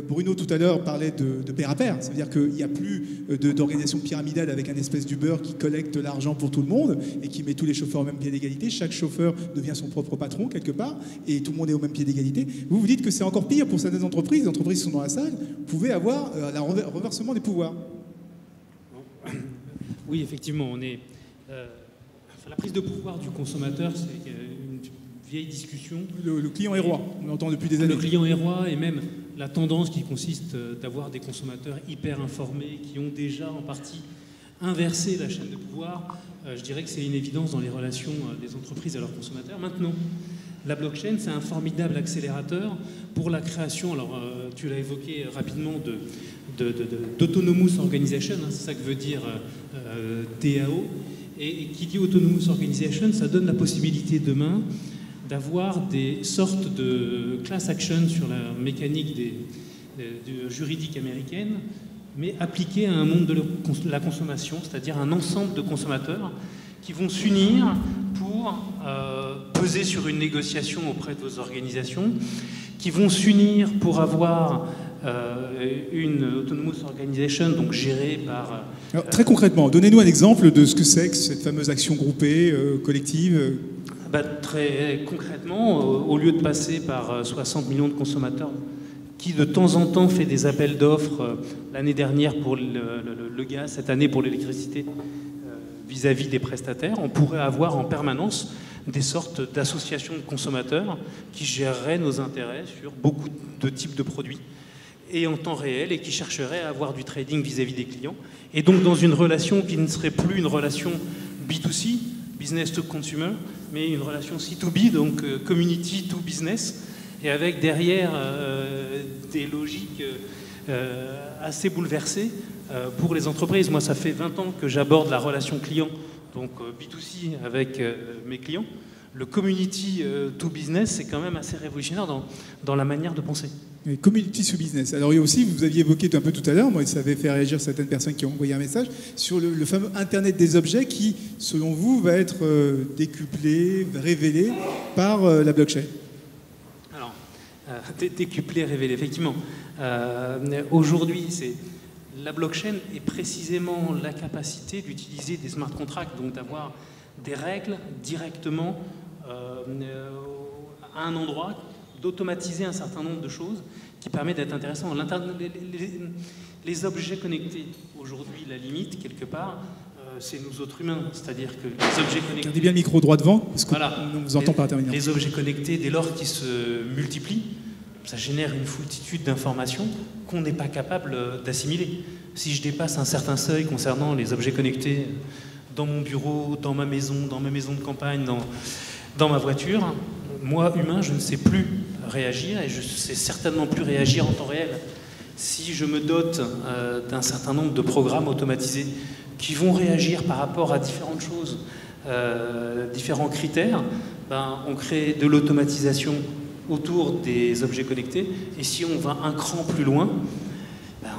Bruno tout à l'heure parlait de pair à pair, c'est-à-dire qu'il n'y a plus d'organisation pyramidale avec un espèce d'Uber qui collecte l'argent pour tout le monde et qui met tous les chauffeurs au même pied d'égalité. Chaque chauffeur devient son propre patron quelque part et tout le monde est au même pied d'égalité. Vous dites que c'est encore pire pour certaines entreprises. Les entreprises qui sont dans la salle, vous pouvez avoir un renversement des pouvoirs. Oui, effectivement, on est... la prise de pouvoir du consommateur, c'est une vieille discussion. Le client est roi, on l'entend depuis des années. Le client est roi, et même la tendance qui consiste d'avoir des consommateurs hyper informés, qui ont déjà en partie inversé la chaîne de pouvoir, je dirais que c'est une évidence dans les relations des entreprises à leurs consommateurs. Maintenant, la blockchain, c'est un formidable accélérateur pour la création, alors tu l'as évoqué rapidement, d'Autonomous Organization, hein, c'est ça que veut dire DAO. Et qui dit Autonomous Organization, ça donne la possibilité demain d'avoir des sortes de class action sur la mécanique juridique américaine, mais appliquées à un monde de la consommation, c'est-à-dire un ensemble de consommateurs qui vont s'unir pour peser sur une négociation auprès de vos organisations, qui vont s'unir pour avoir une Autonomous Organization, donc gérée par... Alors, très concrètement, donnez-nous un exemple de ce que c'est que cette fameuse action groupée, collective. Très concrètement, au lieu de passer par 60 millions de consommateurs qui de temps en temps fait des appels d'offres, l'année dernière pour le gaz, cette année pour l'électricité, vis-à-vis des prestataires, on pourrait avoir en permanence des sortes d'associations de consommateurs qui géreraient nos intérêts sur beaucoup de types de produits et en temps réel, et qui chercheraient à avoir du trading vis-à-vis des clients. Et donc dans une relation qui ne serait plus une relation B2C, business to consumer, mais une relation C2B, donc community to business, et avec derrière des logiques assez bouleversées pour les entreprises. Moi, ça fait 20 ans que j'aborde la relation client, donc B2C avec mes clients. Le community to business, c'est quand même assez révolutionnaire dans la manière de penser. Et community to business. Alors, il y a aussi, vous aviez évoqué un peu tout à l'heure, moi, ça avait fait réagir certaines personnes qui ont envoyé un message, sur le fameux Internet des objets qui, selon vous, va être décuplé, révélé par la blockchain. Alors, décuplé, révélé, effectivement. Aujourd'hui, la blockchain est précisément la capacité d'utiliser des smart contracts, donc d'avoir des règles directement à un endroit, d'automatiser un certain nombre de choses qui permet d'être intéressant. Les objets connectés, aujourd'hui, la limite, quelque part, c'est nous autres humains. C'est-à-dire que les objets connectés... Gardez bien le micro droit devant, parce qu'on vous entend par intervenir. Les objets connectés, dès lors qu'ils se multiplient, ça génère une foultitude d'informations qu'on n'est pas capable d'assimiler. Si je dépasse un certain seuil concernant les objets connectés dans mon bureau, dans ma maison de campagne, dans ma voiture, moi, humain, je ne sais plus réagir, et je ne sais certainement plus réagir en temps réel. Si je me dote d'un certain nombre de programmes automatisés qui vont réagir par rapport à différentes choses, différents critères, on crée de l'automatisation autour des objets connectés, et si on va un cran plus loin,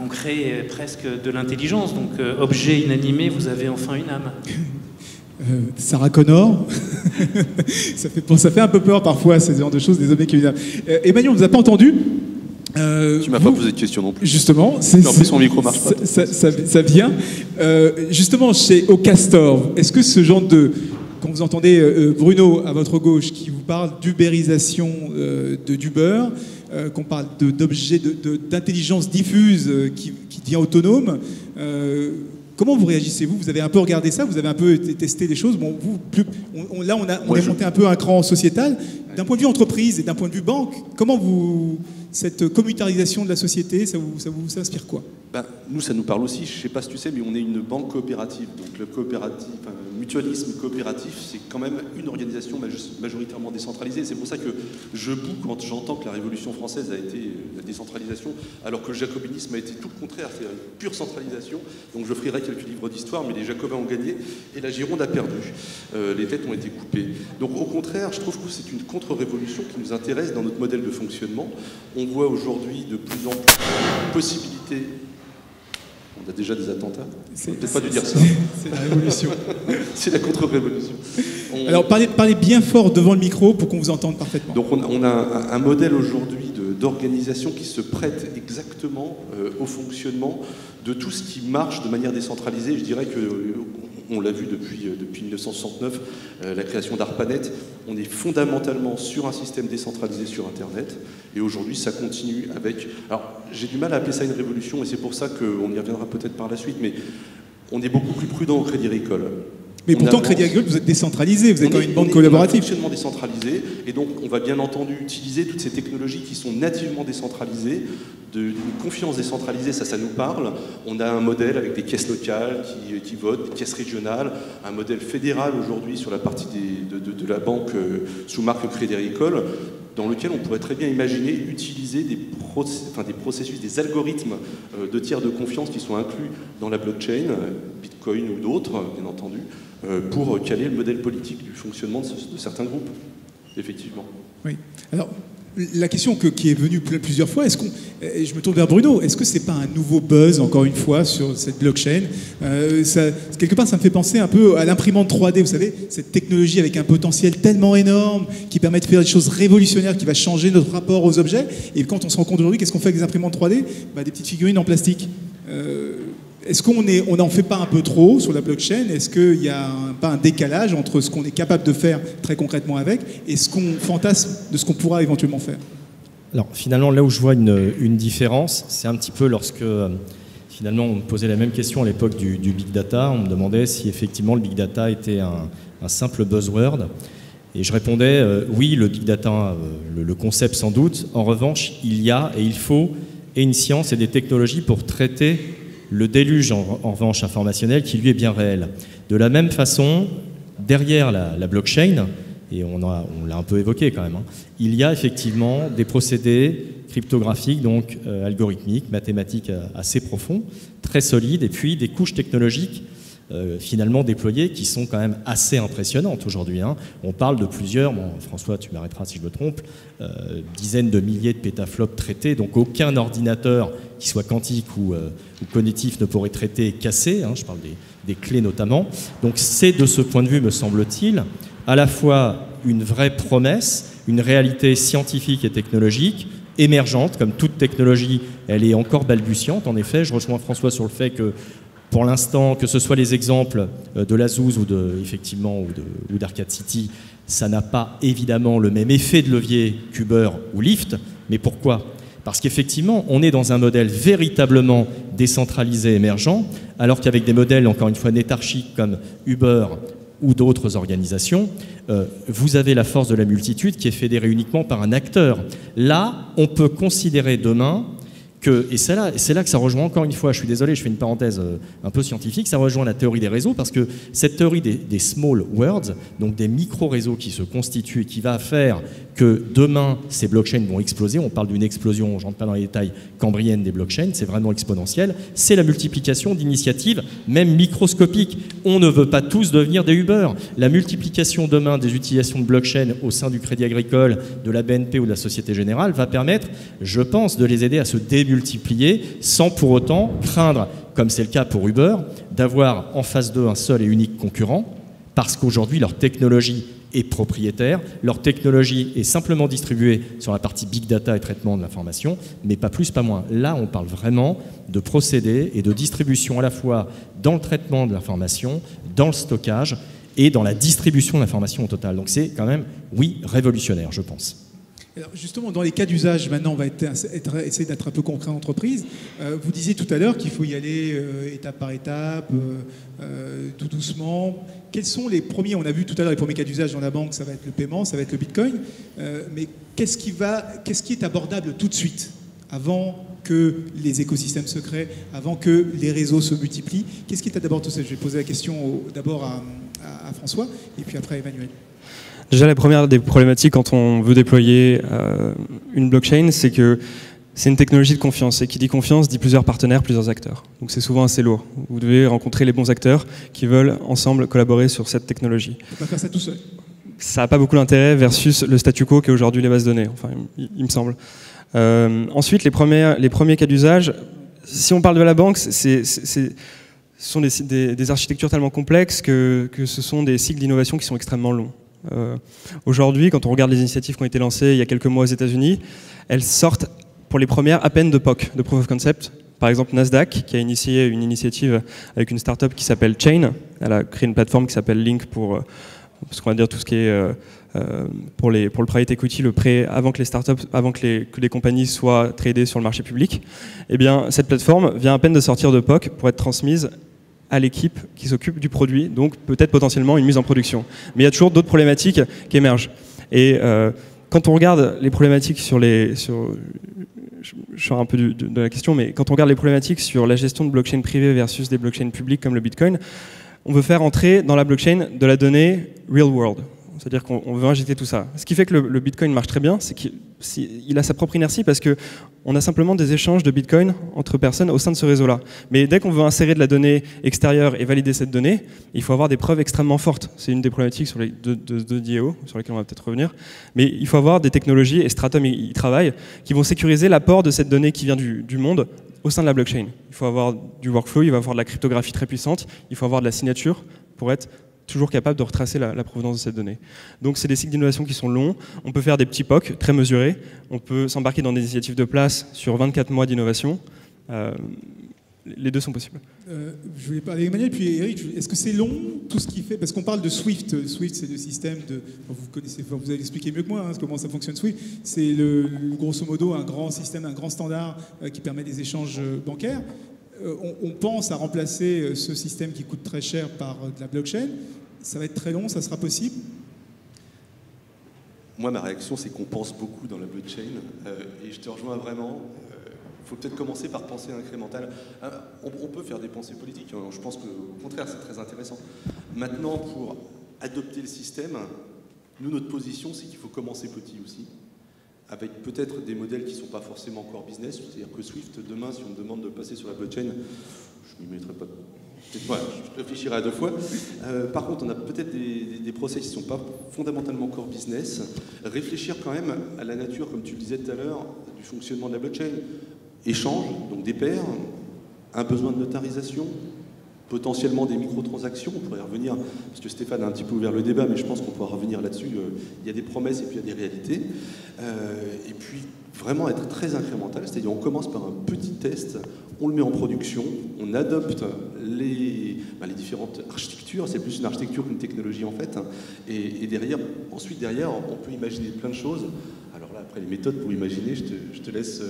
on crée presque de l'intelligence. Donc, objet inanimé, vous avez enfin une âme. Sarah Connor, ça fait un peu peur parfois, ce genre de choses, des objets qui ont une âme. Emmanuel, on ne vous a pas entendu. Tu m'as pas posé de question non plus. Justement, en plus son micro marche pas. Ça vient. Justement, chez Ocastor, est-ce que ce genre de... Quand vous entendez Bruno à votre gauche qui vous parle d'ubérisation d'Uber, qu'on parle d'objets d'intelligence diffuse qui devient autonome, comment vous réagissez, vous avez un peu regardé ça, vous avez un peu testé des choses. Bon, on est monté un peu un cran sociétal. D'un point de vue entreprise et d'un point de vue banque, comment cette communautarisation de la société, ça vous inspire quoi? Nous, ça nous parle aussi. Je ne sais pas si tu sais, mais on est une banque coopérative. Donc le mutualisme coopératif, c'est quand même une organisation majoritairement décentralisée. C'est pour ça que je boue quand j'entends que la Révolution française a été la décentralisation, alors que le jacobinisme a été tout le contraire, c'est une pure centralisation. Donc je ferai quelques livres d'histoire, mais les Jacobins ont gagné et la Gironde a perdu. Les têtes ont été coupées. Donc au contraire, je trouve que c'est une contre-révolution qui nous intéresse dans notre modèle de fonctionnement. On voit aujourd'hui de plus en plus de possibilités. On a déjà des attentats. On n'a peut-être pas dû dire ça. C'est la révolution. C'est la contre-révolution. Alors parlez bien fort devant le micro pour qu'on vous entende parfaitement. Donc on a un modèle aujourd'hui d'organisation qui se prête exactement au fonctionnement de tout ce qui marche de manière décentralisée. Je dirais que on l'a vu depuis 1969, la création d'ARPANET. On est fondamentalement sur un système décentralisé sur Internet. Et aujourd'hui, ça continue avec... Alors, j'ai du mal à appeler ça une révolution, et c'est pour ça qu'on y reviendra peut-être par la suite, mais on est beaucoup plus prudent au Crédit Agricole. Mais pourtant, Crédit Agricole, vous êtes décentralisé, vous êtes quand même une banque collaborative. On est fonctionnement décentralisé, et donc on va bien entendu utiliser toutes ces technologies qui sont nativement décentralisées, d'une confiance décentralisée, ça nous parle. On a un modèle avec des caisses locales qui votent, des caisses régionales, un modèle fédéral aujourd'hui sur la partie de la banque sous marque Crédit Agricole, dans lequel on pourrait très bien imaginer utiliser des processus, des algorithmes de tiers de confiance qui sont inclus dans la blockchain, Bitcoin ou d'autres, bien entendu, pour caler le modèle politique du fonctionnement de certains groupes, effectivement. Oui. Alors, la question qui est venue plusieurs fois, je me tourne vers Bruno, est-ce que c'est pas un nouveau buzz, encore une fois, sur cette blockchain quelque part, ça me fait penser un peu à l'imprimante 3D, vous savez, cette technologie avec un potentiel tellement énorme, qui permet de faire des choses révolutionnaires, qui va changer notre rapport aux objets. Et quand on se rend compte aujourd'hui, qu'est-ce qu'on fait avec des imprimantes 3D ? Des petites figurines en plastique. Est-ce qu'on n'en fait pas un peu trop sur la blockchain ? Est-ce qu'il n'y a pas un décalage entre ce qu'on est capable de faire très concrètement avec et ce qu'on fantasme de ce qu'on pourra éventuellement faire ? Alors finalement, là où je vois une différence, c'est un petit peu lorsque finalement on me posait la même question à l'époque du big data. On me demandait si effectivement le big data était un simple buzzword. Et je répondais oui, le big data, le concept sans doute. En revanche, il y a et il faut une science et des technologies pour traiter le déluge en revanche informationnel qui lui est bien réel. De la même façon, derrière la blockchain, et on l'a un peu évoqué quand même, il y a effectivement des procédés cryptographiques, donc algorithmiques, mathématiques assez profonds, très solides, et puis des couches technologiques finalement déployées qui sont quand même assez impressionnantes aujourd'hui. On parle de plusieurs, François tu m'arrêteras si je me trompe, dizaines de milliers de pétaflops traités, donc aucun ordinateur qui soit quantique ou cognitif ne pourrait traiter et casser, je parle des clés notamment. Donc c'est de ce point de vue, me semble-t-il, à la fois une vraie promesse, une réalité scientifique et technologique émergente, comme toute technologie, elle est encore balbutiante. En effet, je rejoins François sur le fait que pour l'instant, que ce soit les exemples de l'Azouz ou d'Arcade City, ça n'a pas évidemment le même effet de levier qu'Uber ou Lyft. Mais pourquoi ? Parce qu'effectivement, on est dans un modèle véritablement décentralisé, émergent, alors qu'avec des modèles, encore une fois, nétarchiques comme Uber ou d'autres organisations, vous avez la force de la multitude qui est fédérée uniquement par un acteur. Là, on peut considérer demain et c'est là que ça rejoint encore une fois, je suis désolé, je fais une parenthèse un peu scientifique, ça rejoint la théorie des réseaux, parce que cette théorie des small worlds, donc des micro-réseaux qui se constituent et qui va faire que demain, ces blockchains vont exploser. On parle d'une explosion, je ne rentre pas dans les détails, cambrienne des blockchains, c'est vraiment exponentiel. C'est la multiplication d'initiatives, même microscopiques. On ne veut pas tous devenir des Uber. La multiplication demain des utilisations de blockchain au sein du Crédit Agricole, de la BNP ou de la Société Générale va permettre, je pense, de les aider à se démultiplier sans pour autant craindre, comme c'est le cas pour Uber, d'avoir en face d'eux un seul et unique concurrent, parce qu'aujourd'hui, leur technologie est propriétaire, leur technologie est simplement distribuée sur la partie big data et traitement de l'information, mais pas plus, pas moins. Là, on parle vraiment de procédés et de distribution à la fois dans le traitement de l'information, dans le stockage et dans la distribution de l'information au total. Donc c'est quand même, oui, révolutionnaire, je pense. Alors justement, dans les cas d'usage, maintenant, on va essayer d'être un peu concret en entreprise. Vous disiez tout à l'heure qu'il faut y aller étape par étape, tout doucement. Quels sont les premiers, on a vu tout à l'heure les premiers cas d'usage dans la banque, ça va être le paiement, ça va être le Bitcoin. Mais qu'est-ce qui est abordable tout de suite, avant que les écosystèmes se créent, avant que les réseaux se multiplient. Qu'est-ce qui t'a d'abord tout ça? Je vais poser la question d'abord à François, et puis après à Emmanuel. Déjà, la première des problématiques quand on veut déployer une blockchain, c'est que c'est une technologie de confiance. Et qui dit confiance dit plusieurs partenaires, plusieurs acteurs. Donc c'est souvent assez lourd. Vous devez rencontrer les bons acteurs qui veulent ensemble collaborer sur cette technologie. On ne peut pas faire ça tout seul. Ça n'a pas beaucoup d'intérêt versus le statu quo qu'est aujourd'hui les bases de données, enfin, il me semble. Ensuite, les premiers cas d'usage, si on parle de la banque, ce sont des architectures tellement complexes que ce sont des cycles d'innovation qui sont extrêmement longs. Aujourd'hui, quand on regarde les initiatives qui ont été lancées il y a quelques mois aux États-Unis, elles sortent pour les premières à peine de POC, de Proof of Concept. Par exemple, Nasdaq, qui a initié une initiative avec une start-up qui s'appelle Chain. Elle a créé une plateforme qui s'appelle Link pour ce qu'on va dire tout ce qui est pour le private equity, le prêt avant que les startups, avant que les compagnies soient tradées sur le marché public. Eh bien, cette plateforme vient à peine de sortir de POC pour être transmise à l'équipe qui s'occupe du produit, donc peut-être potentiellement une mise en production. Mais il y a toujours d'autres problématiques qui émergent. Et quand on regarde les problématiques je sors un peu de la question, mais quand on regarde les problématiques sur la gestion de blockchain privées versus des blockchains publiques comme le Bitcoin, on veut faire entrer dans la blockchain de la donnée real world. C'est-à-dire qu'on veut injecter tout ça. Ce qui fait que le Bitcoin marche très bien, c'est qu'il a sa propre inertie parce qu'on a simplement des échanges de Bitcoin entre personnes au sein de ce réseau-là. Mais dès qu'on veut insérer de la donnée extérieure et valider cette donnée, il faut avoir des preuves extrêmement fortes. C'est une des problématiques sur les de DAO, sur lesquelles on va peut-être revenir. Mais il faut avoir des technologies, et Stratum y travaille, qui vont sécuriser l'apport de cette donnée qui vient du monde au sein de la blockchain. Il faut avoir du workflow, il va avoir de la cryptographie très puissante, il faut avoir de la signature pour être toujours capable de retracer la provenance de cette donnée. Donc c'est des cycles d'innovation qui sont longs, on peut faire des petits POC très mesurés, on peut s'embarquer dans des initiatives de place sur 24 mois d'innovation, les deux sont possibles. Je voulais parler d'Emmanuel, puis Eric, est-ce que c'est long tout ce qu'il fait? Parce qu'on parle de Swift. Swift, c'est le système de... Vous connaissez, vous allez expliquer mieux que moi comment ça fonctionne Swift. C'est grosso modo un grand système, un grand standard qui permet des échanges bancaires. On pense à remplacer ce système qui coûte très cher par de la blockchain. Ça va être très long, ça sera possible? Moi, ma réaction, c'est qu'on pense beaucoup dans la blockchain. Et je te rejoins vraiment. Il faut peut-être commencer par penser incrémental. On peut faire des pensées politiques. Je pense qu'au contraire, c'est très intéressant. Maintenant, pour adopter le système, nous, notre position, c'est qu'il faut commencer petit aussi, avec peut-être des modèles qui ne sont pas forcément core business. C'est-à-dire que Swift, demain, si on me demande de passer sur la blockchain, je ne m'y mettrai pas. Je réfléchirai à deux fois. Par contre, on a peut-être des process qui ne sont pas fondamentalement core business. Réfléchir quand même à la nature, comme tu le disais tout à l'heure, du fonctionnement de la blockchain. Échange, donc des pairs, un besoin de notarisation, potentiellement des microtransactions. On pourrait y revenir, parce que Stéphane a un petit peu ouvert le débat, mais je pense qu'on pourra revenir là-dessus. Il y a des promesses et puis il y a des réalités. Et puis, vraiment être très incrémental, c'est-à-dire on commence par un petit test, on le met en production, on adopte les différentes architectures, c'est plus une architecture qu'une technologie en fait, et ensuite derrière, on peut imaginer plein de choses. Alors là, après les méthodes pour imaginer, je te laisse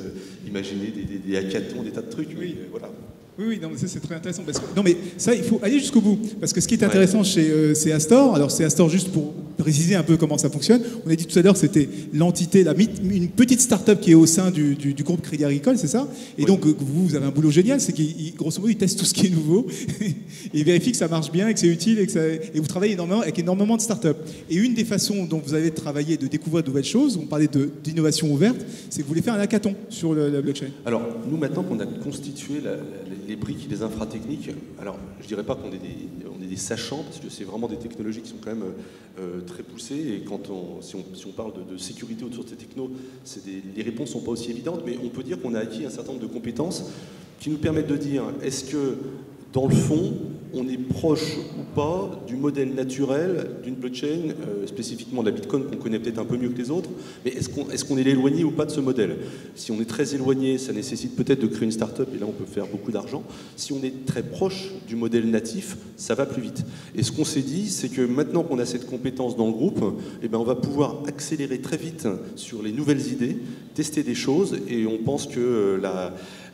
imaginer des hackathons, des tas de trucs, oui. Voilà. Oui, non, mais ça c'est très intéressant. Parce que, non, mais ça, il faut aller jusqu'au bout. Parce que ce qui est intéressant chez Astor, alors c'est Astor juste pour préciser un peu comment ça fonctionne. On a dit tout à l'heure que c'était l'entité, une petite start-up qui est au sein du groupe Crédit Agricole, c'est ça? Et donc, vous avez un boulot génial, c'est qu'ils, grosso modo, ils testent tout ce qui est nouveau, et ils vérifient que ça marche bien, et que c'est utile, et vous travaillez énormément avec énormément de start-up. Et une des façons dont vous avez travaillé de découvrir de nouvelles choses, on parlait d'innovation ouverte, c'est que vous voulez faire un hackathon sur la blockchain. Alors, nous, maintenant qu'on a constitué les briques, les infratechniques, alors je dirais pas qu'on est des sachants, parce que c'est vraiment des technologies qui sont quand même très poussées, et si on parle de sécurité autour de ces technos, les réponses sont pas aussi évidentes, mais on peut dire qu'on a acquis un certain nombre de compétences qui nous permettent de dire, est-ce que dans le fond, on est proche ou pas du modèle naturel d'une blockchain, spécifiquement de la Bitcoin qu'on connaît peut-être un peu mieux que les autres, mais est-ce qu'on est éloigné ou pas de ce modèle? Si on est très éloigné, ça nécessite peut-être de créer une start-up, et là on peut faire beaucoup d'argent. Si on est très proche du modèle natif, ça va plus vite. Et ce qu'on s'est dit, c'est que maintenant qu'on a cette compétence dans le groupe, eh ben on va pouvoir accélérer très vite sur les nouvelles idées, tester des choses, et on pense que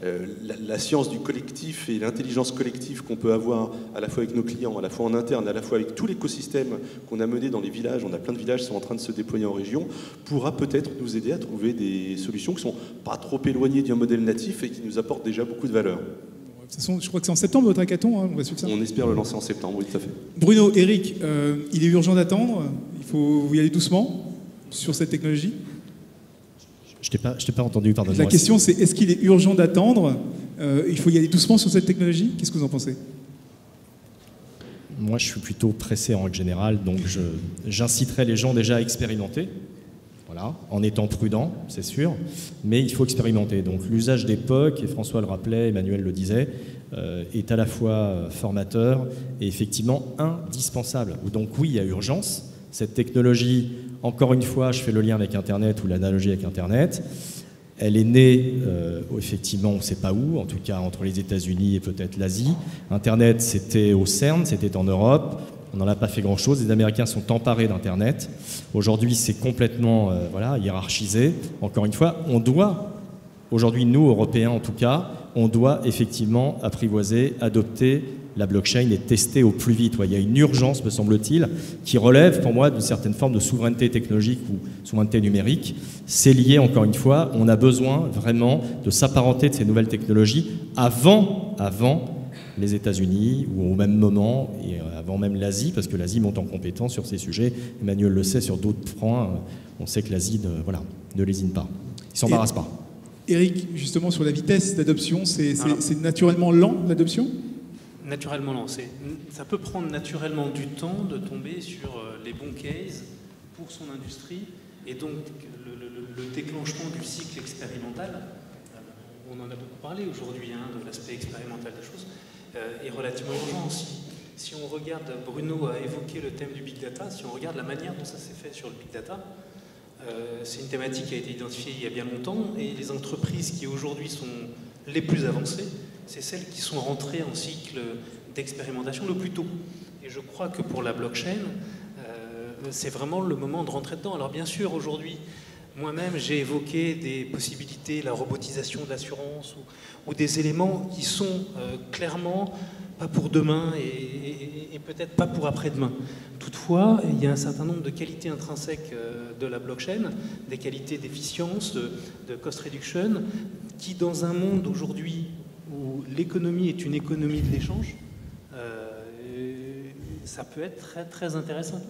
la science du collectif et l'intelligence collective qu'on peut avoir à la fois avec nos clients, à la fois en interne, à la fois avec tout l'écosystème qu'on a mené dans les villages, on a plein de villages qui sont en train de se déployer en région, pourra peut-être nous aider à trouver des solutions qui ne sont pas trop éloignées d'un modèle natif et qui nous apportent déjà beaucoup de valeur. De toute façon, je crois que c'est en septembre votre hackathon, on va suivre ça. On espère le lancer en septembre, oui, tout à fait. Bruno, Eric, il est urgent d'attendre, il faut y aller doucement sur cette technologie. Je t'ai pas entendu, pardon. La question c'est, est-ce qu'il est urgent d'attendre, il faut y aller doucement sur cette technologie? Qu'est-ce que vous en pensez? Moi, je suis plutôt pressé en règle générale, donc j'inciterai les gens déjà à expérimenter. Voilà, en étant prudent, c'est sûr, mais il faut expérimenter. Donc l'usage des POC, et François le rappelait, Emmanuel le disait, est à la fois formateur et effectivement indispensable. Donc oui, il y a urgence. Cette technologie, encore une fois, je fais le lien avec Internet ou l'analogie avec Internet, elle est née, effectivement, on ne sait pas où, en tout cas entre les États-Unis et peut-être l'Asie. Internet, c'était au CERN, c'était en Europe. On n'en a pas fait grand-chose. Les Américains sont emparés d'Internet. Aujourd'hui, c'est complètement hiérarchisé. Encore une fois, on doit, aujourd'hui, nous, Européens en tout cas, on doit effectivement apprivoiser, adopter la blockchain et tester au plus vite. Il y a une urgence, me semble-t-il, qui relève pour moi d'une certaine forme de souveraineté technologique ou souveraineté numérique. C'est lié, encore une fois, on a besoin vraiment de s'apparenter de ces nouvelles technologies avant les États-Unis, ou au même moment, et avant même l'Asie, parce que l'Asie monte en compétence sur ces sujets. Emmanuel le sait, sur d'autres points, on sait que l'Asie ne lésine pas. Il ne s'embarrasse pas. Eric, justement, sur la vitesse d'adoption, c'est naturellement lent, l'adoption? Naturellement lent. Ça peut prendre naturellement du temps de tomber sur les bons cases pour son industrie, et donc le déclenchement du cycle expérimental, on en a beaucoup parlé aujourd'hui, de l'aspect expérimental des choses, est relativement urgent. Si on regarde, Bruno a évoqué le thème du Big Data, si on regarde la manière dont ça s'est fait sur le Big Data, c'est une thématique qui a été identifiée il y a bien longtemps, et les entreprises qui aujourd'hui sont les plus avancées, c'est celles qui sont rentrées en cycle d'expérimentation le plus tôt. Et je crois que pour la blockchain, c'est vraiment le moment de rentrer dedans. Alors bien sûr, aujourd'hui, moi-même, j'ai évoqué des possibilités, la robotisation de l'assurance ou des éléments qui sont clairement pas pour demain et peut-être pas pour après-demain. Toutefois, il y a un certain nombre de qualités intrinsèques de la blockchain, des qualités d'efficience, de cost reduction, qui dans un monde aujourd'hui où l'économie est une économie de l'échange, ça peut être très très intéressant.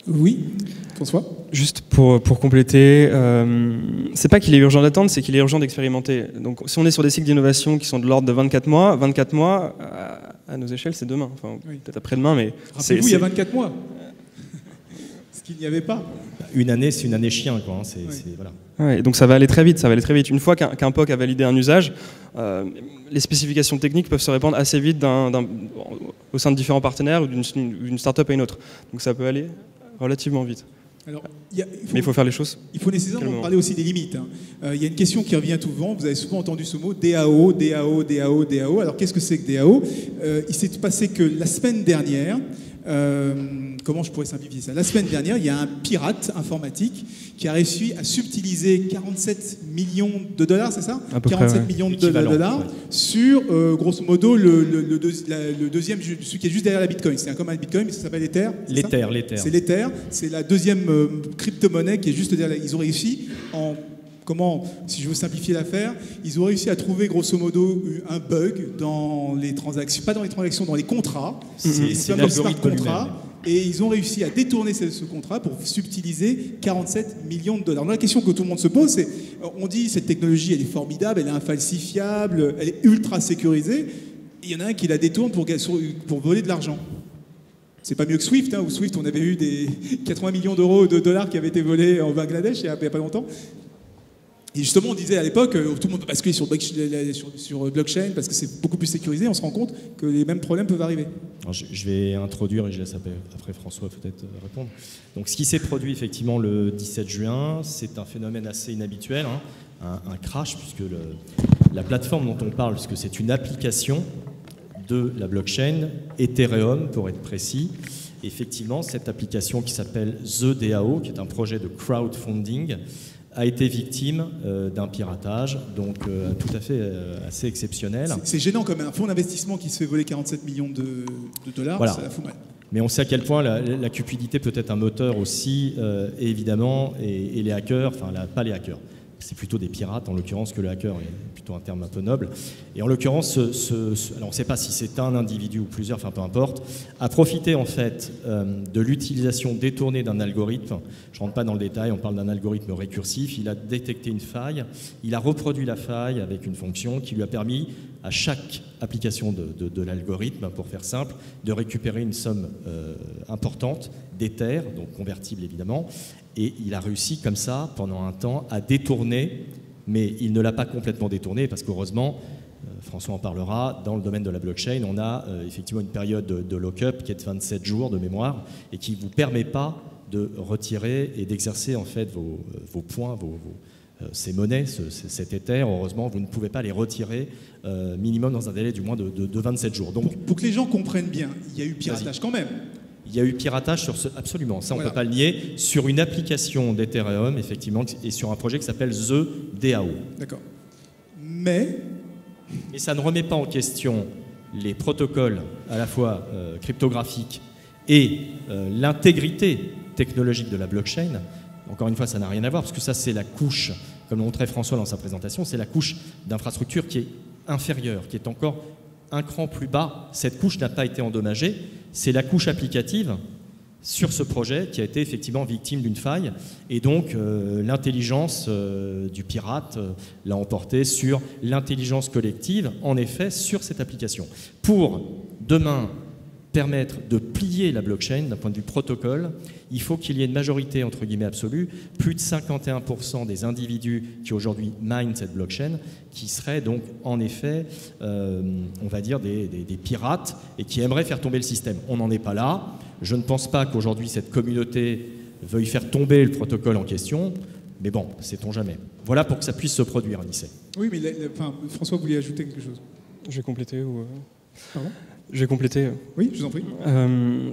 Oui, François. Juste pour compléter, c'est pas qu'il est urgent d'attendre, c'est qu'il est urgent d'expérimenter. Donc si on est sur des cycles d'innovation qui sont de l'ordre de 24 mois, à nos échelles, c'est demain. Enfin, oui. Peut-être après-demain, mais... Rappelez-vous, il y a 24 mois. Ce qu'il n'y avait pas. Une année, c'est une année chien, quoi. Voilà. Ouais, donc ça va aller très vite, Une fois qu'un POC a validé un usage, les spécifications techniques peuvent se répandre assez vite au sein de différents partenaires ou d'une start-up à une autre. Donc ça peut aller relativement vite. Alors, mais il faut faire les choses. Il faut nécessairement parler aussi des limites. Il y a une question qui revient souvent, vous avez souvent entendu ce mot, DAO. Alors qu'est-ce que c'est que DAO? Il s'est passé que la semaine dernière, comment je pourrais simplifier ça? La semaine dernière, il y a un pirate informatique qui a réussi à subtiliser 47 millions de dollars, c'est ça? 47 millions de dollars sur, grosso modo, le deuxième, celui qui est juste derrière la Bitcoin. C'est comme un Bitcoin, mais ça s'appelle l'Ether. L'Ether. C'est l'Ether. C'est la deuxième crypto-monnaie qui est juste derrière. Ils ont réussi si je veux simplifier l'affaire, ils ont réussi à trouver grosso modo un bug dans les transactions, pas dans les transactions, dans les contrats, c'est un smart contrat, et ils ont réussi à détourner ce contrat pour subtiliser 47 millions de dollars. Donc la question que tout le monde se pose, c'est, on dit cette technologie elle est formidable, elle est infalsifiable, elle est ultra sécurisée, il y en a un qui la détourne pour voler de l'argent. C'est pas mieux que Swift, où Swift on avait eu des 80 millions d'euros de dollars qui avaient été volés en Bangladesh il y a pas longtemps. Et justement, on disait à l'époque, tout le monde peut basculer sur blockchain parce que c'est beaucoup plus sécurisé. On se rend compte que les mêmes problèmes peuvent arriver. Alors, je vais introduire et je laisse après François peut-être répondre. Donc, ce qui s'est produit effectivement le 17 juin, c'est un phénomène assez inhabituel, un crash, puisque la plateforme dont on parle, puisque c'est une application de la blockchain, Ethereum pour être précis. Effectivement, cette application qui s'appelle The DAO, qui est un projet de crowdfunding, a été victime d'un piratage, donc tout à fait assez exceptionnel. C'est gênant comme un fonds d'investissement qui se fait voler 47 millions de dollars, voilà. Ça la fout mal. Mais on sait à quel point la cupidité peut être un moteur aussi, et évidemment, et les hackers, enfin pas les hackers, c'est plutôt des pirates en l'occurrence que le hacker, est plutôt un terme un peu noble. Et en l'occurrence, alors on ne sait pas si c'est un individu ou plusieurs, enfin peu importe, a profité en fait de l'utilisation détournée d'un algorithme. Je ne rentre pas dans le détail, on parle d'un algorithme récursif. Il a détecté une faille, il a reproduit la faille avec une fonction qui lui a permis à chaque application de l'algorithme, pour faire simple, de récupérer une somme importante d'Ether, donc convertible évidemment, et il a réussi comme ça, pendant un temps, à détourner, mais il ne l'a pas complètement détourné, parce qu'heureusement, François en parlera, dans le domaine de la blockchain, on a effectivement une période de lock-up qui est de 27 jours de mémoire, et qui ne vous permet pas de retirer et d'exercer en fait vos points, ces monnaies, cet Ether. Heureusement, vous ne pouvez pas les retirer minimum dans un délai du moins de 27 jours. Donc, pour que les gens comprennent bien, il y a eu piratage quand même. Il y a eu piratage sur absolument, ça on ne peut pas le nier, sur une application d'Ethereum, effectivement, et sur un projet qui s'appelle The DAO. D'accord. Mais ça ne remet pas en question les protocoles à la fois cryptographiques et l'intégrité technologique de la blockchain. Encore une fois, ça n'a rien à voir, parce que ça c'est la couche, comme le montrait François dans sa présentation, c'est la couche d'infrastructure qui est inférieure, qui est encore un cran plus bas. Cette couche n'a pas été endommagée, c'est la couche applicative sur ce projet qui a été effectivement victime d'une faille, et donc l'intelligence du pirate l'a emporté sur l'intelligence collective, en effet, sur cette application. Pour demain permettre de plier la blockchain d'un point de vue protocole, il faut qu'il y ait une majorité entre guillemets absolue, plus de 51% des individus qui aujourd'hui minent cette blockchain, qui seraient donc en effet, on va dire, des pirates et qui aimeraient faire tomber le système. On n'en est pas là. Je ne pense pas qu'aujourd'hui cette communauté veuille faire tomber le protocole en question, mais bon, sait-on jamais. Voilà pour que ça puisse se produire, Anissé. Oui, mais François voulait ajouter quelque chose. Je vais compléter ou... Pardon ? Je vais compléter. Oui, je vous en prie.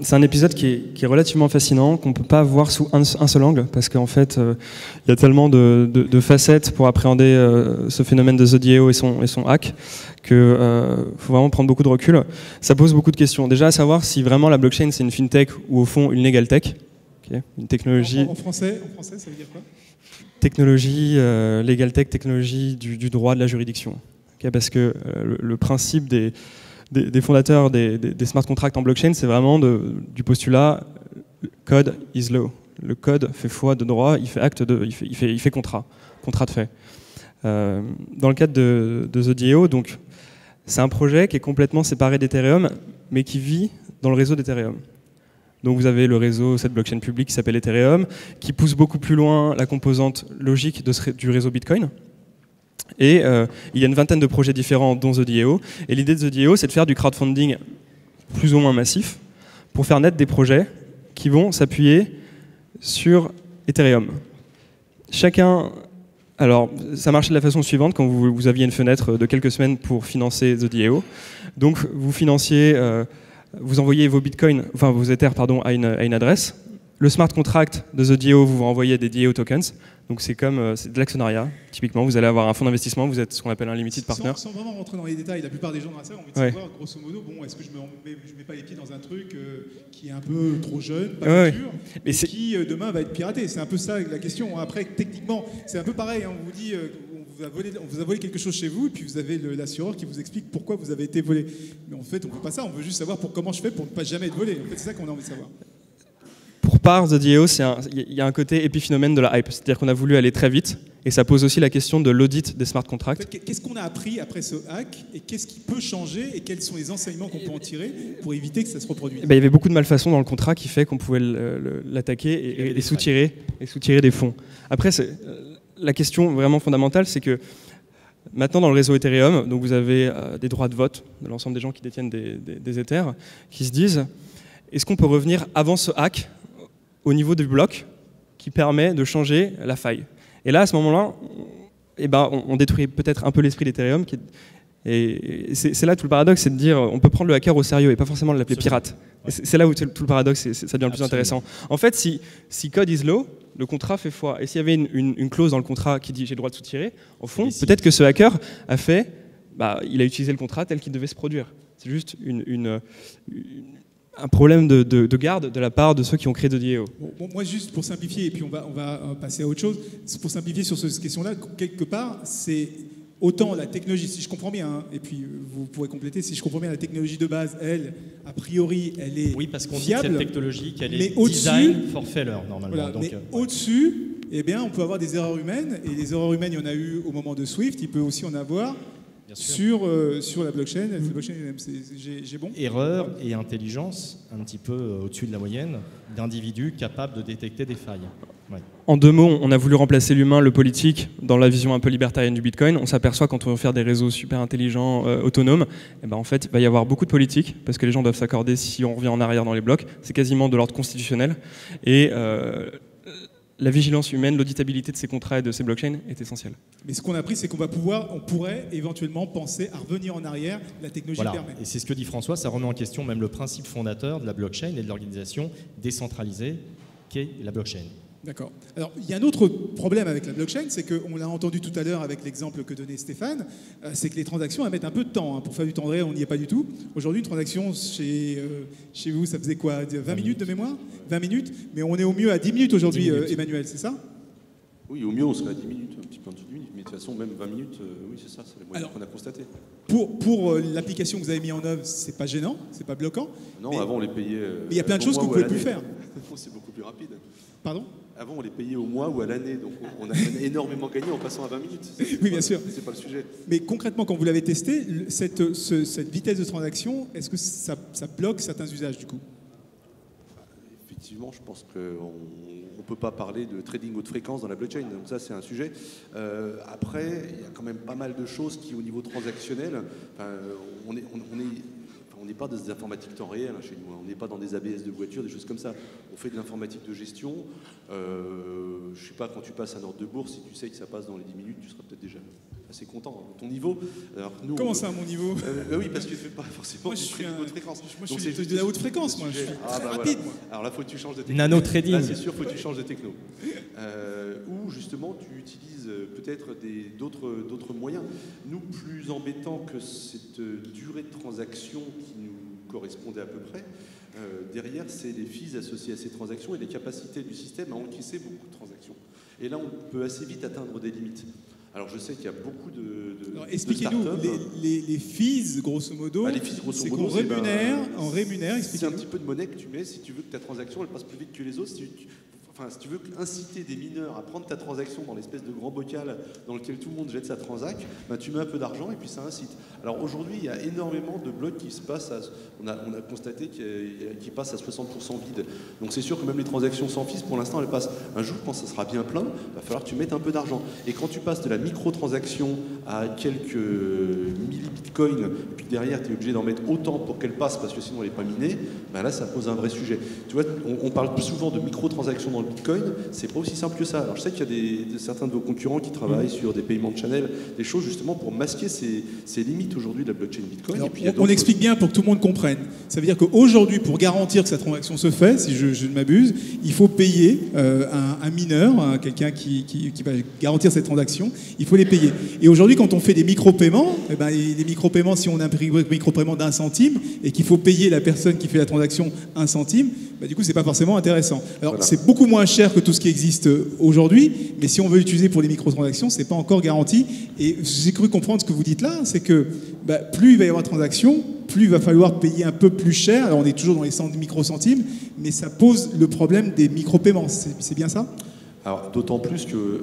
C'est un épisode qui est relativement fascinant, qu'on ne peut pas voir sous un seul angle, parce qu'en fait, il y a tellement de facettes pour appréhender ce phénomène de The DAO et son hack, qu'il faut vraiment prendre beaucoup de recul. Ça pose beaucoup de questions. Déjà, à savoir si vraiment la blockchain, c'est une fintech ou au fond une legal tech. Okay. Une technologie... En français, ça veut dire quoi ? Technologie, legal tech, technologie du droit, de la juridiction. Okay, parce que le principe des fondateurs des smart contracts en blockchain, c'est vraiment du postulat code is law. Le code fait foi de droit, il fait acte il fait contrat de fait. Dans le cadre de The DAO, donc c'est un projet qui est complètement séparé d'Ethereum, mais qui vit dans le réseau d'Ethereum. Donc vous avez le réseau, cette blockchain publique qui s'appelle Ethereum, qui pousse beaucoup plus loin la composante logique du réseau Bitcoin. Et il y a une vingtaine de projets différents, dont The DAO. Et l'idée de The DAO, c'est de faire du crowdfunding plus ou moins massif pour faire naître des projets qui vont s'appuyer sur Ethereum. Alors, ça marche de la façon suivante, quand vous aviez une fenêtre de quelques semaines pour financer The DAO. Donc, vous financiez, vous envoyez vos bitcoins, enfin vos Ethers, pardon, à une adresse. Le smart contract de The DAO, vous envoyez des DAO tokens. Donc c'est de l'actionnariat, typiquement. Vous allez avoir un fonds d'investissement, vous êtes ce qu'on appelle un limited partner. Sans vraiment rentrer dans les détails, la plupart des gens dans la salle ont envie de savoir, grosso modo, est-ce que je mets pas les pieds dans un truc qui est un peu trop jeune, pas mature, et qui demain va être piraté. C'est un peu ça la question. Après, techniquement, c'est un peu pareil. On vous dit, on vous a volé quelque chose chez vous, et puis vous avez l'assureur qui vous explique pourquoi vous avez été volé. Mais en fait, on ne veut pas ça. On veut juste savoir comment je fais pour ne pas jamais être volé. En fait, c'est ça qu'on a envie de savoir. Pour part, The DAO, il y a un côté épiphénomène de la hype. C'est-à-dire qu'on a voulu aller très vite, et ça pose aussi la question de l'audit des smart contracts. En fait, qu'est-ce qu'on a appris après ce hack, et qu'est-ce qui peut changer, et quels sont les enseignements qu'on peut en tirer pour éviter que ça se reproduise ? Il y avait beaucoup de malfaçons dans le contrat qui fait qu'on pouvait l'attaquer et soutirer des fonds. Après, la question vraiment fondamentale, c'est que maintenant dans le réseau Ethereum, donc vous avez des droits de vote de l'ensemble des gens qui détiennent des Ethers, qui se disent, est-ce qu'on peut revenir avant ce hack au niveau du bloc qui permet de changer la faille. Et là, à ce moment-là, on détruit peut-être un peu l'esprit d'Ethereum Et c'est là tout le paradoxe, c'est de dire on peut prendre le hacker au sérieux et pas forcément l'appeler pirate. Ouais. C'est là où tout le paradoxe, ça devient le plus intéressant. En fait, si code is law, le contrat fait foi. Et s'il y avait une clause dans le contrat qui dit j'ai le droit de soutirer, au fond, peut-être que ce hacker il a utilisé le contrat tel qu'il devait se produire. C'est juste un problème de garde de la part de ceux qui ont créé DDoS. Bon, moi, juste pour simplifier, et puis on va passer à autre chose, pour simplifier sur cette question-là, quelque part, c'est autant la technologie, si je comprends bien, hein, et puis vous pourrez compléter, si je comprends bien, la technologie de base, elle, a priori, elle est oui, parce qu'on fiable, dit que cette technologie qu'elle est design for failure, normalement. Voilà, donc, mais au-dessus, eh bien, on peut avoir des erreurs humaines, et les erreurs humaines, il y en a eu au moment de Swift, il peut aussi en avoir sur la blockchain. La blockchain, j'ai bon. Erreur et intelligence, un petit peu au-dessus de la moyenne, d'individus capables de détecter des failles. Ouais. En 2 mots, on a voulu remplacer l'humain, le politique, dans la vision un peu libertarienne du Bitcoin. On s'aperçoit quand on veut faire des réseaux super intelligents, autonomes, en fait, il va y avoir beaucoup de politique, parce que les gens doivent s'accorder si on revient en arrière dans les blocs. C'est quasiment de l'ordre constitutionnel. Et la vigilance humaine, l'auditabilité de ces contrats et de ces blockchains est essentielle. Mais ce qu'on a appris, c'est qu'on pourrait éventuellement penser à revenir en arrière, la technologie permet. Et c'est ce que dit François, ça remet en question même le principe fondateur de la blockchain et de l'organisation décentralisée qu'est la blockchain. D'accord. Alors, il y a un autre problème avec la blockchain, c'est qu'on l'a entendu tout à l'heure avec l'exemple que donnait Stéphane, c'est que les transactions, elles mettent un peu de temps. Hein. Pour faire du temps réel, on n'y est pas du tout. Aujourd'hui, une transaction chez vous, ça faisait quoi, 20 minutes de mémoire 20 minutes. Mais on est au mieux à 10 minutes aujourd'hui, Emmanuel, c'est ça? Oui, au mieux, on serait à 10 minutes, un petit peu en dessous de 10 minutes. Mais de toute façon, même 20 minutes, oui, c'est ça, c'est le moyen qu'on a constaté. Pour l'application que vous avez mis en œuvre, c'est pas gênant, c'est pas bloquant? Non, avant, on les payait. Mais il y a plein de choses que vous ne pouvez plus faire. C'est beaucoup plus rapide. Pardon? Avant, on les payait au mois ou à l'année, donc on a énormément gagné en passant à 20 minutes. Oui, bien sûr. C'est pas le sujet. Mais concrètement, quand vous l'avez testé, cette vitesse de transaction, est-ce que ça bloque certains usages du coup? Effectivement, je pense qu'on ne peut pas parler de trading haute fréquence dans la blockchain, donc ça c'est un sujet. Après, il y a quand même pas mal de choses qui, au niveau transactionnel, on n'est pas dans des informatiques temps réel chez nous, on n'est pas dans des ABS de voitures, des choses comme ça. On fait de l'informatique de gestion. Je ne sais pas, quand tu passes un ordre de bourse, si tu sais que ça passe dans les 10 minutes, tu seras peut-être déjà assez content de ton niveau. Alors, nous, comment ça, à mon niveau? Oui, parce que tu ne fais pas forcément moi, du trading haute fréquence. Moi, je suis de la haute fréquence, moi. Je suis très rapide. Moi. Alors là, il faut que tu changes de techno. Nano-trading. Là, c'est sûr, il faut que tu changes de techno. Ou justement, tu utilises peut-être d'autres moyens. Nous, plus embêtant que cette durée de transaction qui nous correspondait à peu près, derrière, c'est les fees associés à ces transactions et les capacités du système à encaisser beaucoup de transactions. Et là, on peut assez vite atteindre des limites. Alors, je sais qu'il y a beaucoup de expliquez-nous, les fees, grosso modo, c'est qu'on rémunère, c'est un petit peu de monnaie que tu mets si tu veux que ta transaction elle passe plus vite que les autres. Si tu veux inciter des mineurs à prendre ta transaction dans l'espèce de grand bocal dans lequel tout le monde jette sa transac, tu mets un peu d'argent et puis ça incite. Alors aujourd'hui, il y a énormément de blocs qui se passent, on a constaté qu'ils passent à 60% vide. Donc c'est sûr que même les transactions sans fees, pour l'instant, elles passent. Un jour, quand ça sera bien plein, il va falloir que tu mettes un peu d'argent. Et quand tu passes de la micro-transaction à quelques millibitcoins, puis derrière, tu es obligé d'en mettre autant pour qu'elle passe, parce que sinon elle n'est pas minée, là, ça pose un vrai sujet. Tu vois, on parle plus souvent de micro-transactions dans le Bitcoin, c'est pas aussi simple que ça. Alors je sais qu'il y a certains de vos concurrents qui travaillent sur des paiements de channel, des choses justement pour masquer ces limites aujourd'hui de la blockchain Bitcoin. Alors, et puis, on explique bien pour que tout le monde comprenne. Ça veut dire qu'aujourd'hui, pour garantir que cette transaction se fait, si je ne m'abuse, il faut payer un mineur, quelqu'un qui va garantir cette transaction, il faut les payer. Et aujourd'hui, quand on fait des micro-paiements, les micro-paiements, si on a un micro-paiement d'1 centime et qu'il faut payer la personne qui fait la transaction 1 centime, du coup, c'est pas forcément intéressant. Alors, voilà. C'est beaucoup moins cher que tout ce qui existe aujourd'hui, mais si on veut l'utiliser pour les microtransactions, c'est pas encore garanti. Et j'ai cru comprendre ce que vous dites là, c'est que plus il va y avoir de transactions, plus il va falloir payer un peu plus cher. Alors, on est toujours dans les microcentimes, mais ça pose le problème des micro-paiements. C'est bien ça? Alors, d'autant plus que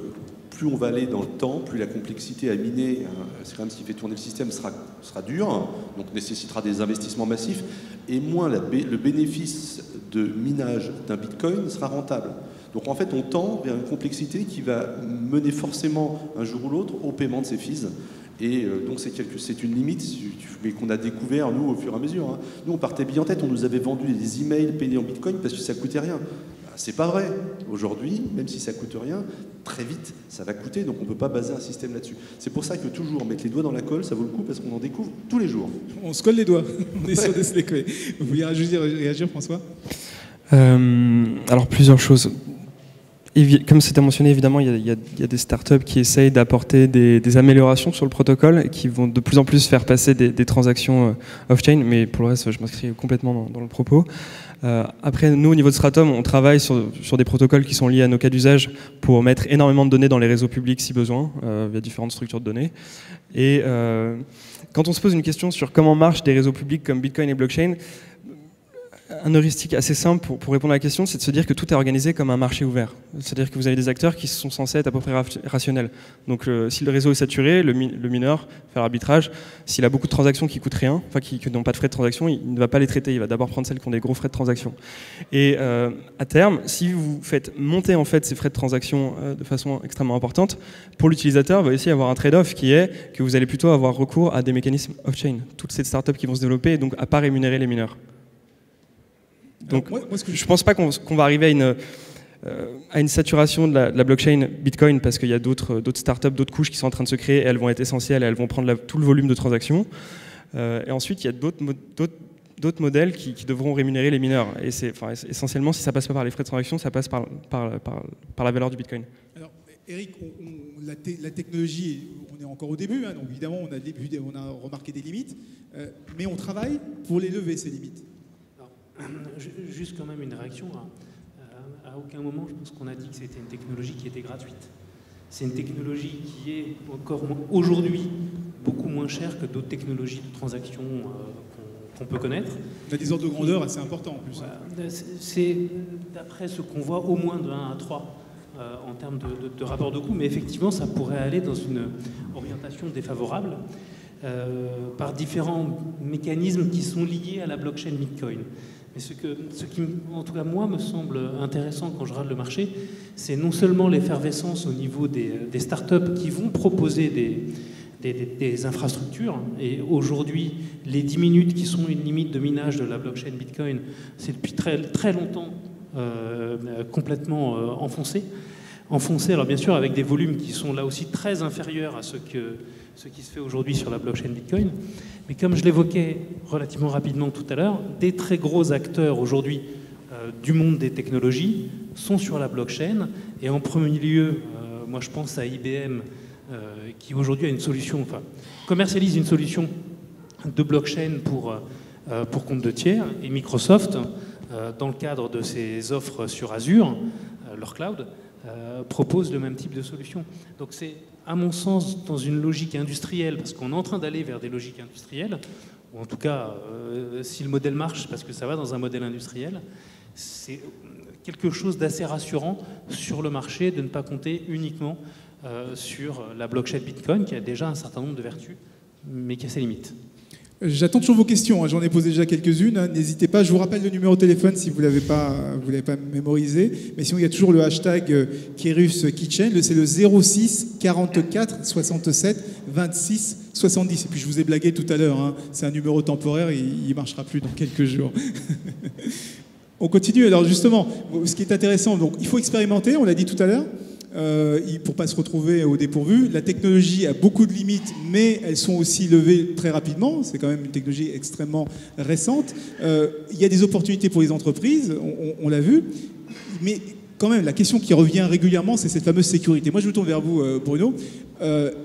plus on va aller dans le temps, plus la complexité à miner, c'est quand même ce qui fait tourner le système, sera dur, donc nécessitera des investissements massifs, et moins le bénéfice de minage d'un bitcoin sera rentable. Donc en fait, on tend vers une complexité qui va mener forcément un jour ou l'autre au paiement de ces fees. Et donc c'est une limite, mais qu'on a découvert, nous, au fur et à mesure. Nous, on partait bien en tête, on nous avait vendu des emails payés en bitcoin parce que ça ne coûtait rien. c'est pas vrai. Aujourd'hui, même si ça coûte rien, très vite, ça va coûter, donc on ne peut pas baser un système là-dessus. C'est pour ça que toujours mettre les doigts dans la colle, ça vaut le coup, parce qu'on en découvre tous les jours. On se colle les doigts, on est sûr de se les coller. Vous vouliez réagir, François ? Alors, plusieurs choses. Comme c'était mentionné, évidemment, il y a des startups qui essayent d'apporter des améliorations sur le protocole et qui vont de plus en plus faire passer des transactions off-chain, mais pour le reste, je m'inscris complètement dans le propos. Après, nous, au niveau de Stratum, on travaille sur des protocoles qui sont liés à nos cas d'usage pour mettre énormément de données dans les réseaux publics si besoin, via différentes structures de données. Et quand on se pose une question sur comment marchent des réseaux publics comme Bitcoin et blockchain, un heuristique assez simple pour répondre à la question, c'est de se dire que tout est organisé comme un marché ouvert. C'est-à-dire que vous avez des acteurs qui sont censés être à peu près rationnels. Donc si le réseau est saturé, le mineur fait l'arbitrage. S'il a beaucoup de transactions qui coûtent rien, enfin qui n'ont pas de frais de transaction, il ne va pas les traiter. Il va d'abord prendre celles qui ont des gros frais de transaction. Et à terme, si vous faites monter en fait ces frais de transaction de façon extrêmement importante, pour l'utilisateur, il va aussi avoir un trade-off qui est que vous allez plutôt avoir recours à des mécanismes off-chain. Toutes ces startups qui vont se développer, donc à pas rémunérer les mineurs. Donc, je ne pense pas qu'on va arriver à une saturation de la blockchain Bitcoin parce qu'il y a d'autres startups, d'autres couches qui sont en train de se créer et elles vont être essentielles et elles vont prendre tout le volume de transactions. Et ensuite, il y a d'autres modèles qui devront rémunérer les mineurs. Et essentiellement, si ça ne passe pas par les frais de transaction, ça passe par la valeur du Bitcoin. Alors, Eric, la technologie, on est encore au début, hein, donc évidemment, on a remarqué des limites, mais on travaille pour les lever, ces limites. Juste quand même une réaction. À aucun moment, je pense qu'on a dit que c'était une technologie qui était gratuite. C'est une technologie qui est encore aujourd'hui beaucoup moins chère que d'autres technologies de transaction qu'on peut connaître. On a des ordres de grandeur assez importants en plus. Voilà. C'est, d'après ce qu'on voit, au moins de 1 à 3 en termes de rapport de coût, mais effectivement, ça pourrait aller dans une orientation défavorable par différents mécanismes qui sont liés à la blockchain Bitcoin. Mais ce qui, en tout cas, moi, me semble intéressant quand je regarde le marché, c'est non seulement l'effervescence au niveau des startups qui vont proposer des infrastructures, et aujourd'hui, les 10 minutes qui sont une limite de minage de la blockchain Bitcoin, c'est depuis très, très longtemps complètement enfoncé, alors bien sûr avec des volumes qui sont là aussi très inférieurs à ce qui se fait aujourd'hui sur la blockchain Bitcoin. Mais comme je l'évoquais relativement rapidement tout à l'heure, des très gros acteurs aujourd'hui du monde des technologies sont sur la blockchain. Et en premier lieu, moi je pense à IBM qui aujourd'hui a une solution, enfin commercialise une solution de blockchain pour compte de tiers, et Microsoft, dans le cadre de ses offres sur Azure, leur cloud, propose le même type de solution. Donc c'est, à mon sens, dans une logique industrielle, parce qu'on est en train d'aller vers des logiques industrielles, ou en tout cas, si le modèle marche, parce que ça va dans un modèle industriel, c'est quelque chose d'assez rassurant sur le marché de ne pas compter uniquement sur la blockchain Bitcoin, qui a déjà un certain nombre de vertus, mais qui a ses limites. J'attends toujours vos questions, hein. J'en ai posé déjà quelques-unes, hein. N'hésitez pas, je vous rappelle le numéro de téléphone si vous ne l'avez pas mémorisé, mais sinon il y a toujours le hashtag KerusKitchen, c'est le 06 44 67 26 70, et puis je vous ai blagué tout à l'heure, hein. C'est un numéro temporaire, il ne marchera plus dans quelques jours. On continue, alors justement, ce qui est intéressant, donc il faut expérimenter, on l'a dit tout à l'heure, pour ne pas se retrouver au dépourvu. La technologie a beaucoup de limites, mais elles sont aussi levées très rapidement. C'est quand même une technologie extrêmement récente. Il y a des opportunités pour les entreprises, on l'a vu. Mais quand même, la question qui revient régulièrement, c'est cette fameuse sécurité. Moi, je me tourne vers vous, Bruno.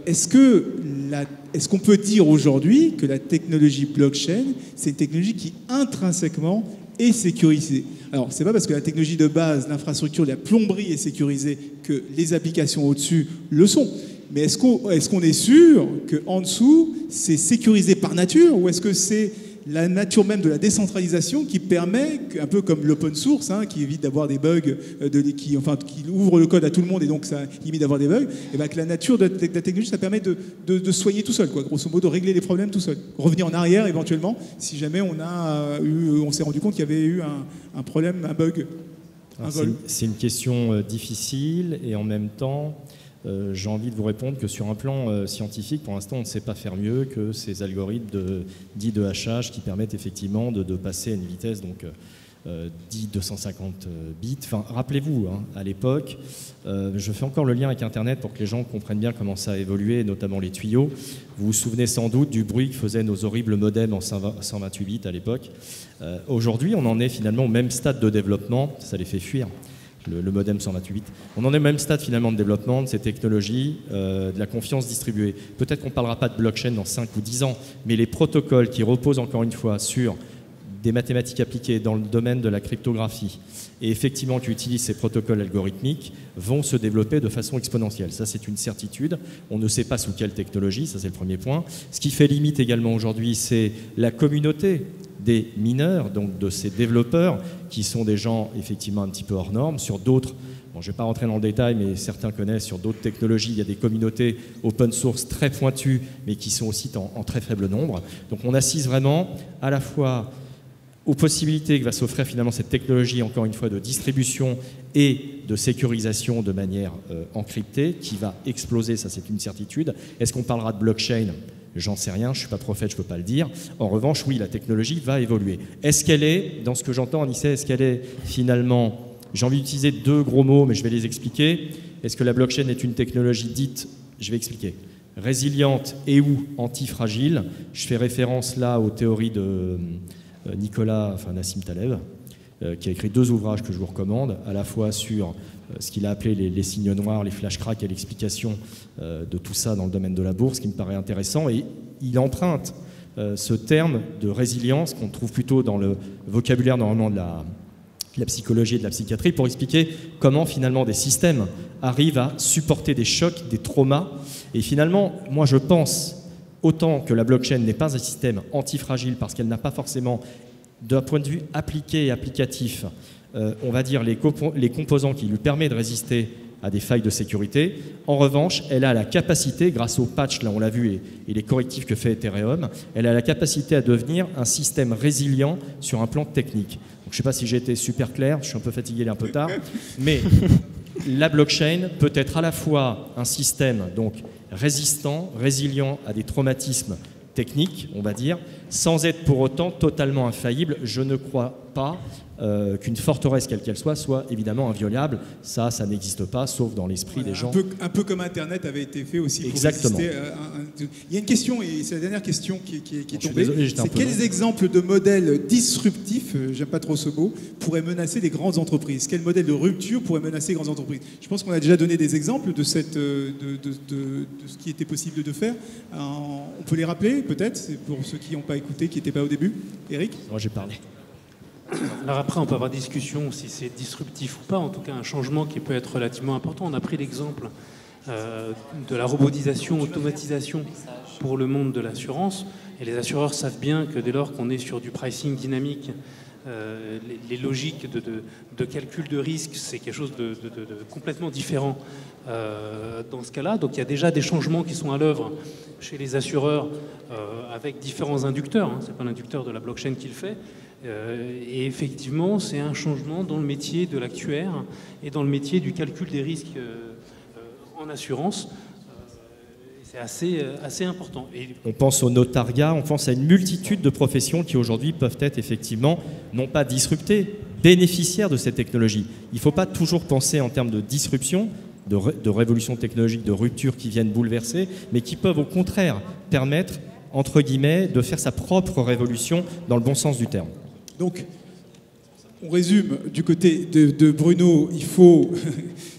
Est-ce qu'on peut dire aujourd'hui que la technologie blockchain, c'est une technologie qui intrinsèquement est sécurisée? Alors, c'est pas parce que la technologie de base, l'infrastructure, la plomberie est sécurisée que les applications au-dessus le sont. Mais est-ce qu'on est sûr qu'en dessous, c'est sécurisé par nature, ou est-ce que c'est la nature même de la décentralisation qui permet, un peu comme l'open source, hein, qui évite d'avoir des bugs, qui ouvre le code à tout le monde et donc ça limite d'avoir des bugs, et bien que la nature de la technologie, ça permet de soigner tout seul, quoi, grosso modo, de régler les problèmes tout seul. Revenir en arrière éventuellement, si jamais on s'est rendu compte qu'il y avait eu un problème, un bug. C'est une question difficile et en même temps, j'ai envie de vous répondre que sur un plan scientifique, pour l'instant, on ne sait pas faire mieux que ces algorithmes dits de hachage qui permettent effectivement de passer à une vitesse donc, dit 250 bits. Enfin, rappelez-vous, hein, à l'époque, je fais encore le lien avec Internet pour que les gens comprennent bien comment ça a évolué, notamment les tuyaux. Vous vous souvenez sans doute du bruit que faisaient nos horribles modems en 128 bits à l'époque. Aujourd'hui, on en est finalement au même stade de développement, ça les fait fuir. Le modem 128 bits. On en est au même stade finalement de développement de ces technologies, de la confiance distribuée. Peut-être qu'on ne parlera pas de blockchain dans 5 ou 10 ans, mais les protocoles qui reposent encore une fois sur des mathématiques appliquées dans le domaine de la cryptographie et effectivement qui utilisent ces protocoles algorithmiques vont se développer de façon exponentielle. Ça, c'est une certitude. On ne sait pas sous quelle technologie, ça c'est le premier point. Ce qui fait limite également aujourd'hui, c'est la communauté des mineurs, donc de ces développeurs, qui sont des gens effectivement un petit peu hors normes. Sur d'autres, bon, je ne vais pas rentrer dans le détail, mais certains connaissent, sur d'autres technologies, il y a des communautés open source très pointues, mais qui sont aussi en très faible nombre. Donc on assiste vraiment à la fois aux possibilités que va s'offrir finalement cette technologie, encore une fois, de distribution et de sécurisation de manière encryptée, qui va exploser, ça c'est une certitude. Est-ce qu'on parlera de blockchain ? J'en sais rien, je ne suis pas prophète, je ne peux pas le dire. En revanche, oui, la technologie va évoluer. Est-ce qu'elle est, dans ce que j'entends, Anissé, est-ce qu'elle est finalement, j'ai envie d'utiliser 2 gros mots, mais je vais les expliquer. Est-ce que la blockchain est une technologie dite, je vais expliquer, résiliente et ou antifragile? Je fais référence là aux théories de Nassim Taleb, qui a écrit 2 ouvrages que je vous recommande, à la fois sur ce qu'il a appelé les signes noirs, les flash cracks et l'explication de tout ça dans le domaine de la bourse, qui me paraît intéressant. Et il emprunte ce terme de résilience qu'on trouve plutôt dans le vocabulaire normalement de la psychologie et de la psychiatrie pour expliquer comment finalement des systèmes arrivent à supporter des chocs, des traumas. Et finalement, moi je pense autant que la blockchain n'est pas un système antifragile parce qu'elle n'a pas forcément, d'un point de vue appliqué et applicatif, on va dire les composants qui lui permettent de résister à des failles de sécurité. En revanche, elle a la capacité, grâce aux patchs, là on l'a vu, et les correctifs que fait Ethereum, elle a la capacité à devenir un système résilient sur un plan technique. Donc, je ne sais pas si j'ai été super clair, je suis un peu fatigué, il est un peu tard, mais la blockchain peut être à la fois un système donc résistant, résilient à des traumatismes techniques, on va dire, sans être pour autant totalement infaillible. Je ne crois pas qu'une forteresse, quelle qu'elle soit évidemment inviolable. Ça n'existe pas, sauf dans l'esprit des gens. Un peu comme Internet avait été fait aussi pour Exactement. résister Il y a une question, et c'est la dernière question qui est tombée. Désolé, c'est quels exemples de modèles disruptifs, j'aime pas trop ce mot, pourraient menacer les grandes entreprises? Quel modèle de rupture pourrait menacer les grandes entreprises? Je pense qu'on a déjà donné des exemples de ce qui était possible de faire. On peut les rappeler, peut-être, c'est pour ceux qui n'ont pas écouté, qui n'étaient pas au début. Eric? Moi, j'ai parlé. Alors après, on peut avoir discussion si c'est disruptif ou pas. En tout cas, un changement qui peut être relativement important. On a pris l'exemple de la robotisation, automatisation pour le monde de l'assurance. Et les assureurs savent bien que dès lors qu'on est sur du pricing dynamique, les logiques de calcul de risque, c'est quelque chose de complètement différent dans ce cas-là. Donc il y a déjà des changements qui sont à l'œuvre chez les assureurs avec différents inducteurs. Ce n'est pas l'inducteur de la blockchain qui le fait. Et effectivement, c'est un changement dans le métier de l'actuaire et dans le métier du calcul des risques en assurance. C'est assez important. Et on pense au notariat, on pense à une multitude de professions qui aujourd'hui peuvent être effectivement, non pas disruptées, bénéficiaires de cette technologie. Il ne faut pas toujours penser en termes de disruption, de révolution technologique, de rupture qui viennent bouleverser, mais qui peuvent au contraire permettre, entre guillemets, de faire sa propre révolution dans le bon sens du terme. Donc, on résume du côté de Bruno, il faut,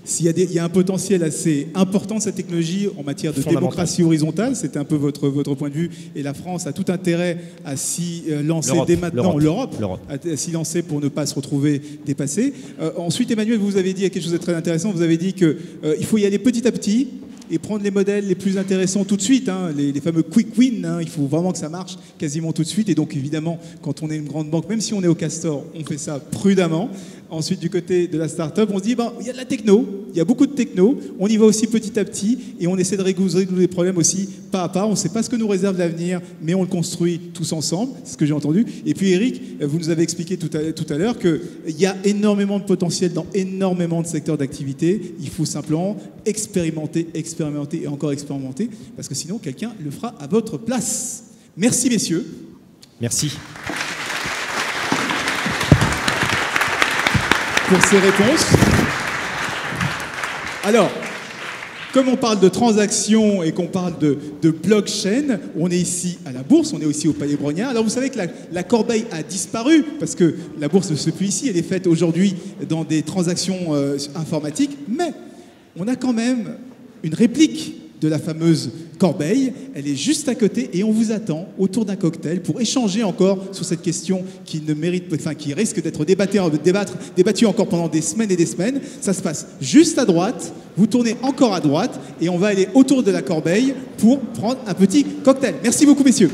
s'il y a un potentiel assez important de cette technologie en matière de démocratie horizontale, c'était un peu votre point de vue, et la France a tout intérêt à s'y lancer dès maintenant, l'Europe, à s'y lancer pour ne pas se retrouver dépassé. Ensuite, Emmanuel, vous avez dit quelque chose de très intéressant, vous avez dit qu'il faut y aller petit à petit, et prendre les modèles les plus intéressants tout de suite, les fameux quick wins, il faut vraiment que ça marche quasiment tout de suite. Et donc évidemment, quand on est une grande banque, même si on est au Castor, on fait ça prudemment. Ensuite, du côté de la start-up, on se dit, il y a de la techno, il y a beaucoup de techno, on y va aussi petit à petit et on essaie de résoudre les problèmes aussi pas à pas. On ne sait pas ce que nous réserve l'avenir, mais on le construit tous ensemble, c'est ce que j'ai entendu. Et puis Eric, vous nous avez expliqué tout à l'heure qu'il y a énormément de potentiel dans énormément de secteurs d'activité. Il faut simplement expérimenter et encore expérimenter, parce que sinon quelqu'un le fera à votre place. Merci messieurs. Merci. pour ces réponses. Alors, comme on parle de transactions et qu'on parle de blockchain, on est ici à la bourse, on est aussi au Palais Brongniart. Alors vous savez que la corbeille a disparu parce que la bourse ne se fait plus ici, elle est faite aujourd'hui dans des transactions informatiques, mais on a quand même une réplique de la fameuse corbeille. Elle est juste à côté et on vous attend autour d'un cocktail pour échanger encore sur cette question qui risque d'être débattue encore pendant des semaines et des semaines. Ça se passe juste à droite, vous tournez encore à droite et on va aller autour de la corbeille pour prendre un petit cocktail. Merci beaucoup, messieurs.